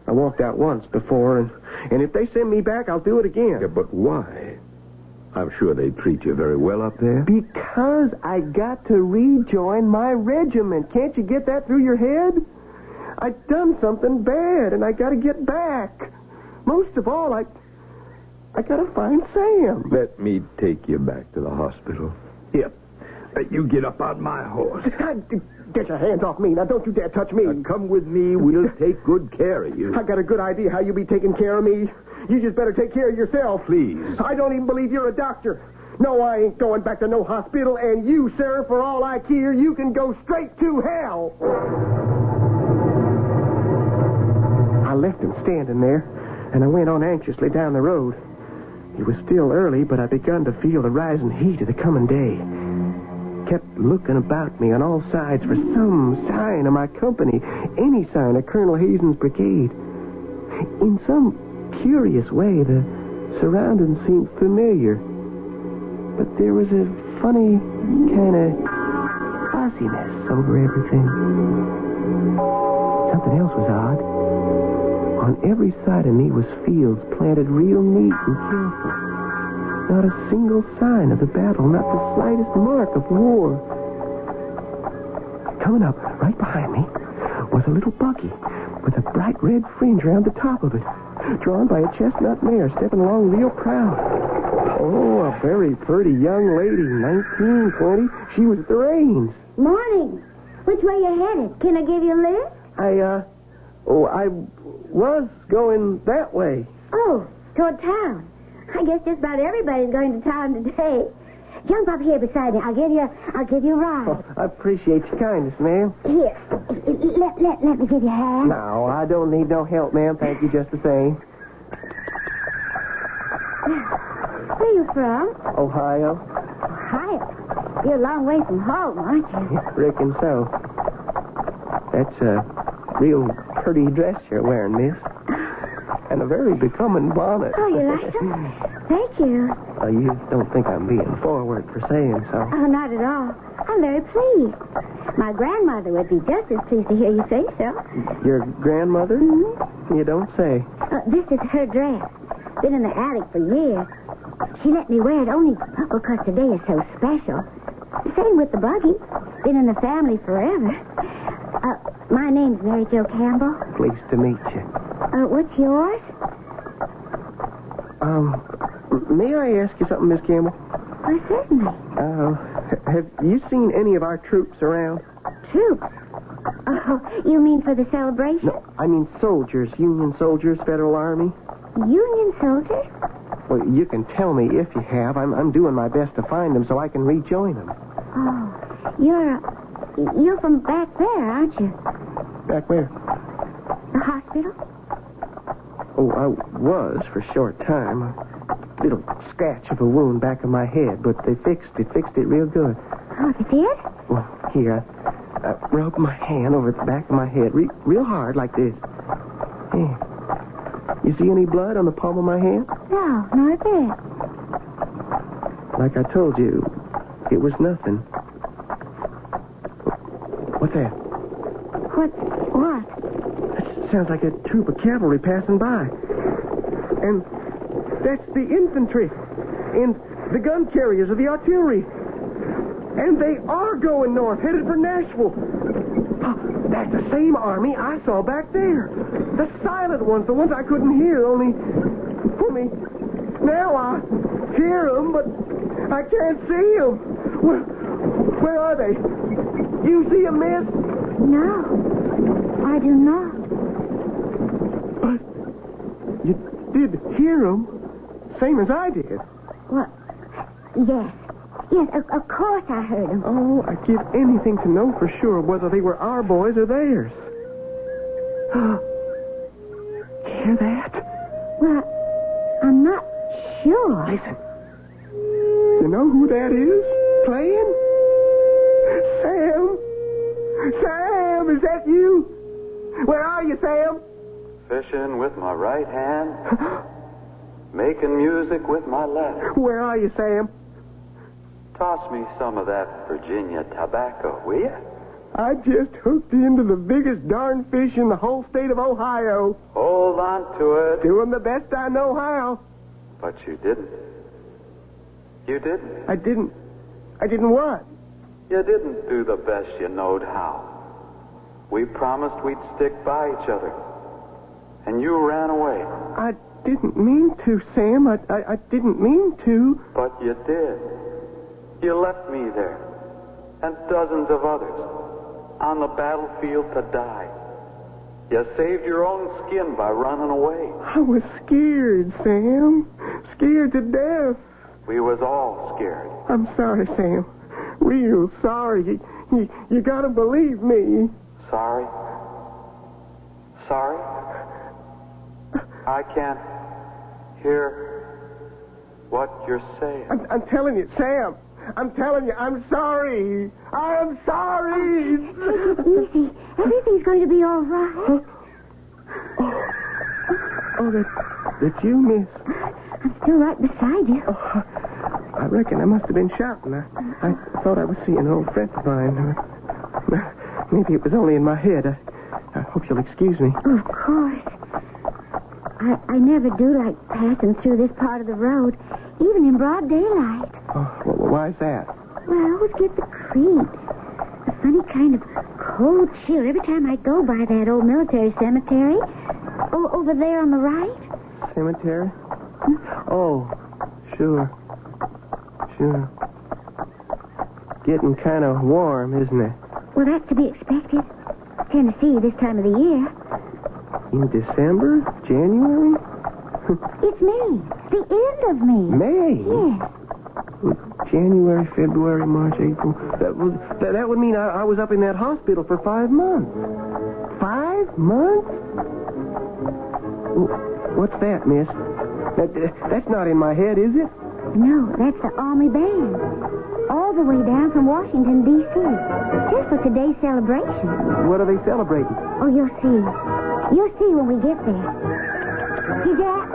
I walked out once before, and if they send me back, I'll do it again. Yeah, but why? I'm sure they treat you very well up there. Because I got to rejoin my regiment. Can't you get that through your head? I've done something bad, and I got to get back. Most of all, I got to find Sam. Let me take you back to the hospital. Here, you get up on my horse. Get your hands off me. Now, don't you dare touch me. Now, come with me. We'll take good care of you. I got a good idea how you'll be taking care of me. You just better take care of yourself. Please. I don't even believe you're a doctor. No, I ain't going back to no hospital, and you, sir, for all I care, you can go straight to hell. I left him standing there, and I went on anxiously down the road. It was still early, but I begun to feel the rising heat of the coming day. Kept looking about me on all sides for some sign of my company, any sign of Colonel Hazen's brigade. In some curious way, the surroundings seemed familiar, but there was a funny kind of fuzziness over everything. Something else was odd. On every side of me was fields planted real neat and careful. Not a single sign of the battle, not the slightest mark of war. Coming up right behind me was a little buggy with a bright red fringe around the top of it, drawn by a chestnut mare stepping along real proud. Oh, a very pretty young lady, 19, 20. She was at the reins. Morning. Which way you headed? Can I give you a lift? I was going that way. Oh, toward town. I guess just about everybody's going to town today. Jump up here beside me. I'll give you a ride. Oh, I appreciate your kindness, ma'am. Here, let me give you a hand. No, I don't need no help, ma'am. Thank you just the same. Where are you from? Ohio. Ohio? You're a long way from home, aren't you? Reckon so. That's a real pretty dress you're wearing, miss. And a very becoming bonnet. Oh, you like them? Thank you. You don't think I'm being forward for saying so? Oh, not at all. I'm very pleased. My grandmother would be just as pleased to hear you say so. Your grandmother? Mm-hmm. You don't say. This is her dress. Been in the attic for years. She let me wear it only because today is so special. Same with the buggy. Been in the family forever. My name's Mary Jo Campbell. Pleased to meet you. What's yours? May I ask you something, Miss Campbell? Why, certainly. Have you seen any of our troops around? Troops? Oh, you mean for the celebration? No, I mean soldiers, Union soldiers, Federal Army. Union soldiers? Well, you can tell me if you have. I'm doing my best to find them so I can rejoin them. Oh, you're from back there, aren't you? Back where? The hospital? Oh, I was for a short time. A little scratch of a wound back of my head, but they fixed it real good. Oh, they did? Well, here, I rubbed my hand over the back of my head real hard like this. Yeah. You see any blood on the palm of my hand? No, not a bit. Like I told you, it was nothing. What's that? What? That sounds like a troop of cavalry passing by. And that's the infantry. And the gun carriers of the artillery. And they are going north, headed for Nashville. Oh, that's the same army I saw back there. The silent ones, the ones I couldn't hear, only now I hear them, but I can't see them. Where are they? You see them, miss? No, I do not. But you did hear them, same as I did. What? Yes, of course I heard them. Oh, I'd give anything to know for sure whether they were our boys or theirs. Hear that? Well, I'm not sure. Listen. You know who that is playing? Sam! Sam, is that you? Where are you, Sam? Fishing with my right hand. Making music with my left. Where are you, Sam? Toss me some of that Virginia tobacco, will you? I just hooked into the biggest darn fish in the whole state of Ohio. Hold on to it. Doing the best I know how. But you didn't. You didn't. I didn't what? You didn't do the best you knowed how. We promised we'd stick by each other. And you ran away. I didn't mean to, Sam. I didn't mean to. But you did. You left me there. And dozens of others. On the battlefield to die. You saved your own skin by running away. I was scared, Sam. Scared to death. We was all scared. I'm sorry, Sam. Real sorry. You gotta believe me. Sorry? Sorry? I can't hear what you're saying. I'm telling you, Sam. I'm telling you, I'm sorry. I'm sorry. Easy. Everything's going to be all right. Oh, that's you, miss. I'm still right beside you. Oh, I reckon I must have been shouting. I thought I was seeing an old friend of mine. Maybe it was only in my head. I hope you'll excuse me. Of course. I never do like passing through this part of the road, even in broad daylight. Oh, well, why's that? Well, I always get the creeps. A funny kind of cold chill every time I go by that old military cemetery. Oh, over there on the right. Cemetery? Oh, sure. Getting kind of warm, isn't it? Well, that's to be expected. Tennessee this time of the year. In December? January? It's May. The end of May. May? Yes. January, February, March, April. That would mean I was up in that hospital for 5 months. 5 months? What's that, miss? That's not in my head, is it? No, that's the Army Band. All the way down from Washington, D.C. Just for today's celebration. What are they celebrating? Oh, you'll see. You'll see when we get there. See, Jack?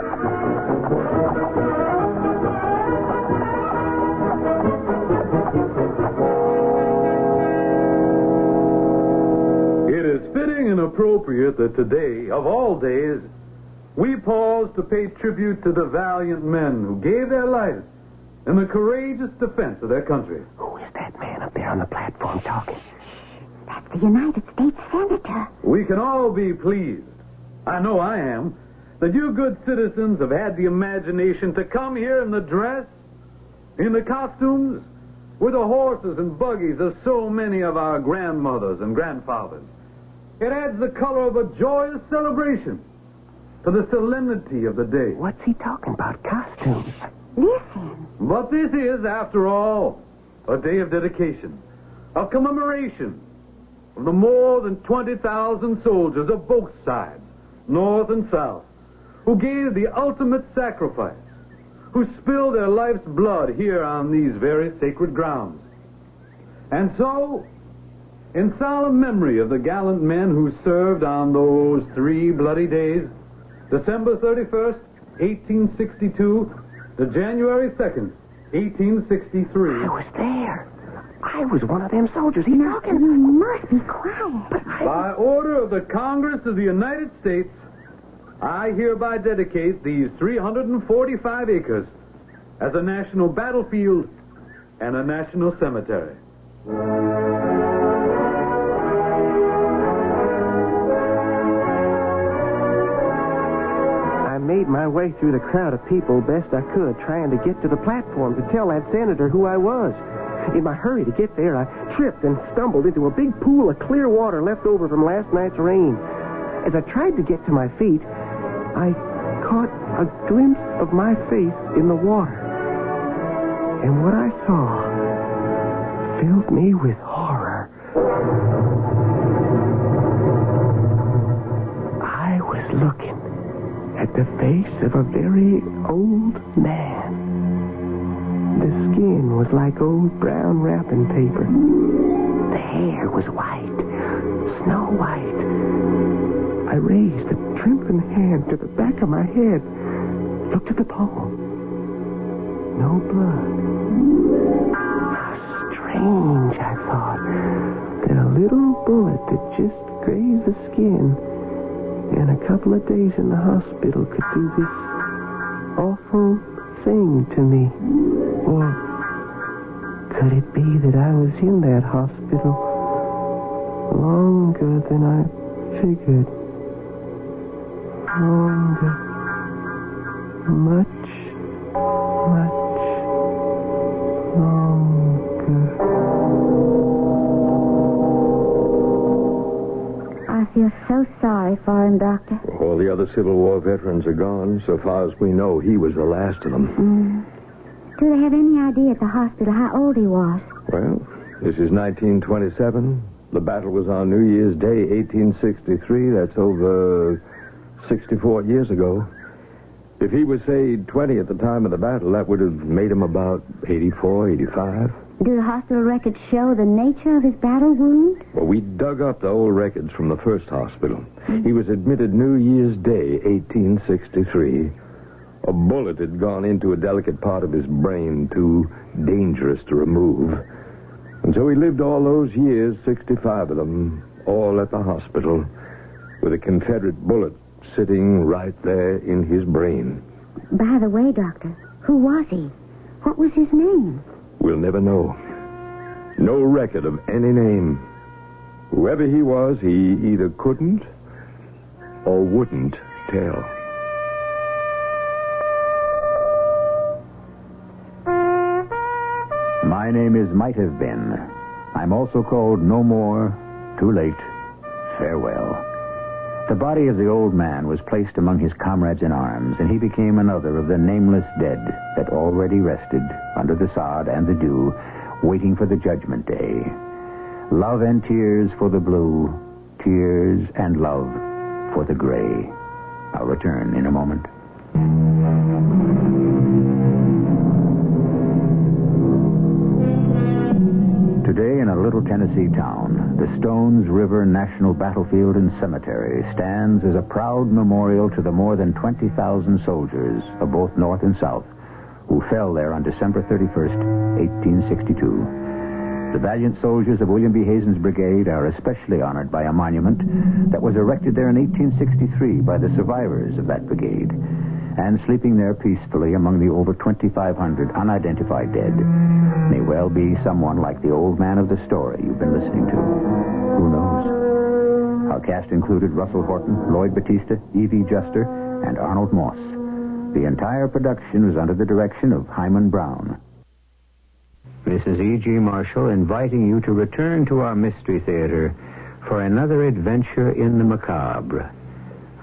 It is fitting and appropriate that today, of all days, we pause to pay tribute to the valiant men who gave their lives in the courageous defense of their country. Who is that man up there on the platform talking? That's the United States Senator. We can all be pleased, I know I am, that you good citizens have had the imagination to come here in the dress, in the costumes, with the horses and buggies of so many of our grandmothers and grandfathers. It adds the color of a joyous celebration to the solemnity of the day. What's he talking about? Costumes? Listen. But this is, after all, a day of dedication, of commemoration of the more than 20,000 soldiers of both sides, North and South, who gave the ultimate sacrifice, who spilled their life's blood here on these very sacred grounds. And so, in solemn memory of the gallant men who served on those 3 bloody days, December 31st, 1862, to January 2nd, 1863. I was there. I was one of them soldiers. You must be quiet. By order of the Congress of the United States, I hereby dedicate these 345 acres as a national battlefield and a national cemetery. I made my way through the crowd of people best I could, trying to get to the platform to tell that senator who I was. In my hurry to get there, I tripped and stumbled into a big pool of clear water left over from last night's rain. As I tried to get to my feet, I caught a glimpse of my face in the water. And what I saw filled me with horror. I was looking at the face of a very old man. The skin was like old brown wrapping paper. The hair was white, snow white. I raised a trembling hand to the back of my head, looked at the palm. No blood. How strange, I thought, that a little bullet that just grazed the skin and a couple of days in the hospital could do this awful thing to me. Or could it be that I was in that hospital longer than I figured? Longer. Much longer. I feel so sorry for him, Doctor. All the other Civil War veterans are gone. So far as we know, he was the last of them. Do they have any idea at the hospital how old he was? Well, this is 1927. The battle was on New Year's Day, 1863. That's over 64 years ago. If he was, say, 20 at the time of the battle, that would have made him about 84, 85. Do the hospital records show the nature of his battle wound? Well, we dug up the old records from the first hospital. He was admitted New Year's Day, 1863. A bullet had gone into a delicate part of his brain, too dangerous to remove. And so he lived all those years, 65 of them, all at the hospital, with a Confederate bullet sitting right there in his brain. By the way, Doctor, who was he? What was his name? We'll never know. No record of any name. Whoever he was, he either couldn't or wouldn't tell. My name is Might Have Been. I'm also called No More, Too Late, Farewell. The body of the old man was placed among his comrades in arms, and he became another of the nameless dead that already rested under the sod and the dew, waiting for the judgment day. Love and tears for the blue, tears and love for the gray. I'll return in a moment. Today, in a little Tennessee town, the Stones River National Battlefield and Cemetery stands as a proud memorial to the more than 20,000 soldiers of both North and South who fell there on December 31st, 1862. The valiant soldiers of William B. Hazen's brigade are especially honored by a monument that was erected there in 1863 by the survivors of that brigade. And sleeping there peacefully among the over 2,500 unidentified dead may well be someone like the old man of the story you've been listening to. Who knows? Our cast included Russell Horton, Lloyd Batista, Evie Juster, and Arnold Moss. The entire production was under the direction of Hyman Brown. This is E.G. Marshall inviting you to return to our Mystery Theater for another adventure in the macabre.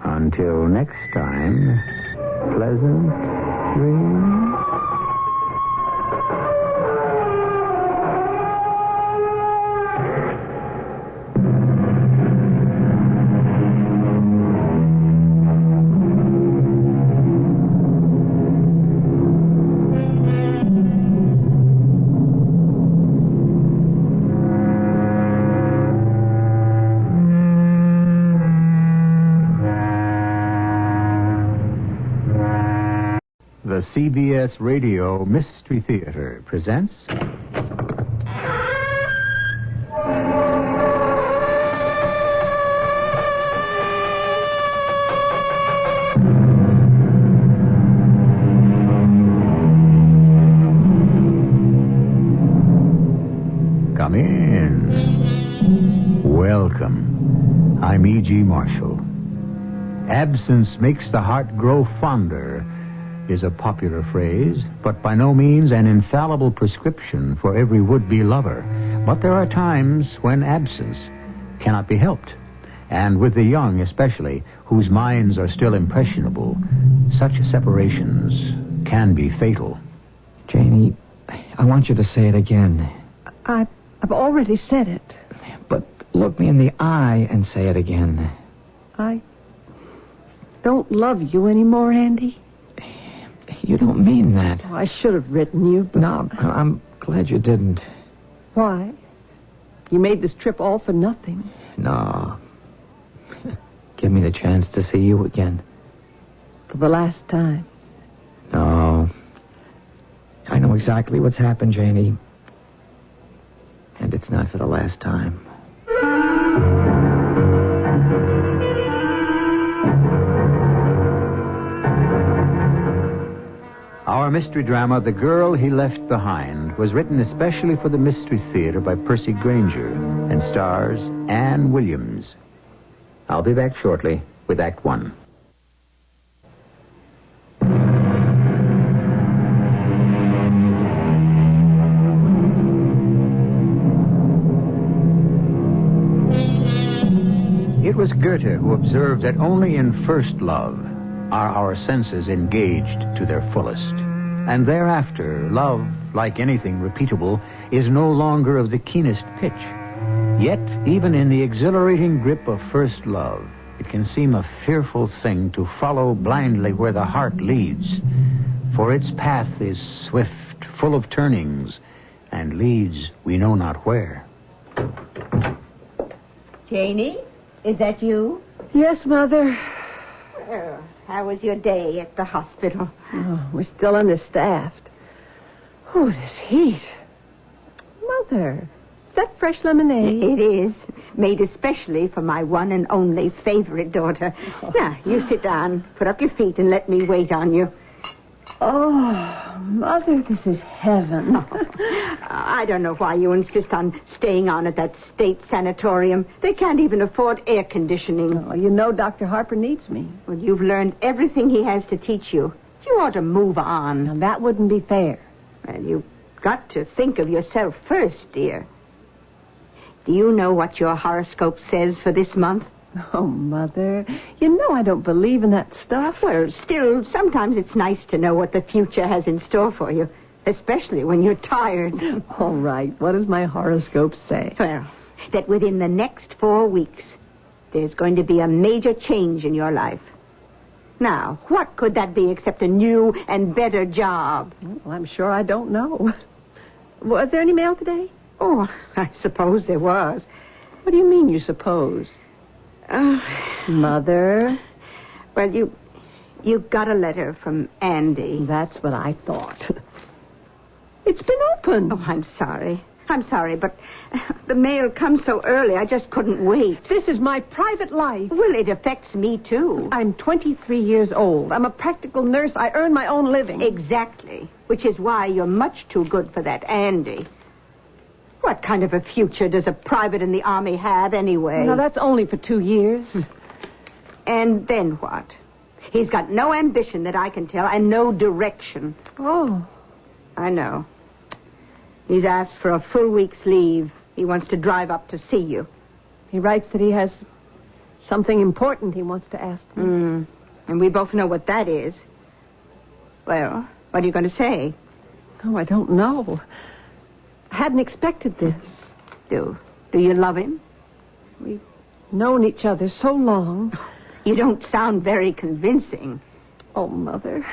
Until next time, pleasant dreams. The CBS Radio Mystery Theater presents... Come in. Welcome. I'm E.G. Marshall. Absence makes the heart grow fonder is a popular phrase, but by no means an infallible prescription for every would-be lover. But there are times when absence cannot be helped. And with the young especially, whose minds are still impressionable, such separations can be fatal. Janie, I want you to say it again. I've already said it. But look me in the eye and say it again. I don't love you anymore, Andy. You don't mean that. Oh, I should have written you, but... No, I'm glad you didn't. Why? You made this trip all for nothing. No. Give me the chance to see you again. For the last time. No. I know exactly what's happened, Janie. not for the last time. Our mystery drama, The Girl He Left Behind, was written especially for the Mystery Theater by Percy Granger and stars Anne Williams. I'll be back shortly with Act One. It was Goethe who observed that only in first love are our senses engaged to their fullest. And thereafter, love, like anything repeatable, is no longer of the keenest pitch. Yet, even in the exhilarating grip of first love, it can seem a fearful thing to follow blindly where the heart leads. For its path is swift, full of turnings, and leads we know not where. Janie, is that you? Yes, Mother. Well, how was your day at the hospital? Oh, we're still understaffed. Oh, this heat. Mother, is that fresh lemonade? It is. Made especially for my one and only favorite daughter. Oh. Now, you sit down, put up your feet, and let me wait on you. Oh, Mother, this is heaven. I don't know why you insist on staying on at that state sanatorium. They can't even afford air conditioning. Oh, you know Dr. Harper needs me. Well, you've learned everything he has to teach you. You ought to move on. Now, that wouldn't be fair. Well, you've got to think of yourself first, dear. Do you know what your horoscope says for this month? Oh, Mother, you know I don't believe in that stuff. Well, still, sometimes it's nice to know what the future has in store for you, especially when you're tired. All right, what does my horoscope say? Well, that within the next 4 weeks, there's going to be a major change in your life. Now, what could that be except a new and better job? Well, I'm sure I don't know. Was there any mail today? Oh, I suppose there was. What do you mean, you suppose? Mother? Well, you got a letter from Andy. That's what I thought. It's been opened. Oh, I'm sorry. I'm sorry, but the mail comes so early, I just couldn't wait. This is my private life. Well, it affects me, too. I'm 23 years old. I'm a practical nurse. I earn my own living. Exactly. Which is why you're much too good for that Andy. What kind of a future does a private in the Army have, anyway? Now, that's only for 2 years. And then what? He's got no ambition that I can tell, and no direction. Oh. I know. He's asked for a full week's leave. He wants to drive up to see you. He writes that he has something important he wants to ask me. And we both know what that is. Well, what are you going to say? Oh, I don't know. I hadn't expected this. Do you love him? We've known each other so long. You don't sound very convincing. Oh, Mother.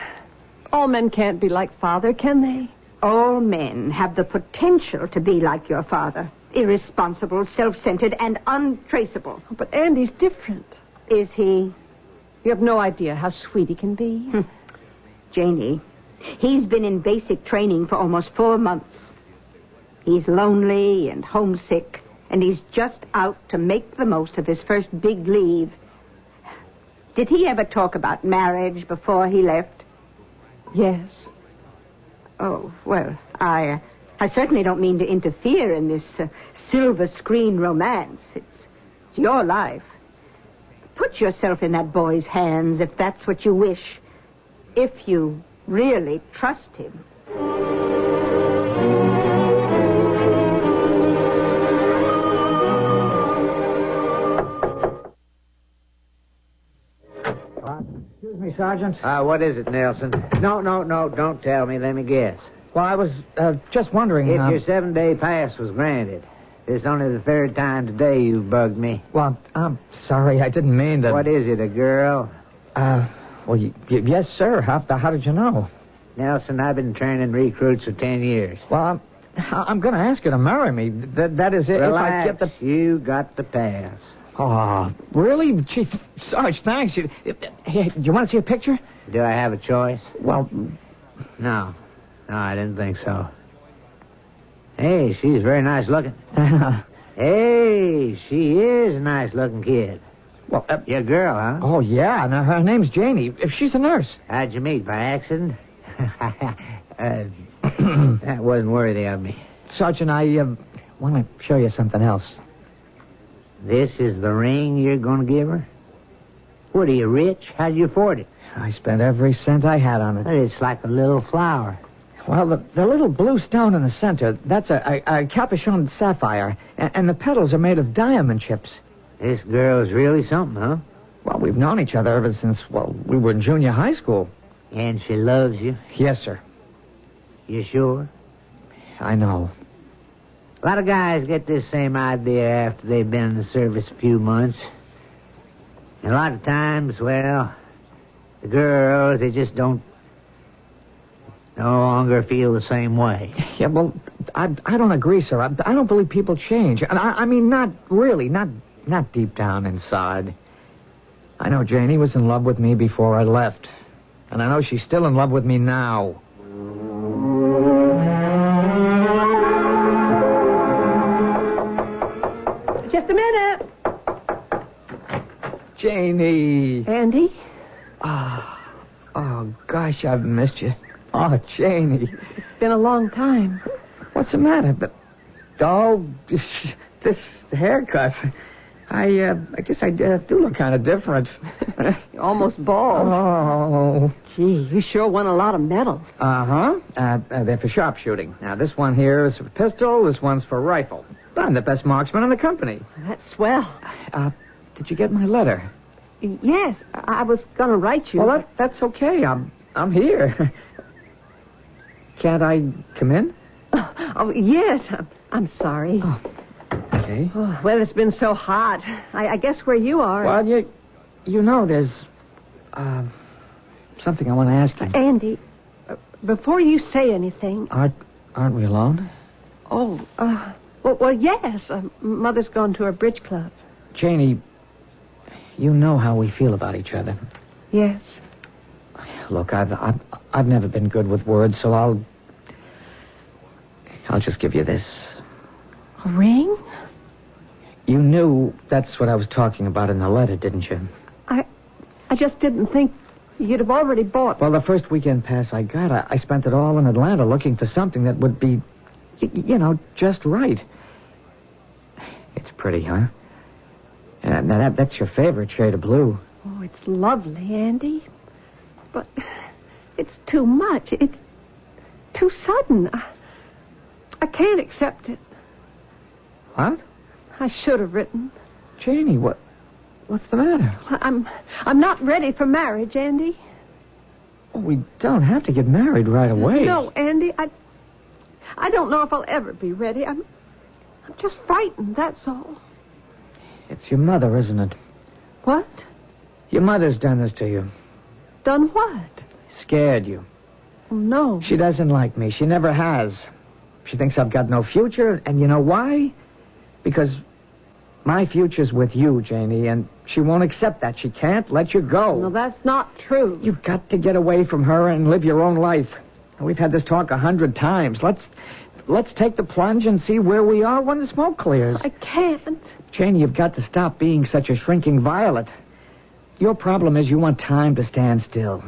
All men can't be like Father, can they? All men have the potential to be like your father. Irresponsible, self-centered, and untraceable. Oh, but Andy's different. Is he? You have no idea how sweet he can be. Janie, he's been in basic training for almost 4 months. He's lonely and homesick, and he's just out to make the most of his first big leave. Did he ever talk about marriage before he left? Yes. Oh, well, I certainly don't mean to interfere in this silver screen romance. It's your life. Put yourself in that boy's hands if that's what you wish. If you really trust him. Excuse me, Sergeant. What is it, Nelson? No, don't tell me. Let me guess. Well, I was just wondering... If your 7-day pass was granted. This is only the 3rd time today you've bugged me. Well, I'm sorry. I didn't mean to... What is it, a girl? Well, yes, sir. How did you know? Nelson, I've been training recruits for 10 years. Well, I'm going to ask you to marry me. That is it. Relax. If I get the... You got the pass. Oh, really? Chief, Sarge, thanks. Hey, do you want to see a picture? Do I have a choice? Well... No, I didn't think so. Hey, she's very nice looking. Hey, she is a nice looking kid. Well, your girl, huh? Oh, yeah. Now, her name's Janie. She's a nurse. How'd you meet, by accident? That wasn't worthy of me. Sergeant, I want to show you something else. This is the ring you're going to give her? What, are you rich? How'd you afford it? I spent every cent I had on it. But it's like a little flower. Well, the little blue stone in the center, that's a capuchon sapphire, and the petals are made of diamond chips. This girl's really something, huh? Well, we've known each other ever since, we were in junior high school. And she loves you? Yes, sir. You sure? I know. A lot of guys get this same idea after they've been in the service a few months. And a lot of times, well, the girls, they just no longer feel the same way. Yeah, well, I don't agree, sir. I don't believe people change. And I mean, not really, not deep down inside. I know Janie was in love with me before I left. And I know she's still in love with me now. Just a minute. Janie. Andy? Oh, gosh, I've missed you. Oh, Janie. It's been a long time. What's the matter? This haircut. I guess I do look kind of different. You're almost bald. Oh. Gee, you sure won a lot of medals. Uh-huh. They're for sharpshooting. Now, this one here is for pistol, this one's for rifle. I'm the best marksman in the company. That's swell. Did you get my letter? Yes, I was going to write you. Well, that's okay. I'm here. Can't I come in? Oh, yes. I'm sorry. Oh. Okay. Oh, well, it's been so hot. I guess where you are... Well, you know, there's something I want to ask you. Andy, before you say anything... Aren't we alone? Oh, well, yes. Mother's gone to her bridge club. Janie, you know how we feel about each other. Yes. Look, I've never been good with words, so I'll just give you this. A ring? You knew that's what I was talking about in the letter, didn't you? I just didn't think you'd have already bought... Well, the first weekend pass I got, I spent it all in Atlanta looking for something that would be, just right. It's pretty, huh? Now, that's your favorite shade of blue. Oh, it's lovely, Andy. But it's too much. It's too sudden. I can't accept it. What? I should have written. Janie, what's the matter? I'm not ready for marriage, Andy. Oh, we don't have to get married right away. No, Andy, I don't know if I'll ever be ready. I'm just frightened, that's all. It's your mother, isn't it? What? Your mother's done this to you. Done what? Scared you. Oh, no. She doesn't like me. She never has. She thinks I've got no future, and you know why? Because my future's with you, Janie, and she won't accept that. She can't let you go. No, that's not true. You've got to get away from her and live your own life. We've had this talk 100 times. Let's take the plunge and see where we are when the smoke clears. I can't. Janie, you've got to stop being such a shrinking violet. Your problem is you want time to stand still.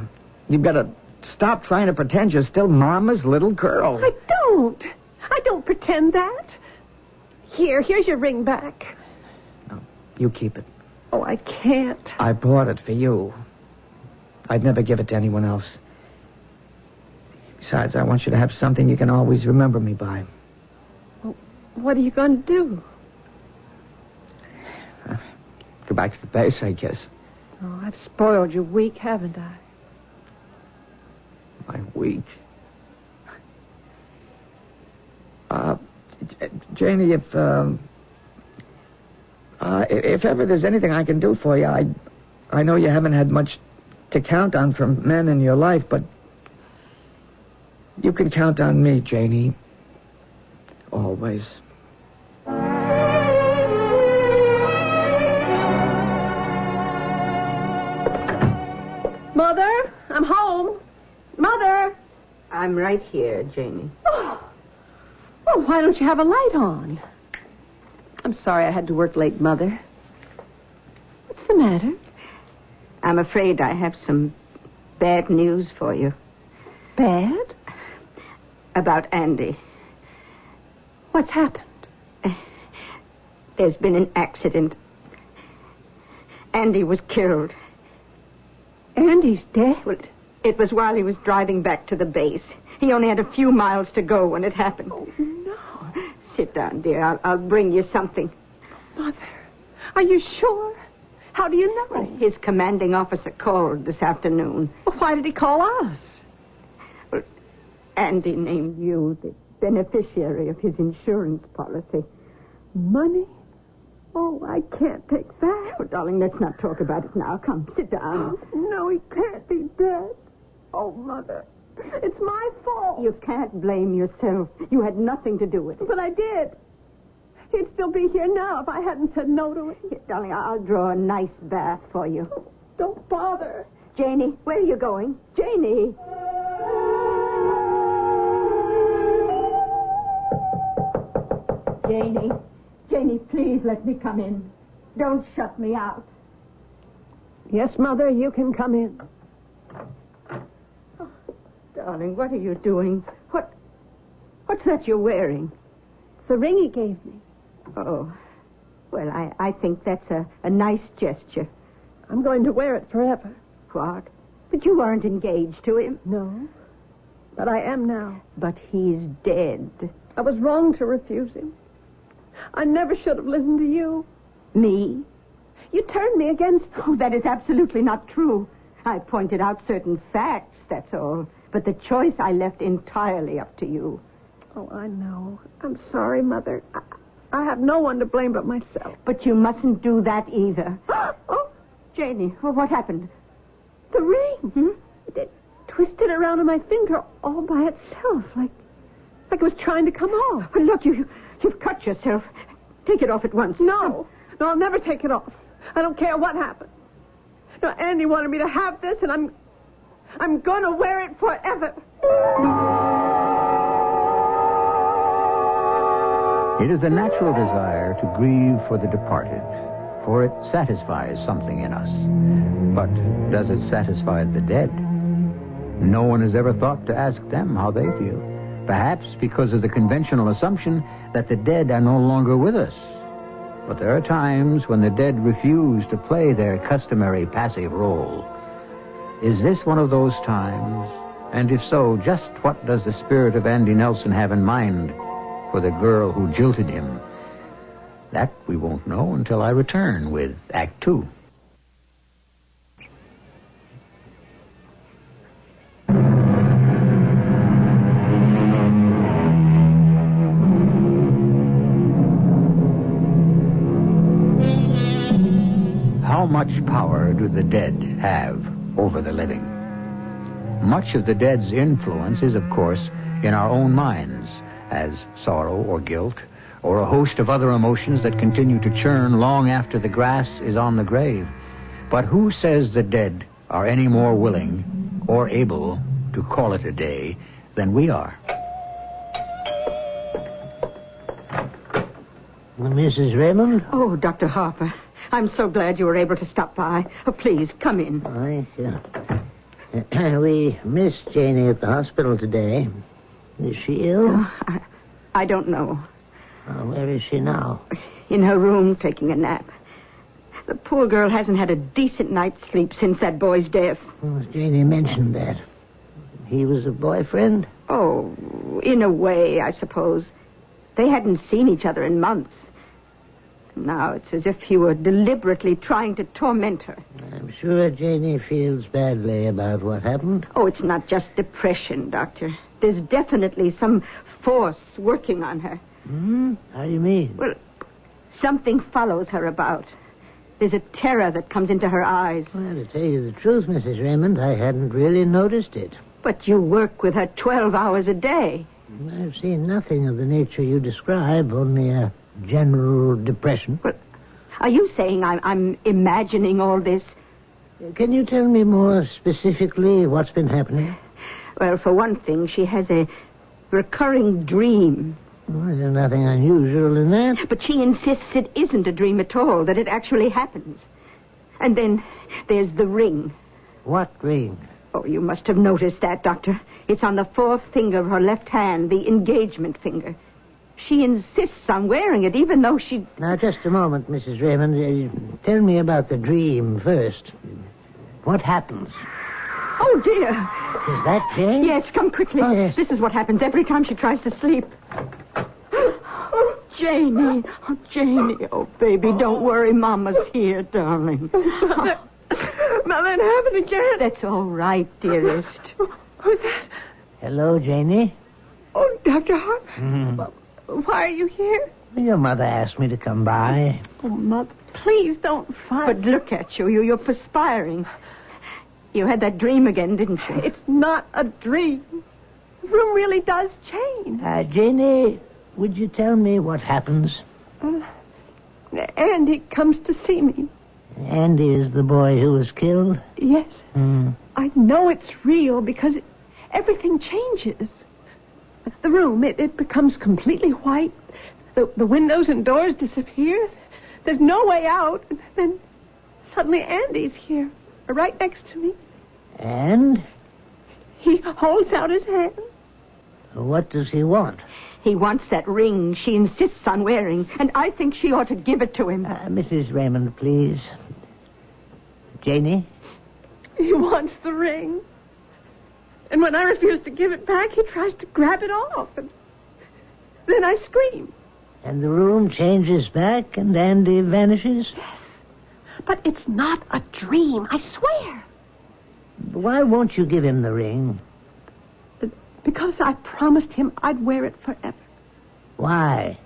You've got to stop trying to pretend you're still Mama's little girl. I don't pretend that. Here's your ring back. No, you keep it. Oh, I can't. I bought it for you. I'd never give it to anyone else. Besides, I want you to have something you can always remember me by. Well, what are you going to do? Go back to the base, I guess. Oh, I've spoiled you weak, haven't I? I'm weak. Janie, if ever there's anything I can do for you, I know you haven't had much to count on from men in your life, but you can count on me, Janie. Always. Mother, I'm home. Mother! I'm right here, Janie. Oh, why don't you have a light on? I'm sorry I had to work late, Mother. What's the matter? I'm afraid I have some bad news for you. Bad? About Andy. What's happened? There's been an accident. Andy was killed. Andy's dead? Well, it was while he was driving back to the base. He only had a few miles to go when it happened. Oh, no. Sit down, dear. I'll bring you something. Mother, are you sure? How do you know? Well, his commanding officer called this afternoon. Well, why did he call us? Well, Andy named you the beneficiary of his insurance policy. Money? Oh, I can't take that. Oh, darling, let's not talk about it now. Come, sit down. No, he can't be dead. Oh, Mother, it's my fault. You can't blame yourself. You had nothing to do with it. But I did. He'd still be here now if I hadn't said no to it. Here, darling, I'll draw a nice bath for you. Oh, don't bother. Janie, where are you going? Janie. Janie. Janie, please let me come in. Don't shut me out. Yes, Mother, you can come in. Oh, darling, what are you doing? What's that you're wearing? It's the ring he gave me. Oh, well, I think that's a nice gesture. I'm going to wear it forever. What? But you weren't engaged to him. No, but I am now. But he's dead. I was wrong to refuse him. I never should have listened to you. Me? You turned me against him. Oh, that is absolutely not true. I pointed out certain facts, that's all. But the choice I left entirely up to you. Oh, I know. I'm sorry, Mother. I have no one to blame but myself. But you mustn't do that either. Oh, Janie, what happened? The ring. It twisted around on my finger all by itself, like it was trying to come off. Oh, look, you've cut yourself. Take it off at once. No, I'll never take it off. I don't care what happens. No, Andy wanted me to have this, and I'm going to wear it forever. It is a natural desire to grieve for the departed, for it satisfies something in us. But does it satisfy the dead? No one has ever thought to ask them how they feel. Perhaps because of the conventional assumption that the dead are no longer with us. But there are times when the dead refuse to play their customary passive role. Is this one of those times? And if so, just what does the spirit of Andy Nelson have in mind for the girl who jilted him? That we won't know until I return with Act 2. How much power do the dead have over the living? Much of the dead's influence is, of course, in our own minds, as sorrow or guilt, or a host of other emotions that continue to churn long after the grass is on the grave. But who says the dead are any more willing or able to call it a day than we are? Mrs. Raymond? Oh, Dr. Harper. I'm so glad you were able to stop by. Oh, please, come in. We missed Janie at the hospital today. Is she ill? I don't know. Where is she now? In her room, taking a nap. The poor girl hasn't had a decent night's sleep since that boy's death. Oh, Janie mentioned that. He was a boyfriend? Oh, in a way, I suppose. They hadn't seen each other in months. Now it's as if he were deliberately trying to torment her. I'm sure Janie feels badly about what happened. Oh, it's not just depression, Doctor. There's definitely some force working on her. How do you mean? Well, something follows her about. There's a terror that comes into her eyes. Well, to tell you the truth, Mrs. Raymond, I hadn't really noticed it. But you work with her 12 hours a day. I've seen nothing of the nature you describe, only a general depression. But are you saying I'm imagining all this? Can you tell me more specifically what's been happening? Well, for one thing, she has a recurring dream Well, there's nothing unusual in that. But she insists it isn't a dream at all, that it actually happens. And then there's the ring. What ring? Oh, you must have noticed that, Doctor. It's on the fourth finger of her left hand, the engagement finger. She insists on wearing it, even though she... Now, just a moment, Mrs. Raymond. Tell me about the dream first. What happens? Oh, dear. Is that Jane? Yes, come quickly. Oh, yes. This is what happens every time she tries to sleep. Oh, Janie. Oh, Janie. Oh, baby, don't worry. Mama's here, darling. Mother, it happened again. That's all right, dearest. Who's that? Hello, Janie. Oh, Dr. Hart. Mm-hmm. Why are you here? Your mother asked me to come by. Oh, Mother, please don't fight. But look at you. You're perspiring. You had that dream again, didn't you? It's not a dream. The room really does change. Janie, would you tell me what happens? Andy comes to see me. Andy is the boy who was killed? Yes. I know it's real because everything changes. The room, it becomes completely white. The windows and doors disappear. There's no way out. And then suddenly Andy's here, right next to me. And? He holds out his hand. What does he want? He wants that ring she insists on wearing, and I think she ought to give it to him. Mrs. Raymond, please. Janie? He wants the ring. And when I refuse to give it back, he tries to grab it off. And then I scream. And the room changes back and Andy vanishes? Yes. But it's not a dream, I swear. Why won't you give him the ring? Because I promised him I'd wear it forever. Why?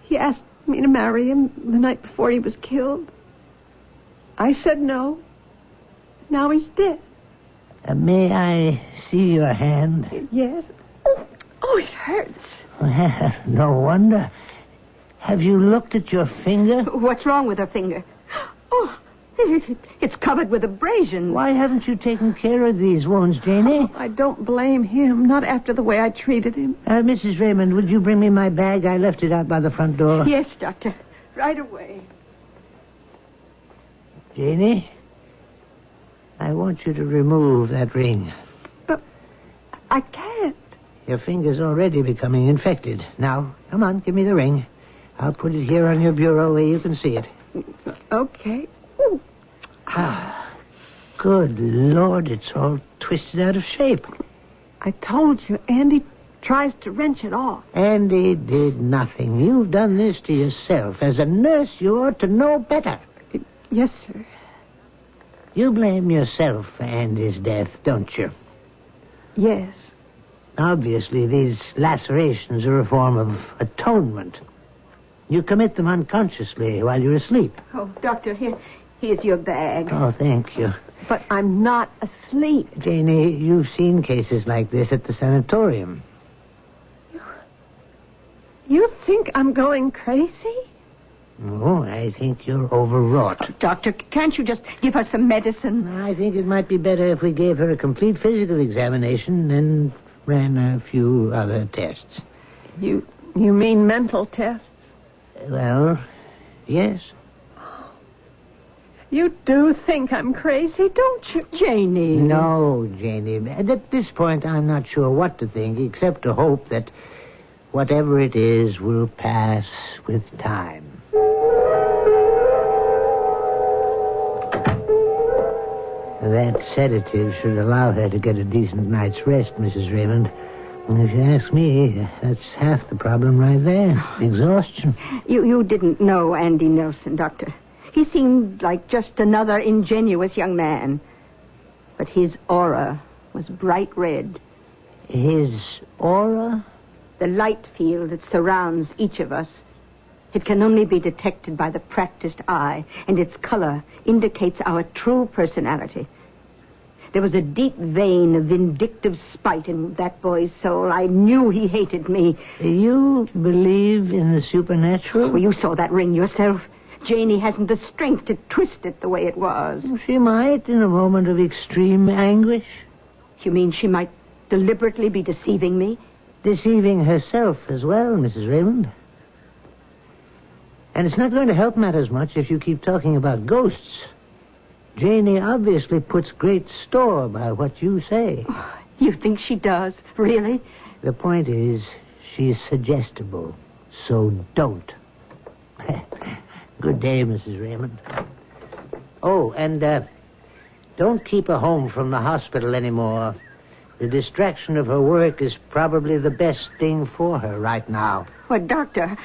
He asked me to marry him the night before he was killed. I said no. Now he's dead. May I see your hand? Yes. Oh, it hurts. No wonder. Have you looked at your finger? What's wrong with her finger? Oh, it's covered with abrasions. Why haven't you taken care of these wounds, Janie? Oh, I don't blame him, not after the way I treated him. Mrs. Raymond, would you bring me my bag? I left it out by the front door. Yes, Doctor. Right away. Janie, I want you to remove that ring. But I can't. Your finger's already becoming infected. Now, come on, give me the ring. I'll put it here on your bureau where you can see it. Okay. Good Lord, it's all twisted out of shape. I told you, Andy tries to wrench it off. Andy did nothing. You've done this to yourself. As a nurse, you ought to know better. Yes, sir. You blame yourself for Andy's death, don't you? Yes. Obviously, these lacerations are a form of atonement. You commit them unconsciously while you're asleep. Oh, Doctor, here's your bag. Oh, thank you. But I'm not asleep. Janie, you've seen cases like this at the sanatorium. You think I'm going crazy? Oh, I think you're overwrought. Doctor, can't you just give her some medicine? I think it might be better if we gave her a complete physical examination and ran a few other tests. You mean mental tests? Well, yes. You do think I'm crazy, don't you, Janie? No, Janie. At this point, I'm not sure what to think, except to hope that whatever it is will pass with time. That sedative should allow her to get a decent night's rest, Mrs. Raymond. And if you ask me, that's half the problem right there. Exhaustion. You didn't know Andy Nelson, Doctor. He seemed like just another ingenuous young man. But his aura was bright red. His aura? The light field that surrounds each of us. It can only be detected by the practiced eye, and its color indicates our true personality. There was a deep vein of vindictive spite in that boy's soul. I knew he hated me. You believe in the supernatural? Well, you saw that ring yourself. Janie hasn't the strength to twist it the way it was. She might in a moment of extreme anguish. You mean she might deliberately be deceiving me? deceiving herself as well, Mrs. Raymond. And it's not going to help matters much if you keep talking about ghosts. Janie obviously puts great store by what you say. Oh, you think she does? Really? The point is, she's suggestible. So don't. Good day, Mrs. Raymond. Oh, and don't keep her home from the hospital anymore. The distraction of her work is probably the best thing for her right now. Well, Doctor,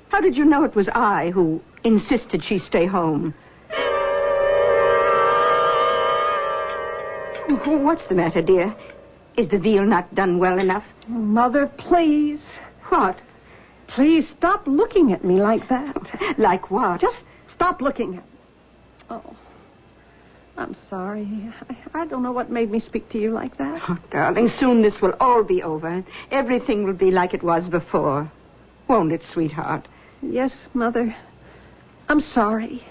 how did you know it was I who insisted she stay home? What's the matter, dear? Is the veal not done well enough? Mother, please. What? Please stop looking at me like that. Like what? Just stop looking at me. Oh, I'm sorry. I don't know what made me speak to you like that. Oh, darling, soon this will all be over. Everything will be like it was before. Won't it, sweetheart? Yes, Mother. I'm sorry.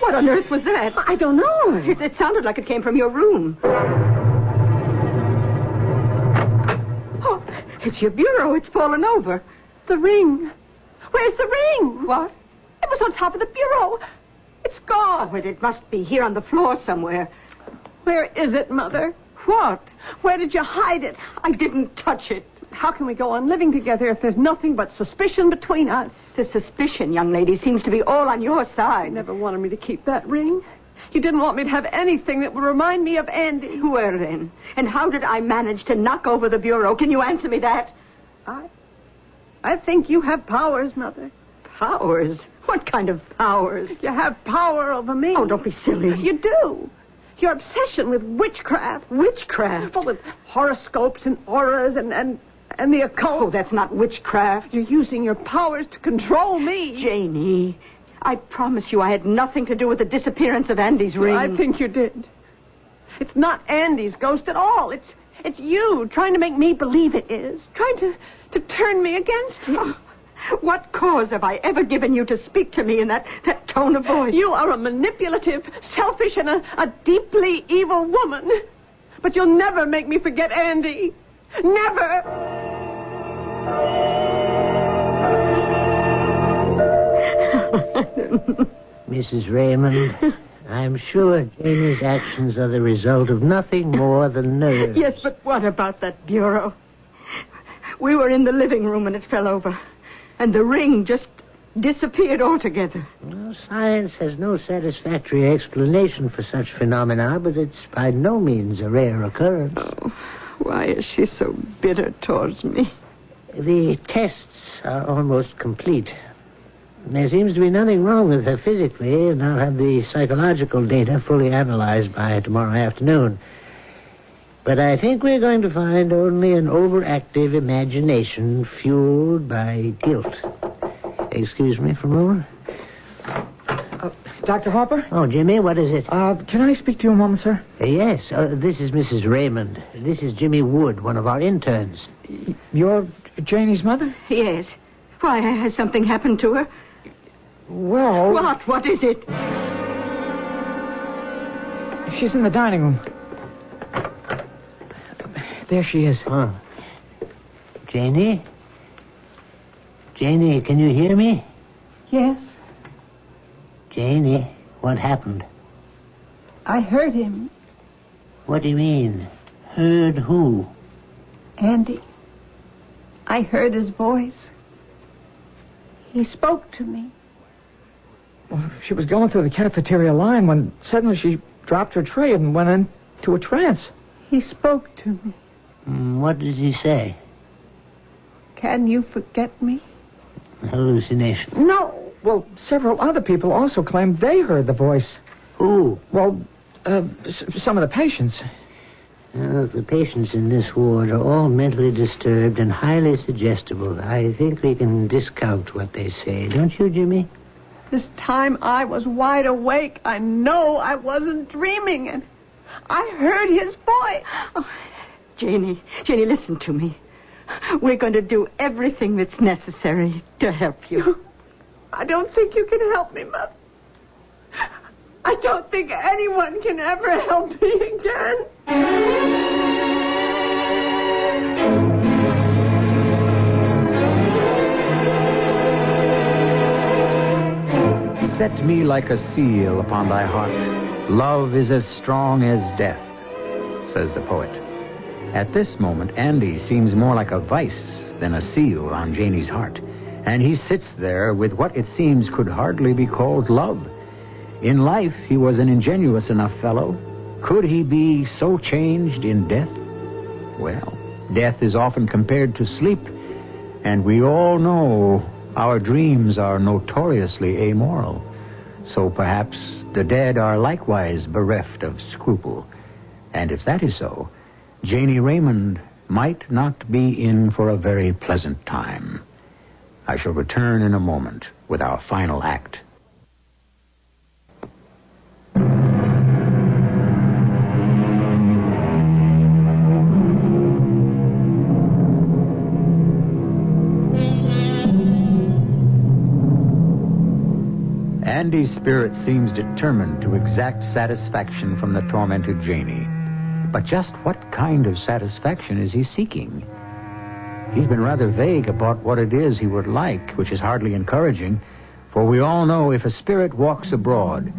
What on earth was that? I don't know. It sounded like it came from your room. Oh, it's your bureau. It's fallen over. The ring. Where's the ring? What? It was on top of the bureau. It's gone. Oh, it must be here on the floor somewhere. Where is it, Mother? What? Where did you hide it? I didn't touch it. How can we go on living together if there's nothing but suspicion between us? The suspicion, young lady, seems to be all on your side. You never wanted me to keep that ring. You didn't want me to have anything that would remind me of Andy. Well, then. And how did I manage to knock over the bureau? Can you answer me that? I think you have powers, Mother. Powers? What kind of powers? You have power over me. Oh, don't be silly. You do. Your obsession with witchcraft. Witchcraft? Well, with horoscopes and auras and the occult. Oh, that's not witchcraft. You're using your powers to control me. Janie, I promise you I had nothing to do with the disappearance of Andy's ring. I think you did. It's not Andy's ghost at all. It's you trying to make me believe it is. Trying to turn me against him. Oh, what cause have I ever given you to speak to me in that tone of voice? You are a manipulative, selfish, and a deeply evil woman. But you'll never make me forget Andy. Never. Mrs. Raymond, I'm sure Janie's actions are the result of nothing more than nerves. Yes, but what about that bureau? We were in the living room and it fell over. And the ring just disappeared altogether. Well, science has no satisfactory explanation for such phenomena, but it's by no means a rare occurrence. Oh, why is she so bitter towards me? The tests are almost complete. There seems to be nothing wrong with her physically, and I'll have the psychological data fully analyzed by tomorrow afternoon. But I think we're going to find only an overactive imagination fueled by guilt. Excuse me for a moment. Dr. Harper? Oh, Jimmy, what is it? Can I speak to you a moment, sir? Yes, this is Mrs. Raymond. This is Jimmy Wood, one of our interns. You're Janie's mother? Yes. Why, has something happened to her? Well... What? What is it? She's in the dining room. There she is. Huh. Janie? Janie, can you hear me? Yes. Janie, what happened? I heard him. What do you mean? Heard who? Andy. I heard his voice. He spoke to me. Well, she was going through the cafeteria line when suddenly she dropped her tray and went into a trance. He spoke to me. What did he say? Can you forget me? Hallucination. No. Well, several other people also claimed they heard the voice. Who? Well, some of the patients. The patients in this ward are all mentally disturbed and highly suggestible. I think we can discount what they say. Don't you, Jimmy? This time I was wide awake. I know I wasn't dreaming, and I heard his voice. Oh, Janie, listen to me. We're going to do everything that's necessary to help you. I don't think you can help me, Mother. I don't think anyone can ever help me again. set me like a seal upon thy heart. Love is as strong as death, says the poet. At this moment, Andy seems more like a vice than a seal on Janie's heart. And he sits there with what it seems could hardly be called love. In life, he was an ingenuous enough fellow. Could he be so changed in death? Well, death is often compared to sleep, and we all know our dreams are notoriously amoral. So perhaps the dead are likewise bereft of scruple. And if that is so, Janie Raymond might not be in for a very pleasant time. I shall return in a moment with our final act. Andy's spirit seems determined to exact satisfaction from the tormented Janie. But just what kind of satisfaction is he seeking? He's been rather vague about what it is he would like, which is hardly encouraging, for we all know if a spirit walks abroad,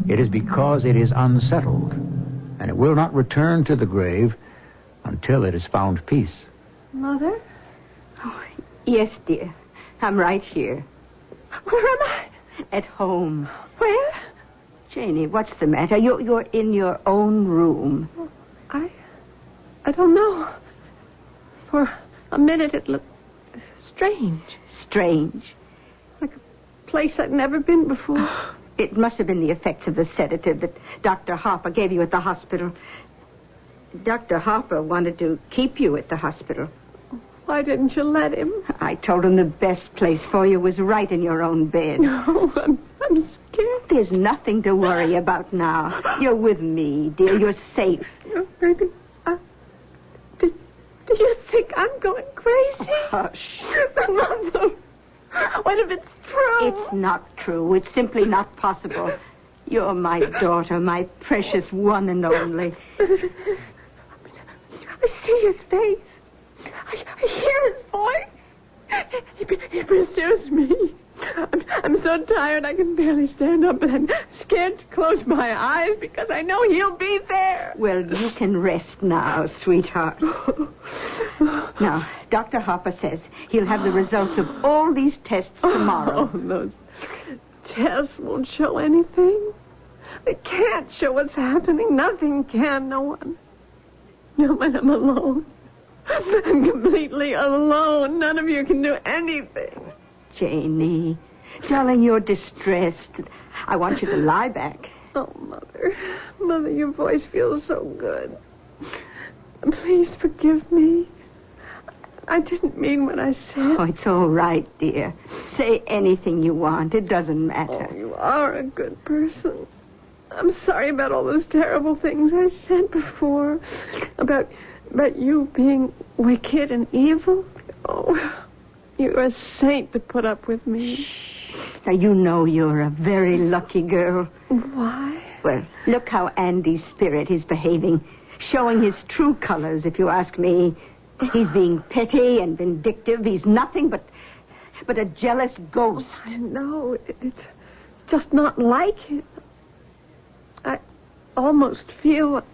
it is because it is unsettled, and it will not return to the grave until it has found peace. Mother? Oh, yes, dear. I'm right here. Where am I? At home. Where? Janie, what's the matter? You're in your own room. I don't know. For a minute it looked strange. Strange? Like a place I'd never been before. It must have been the effects of the sedative that Dr. Harper gave you at the hospital. Dr. Harper wanted to keep you at the hospital. Why didn't you let him? I told him the best place for you was right in your own bed. No, I'm scared. There's nothing to worry about now. You're with me, dear. You're safe. Oh, baby. Do you think I'm going crazy? Oh, hush. Mother, what if it's true? It's not true. It's simply not possible. You're my daughter, my precious one and only. I see his face. I hear his voice. He pursues me. I'm so tired I can barely stand up, but I'm scared to close my eyes because I know he'll be there. Well, you can rest now, sweetheart. Now, Dr. Harper says he'll have the results of all these tests tomorrow. Oh, those tests won't show anything. They can't show what's happening. Nothing can. No one. No one. I'm alone. I'm completely alone. None of you can do anything. Janie, darling, you're distressed. I want you to lie back. Oh, Mother. Mother, your voice feels so good. Please forgive me. I didn't mean what I said. Oh, it's all right, dear. Say anything you want. It doesn't matter. Oh, you are a good person. I'm sorry about all those terrible things I said before. About you being wicked and evil. Oh, you're a saint to put up with me. Now, you know you're a very lucky girl. Why? Well, look how Andy's spirit is behaving. Showing his true colors, if you ask me. He's being petty and vindictive. He's nothing but a jealous ghost. Oh, I know. It's just not like him. I almost feel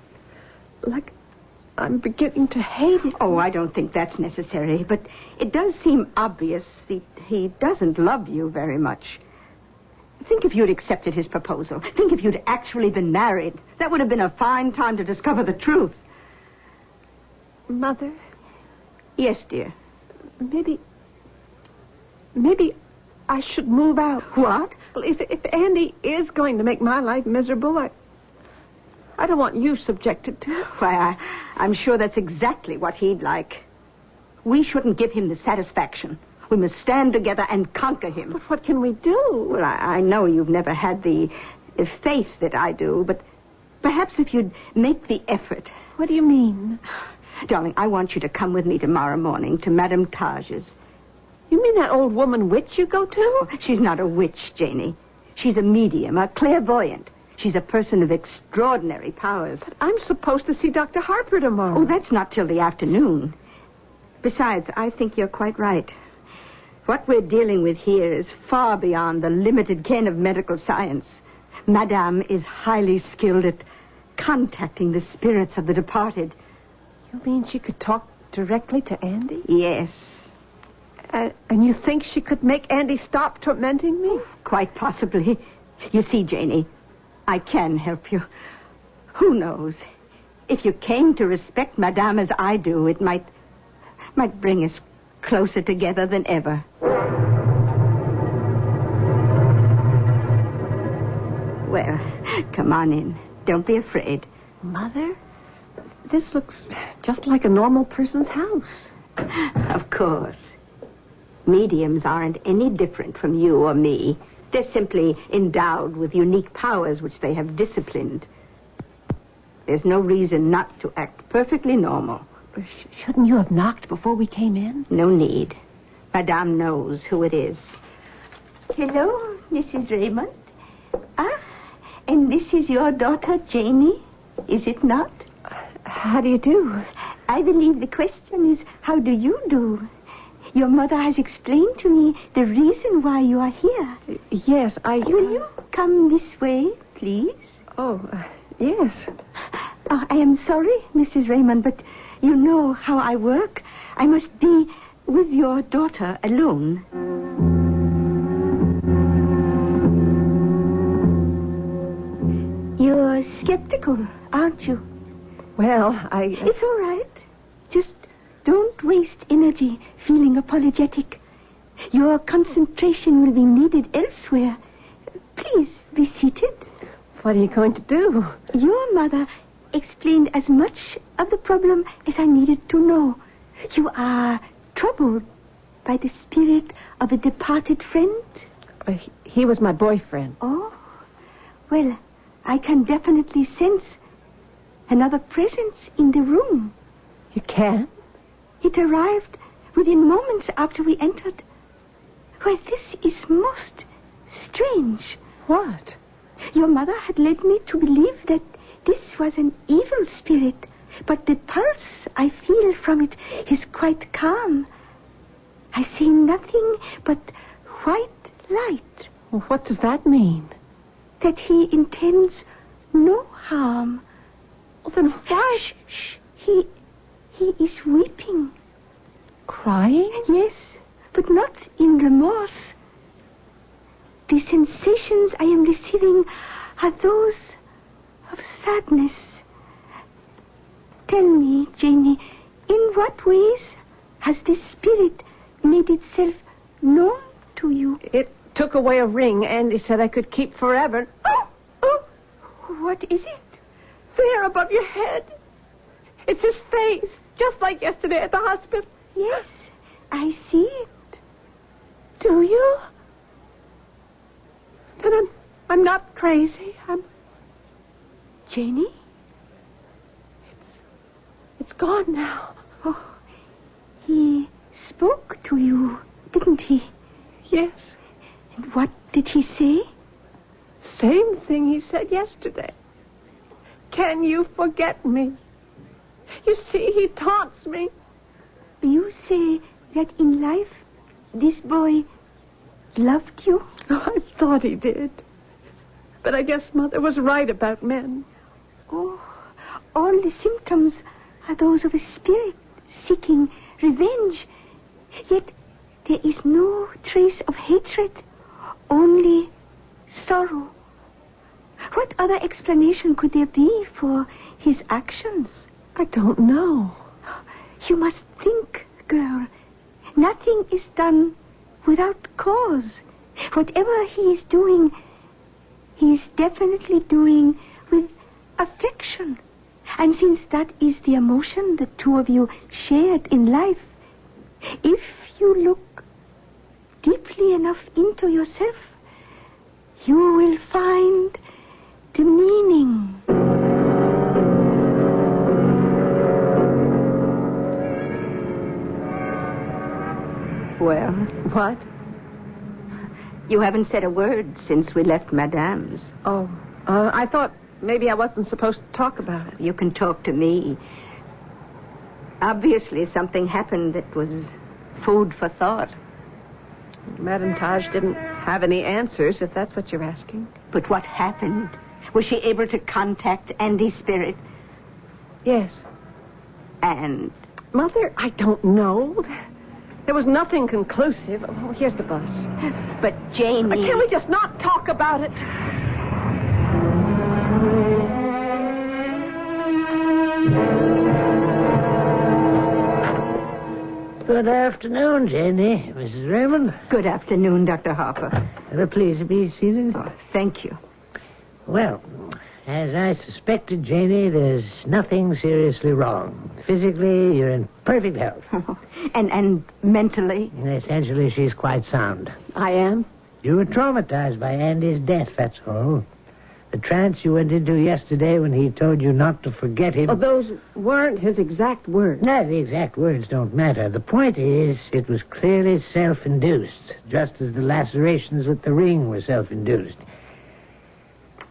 like I'm beginning to hate him. Oh, I don't think that's necessary. But it does seem obvious he doesn't love you very much. Think if you'd accepted his proposal. Think if you'd actually been married. That would have been a fine time to discover the truth. Mother? Yes, dear. Maybe I should move out. What? Well, if Andy is going to make my life miserable, I don't want you subjected to it. Why, I'm sure that's exactly what he'd like. We shouldn't give him the satisfaction. We must stand together and conquer him. But what can we do? Well, I know you've never had the faith that I do, but perhaps if you'd make the effort. What do you mean? Darling, I want you to come with me tomorrow morning to Madame Tage's. You mean that old woman witch you go to? She's not a witch, Janie. She's a medium, a clairvoyant. She's a person of extraordinary powers. But I'm supposed to see Dr. Harper tomorrow. Oh, that's not till the afternoon. Besides, I think you're quite right. What we're dealing with here is far beyond the limited ken of medical science. Madame is highly skilled at contacting the spirits of the departed. You mean she could talk directly to Andy? Yes. And you think she could make Andy stop tormenting me? Quite possibly. You see, Janie, I can help you. Who knows? If you came to respect Madame as I do, it might bring us closer together than ever. Well, come on in. Don't be afraid. Mother, this looks just like a normal person's house. Of course. Mediums aren't any different from you or me. They're simply endowed with unique powers which they have disciplined. There's no reason not to act perfectly normal. Shouldn't you have knocked before we came in? No need. Madame knows who it is. Hello, Mrs. Raymond. And this is your daughter, Janie, is it not? How do you do? I believe the question is, how do you do? Your mother has explained to me the reason why you are here. Yes, Will you come this way, please? Yes. I am sorry, Mrs. Raymond, but you know how I work. I must be with your daughter alone. You're skeptical, aren't you? Well, It's all right. Just don't waste energy feeling apologetic. Your concentration will be needed elsewhere. Please be seated. What are you going to do? Your mother explained as much of the problem as I needed to know. You are troubled by the spirit of a departed friend? He was my boyfriend. Oh, well, I can definitely sense another presence in the room. You can? It arrived within moments after we entered. Well, this is most strange. What? Your mother had led me to believe that this was an evil spirit, but the pulse I feel from it is quite calm. I see nothing but white light. Well, what does that mean? That he intends no harm. Well, then why? Shh. He is weeping. Crying? Yes, but not in remorse. The sensations I am receiving are those of sadness. Tell me, Janie, in what ways has this spirit made itself known to you? It took away a ring Andy said I could keep forever. Oh, what is it? There above your head. It's his face, just like yesterday at the hospital. Yes, I see it. Do you? Then I'm not crazy. Janie? It's gone now. Oh, he spoke to you, didn't he? Yes. And what did he say? Same thing he said yesterday. Can you forget me? You see, he taunts me. You say that in life, this boy loved you? Oh, I thought he did. But I guess Mother was right about men. Oh, all the symptoms are those of a spirit seeking revenge. Yet there is no trace of hatred, only sorrow. What other explanation could there be for his actions? I don't know. You must think, girl. Nothing is done without cause. Whatever he is doing definitely doing with affection. And since that is the emotion the two of you shared in life, if you look deeply enough into yourself, you will find the meaning. Well, what? You haven't said a word since we left Madame's. Oh, I thought maybe I wasn't supposed to talk about it. You can talk to me. Obviously, something happened that was food for thought. Madame Taj didn't have any answers, if that's what you're asking. But what happened? Was she able to contact Andy's spirit? Yes. And? Mother, I don't know. There was nothing conclusive. Oh, here's the bus. But Janie... Can we just not talk about it? Good afternoon, Janie. Mrs. Raymond. Good afternoon, Dr. Harper. Please be seated. Oh, thank you. Well, as I suspected, Janie, there's nothing seriously wrong. Physically, you're in perfect health. And mentally? Essentially, she's quite sound. I am? You were traumatized by Andy's death, that's all. The trance you went into yesterday when he told you not to forget him... Oh, those weren't his exact words. No, the exact words don't matter. The point is, it was clearly self-induced, just as the lacerations with the ring were self-induced.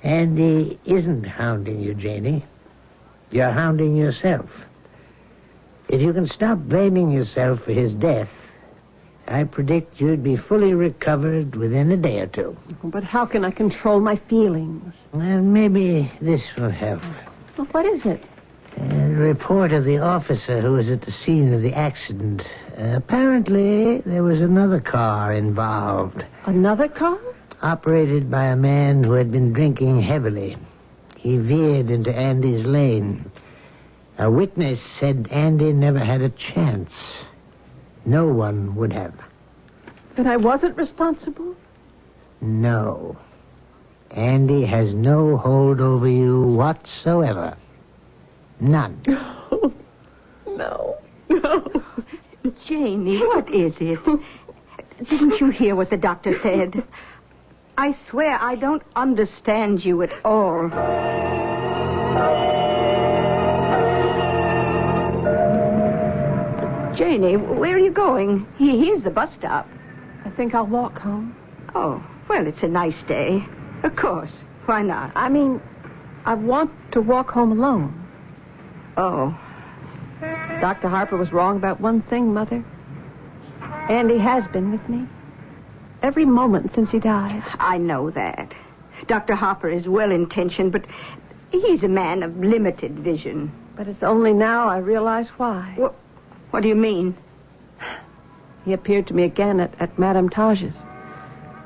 Andy isn't hounding you, Janie. You're hounding yourself. If you can stop blaming yourself for his death, I predict you'd be fully recovered within a day or two. But how can I control my feelings? Well, maybe this will help. Well, what is it? The report of the officer who was at the scene of the accident. Apparently, there was another car involved. Another car? Operated by a man who had been drinking heavily. He veered into Andy's lane. A witness said Andy never had a chance. No one would have. That I wasn't responsible? No. Andy has no hold over you whatsoever. None. No. Janie, what is it? Didn't you hear what the doctor said? I swear I don't understand you at all. Janie, where are you going? Here's the bus stop. I think I'll walk home. Oh, well, it's a nice day. Of course. Why not? I mean, I want to walk home alone. Oh. Dr. Harper was wrong about one thing, Mother. Andy has been with me. Every moment since he died. I know that. Dr. Harper is well-intentioned, but he's a man of limited vision. But it's only now I realize why. What do you mean? He appeared to me again at Madame Taj's.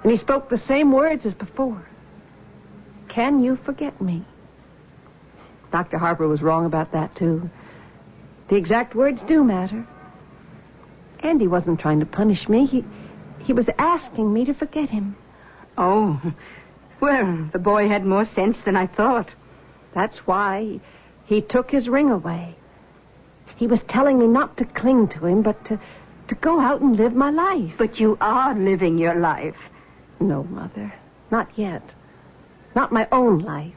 And he spoke the same words as before. Can you forget me? Dr. Harper was wrong about that, too. The exact words do matter. Andy wasn't trying to punish me. He was asking me to forget him. Oh, well, the boy had more sense than I thought. That's why he took his ring away. He was telling me not to cling to him, but to go out and live my life. But you are living your life. No, Mother, not yet. Not my own life.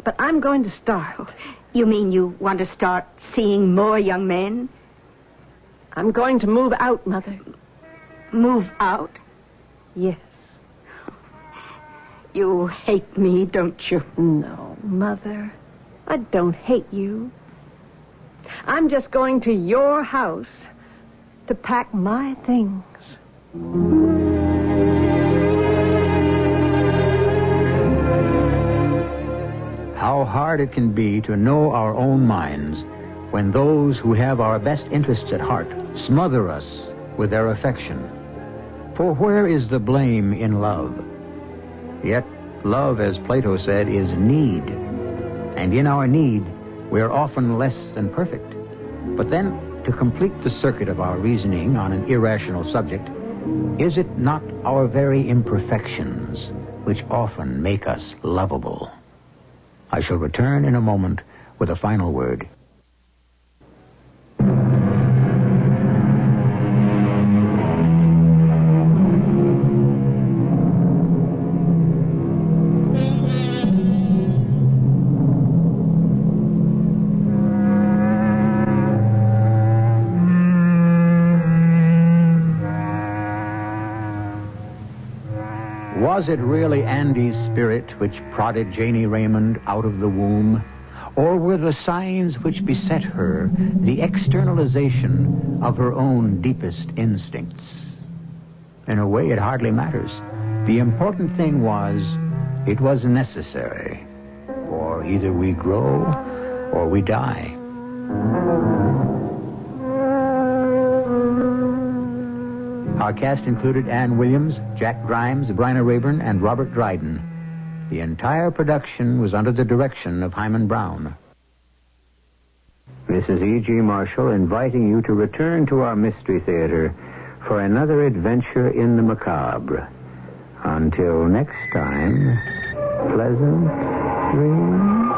But I'm going to start. You mean you want to start seeing more young men? I'm going to move out, Mother. Move out? Yes. You hate me, don't you? No, Mother. I don't hate you. I'm just going to your house to pack my things. How hard it can be to know our own minds when those who have our best interests at heart smother us with their affection. For where is the blame in love? Yet love, as Plato said, is need. And in our need, we are often less than perfect. But then, to complete the circuit of our reasoning on an irrational subject, is it not our very imperfections which often make us lovable? I shall return in a moment with a final word. Was it really Andy's spirit which prodded Janie Raymond out of the womb? Or were the signs which beset her the externalization of her own deepest instincts? In a way, it hardly matters. The important thing was, it was necessary. For either we grow or we die. Our cast included Ann Williams, Jack Grimes, Bryna Rayburn, and Robert Dryden. The entire production was under the direction of Hyman Brown. This is E.G. Marshall inviting you to return to our Mystery Theater for another adventure in the macabre. Until next time, pleasant dreams.